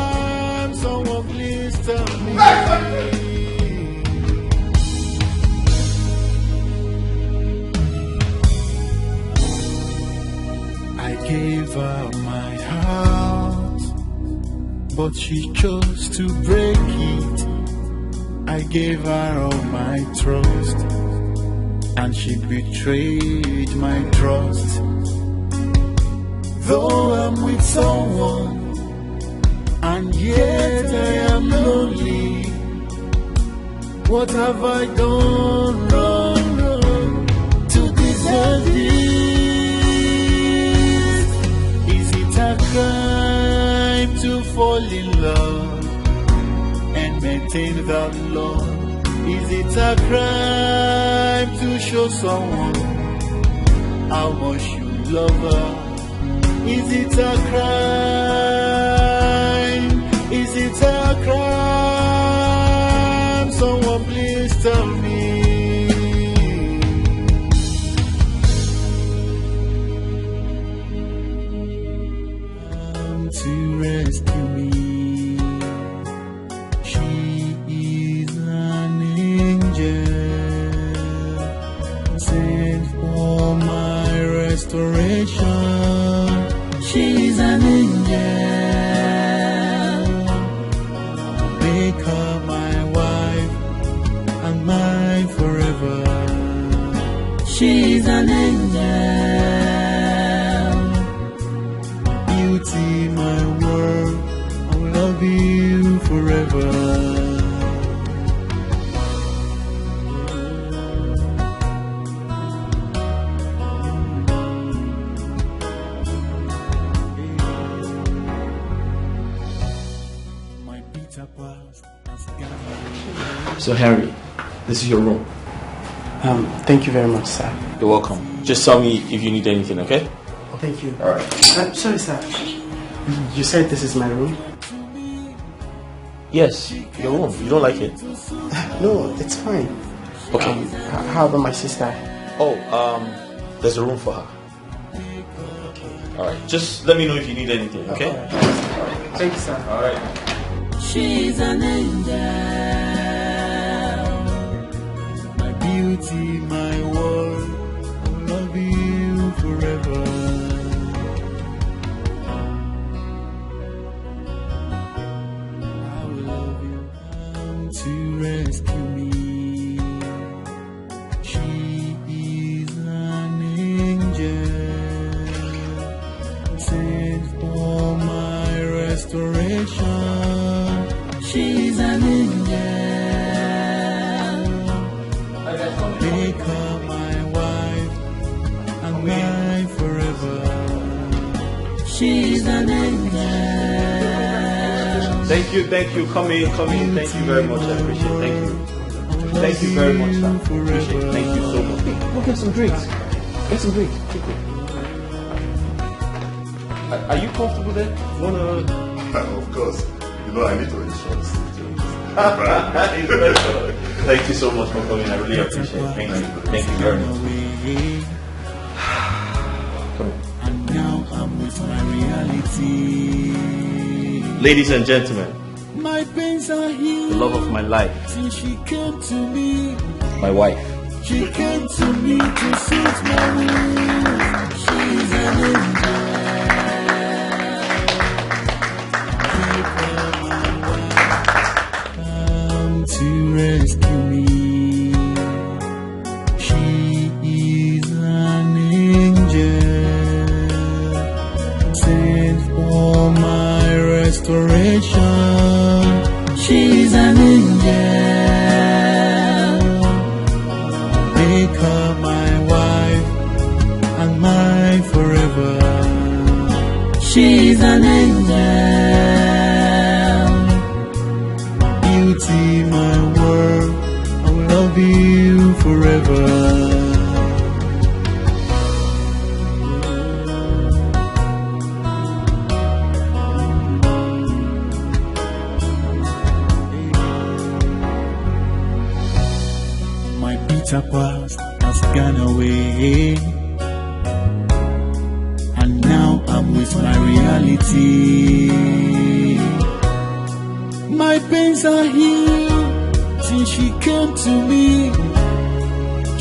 Someone please tell me. I gave her my heart, but she chose to break it. I gave her all my trust, and she betrayed my trust. Though I'm with someone, and yet I am lonely. What have I done wrong to deserve this? Is it a crime to fall in love and maintain the law? Is it a crime to show someone how much you love her? Is it a crime? Is it a crime? Someone please tell me. Come to rescue me. She is an angel sent for my restoration. She's an angel. Make her my wife and mine forever. She's an angel. Beauty, my world, I will love you forever. So Henry, this is your room. Thank you very much, sir. You're welcome. Just tell me if you need anything, okay? Thank you. Alright. Sorry, sir. You said this is my room? Yes, your room. You don't like it? No, it's fine. Okay. How about my sister? Oh, there's a room for her. Alright, just let me know if you need anything, okay? Alright. Thank you, sir. Alright. She's an angel. My beauty, my world, I will love you forever. I will love you. Come to rescue me. She is an angel sent for my restoration. She's an angel. Make her my wife and mine forever. She's an angel. Thank you. Come in. Thank you very much. I appreciate it. Thank you very much, sir. Appreciate it. Thank you so much. Go get some drinks. Get some drinks. Are you comfortable there? Of course. You know I need to ensure this. Thank you so much for coming. I really appreciate it. Thank you very much. Come And now I'm with my reality. Ladies and gentlemen, My pains are healed. the love of my life, Since she came to me, my wife. she came to me to suit my will. She's an angel. Come to rescue me. She is an angel sent for my restoration. She's an angel. Make her my wife and mine forever. She's an angel. Beauty, my world, I will love you forever. My bitter past has gone away, and now I'm with my reality. My pains are healed since she came to me.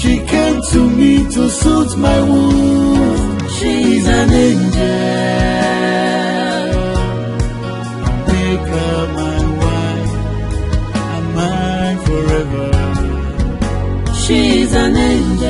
She came to me to suit my wounds. She's an angel. Make her my wife and mine forever. She's an angel.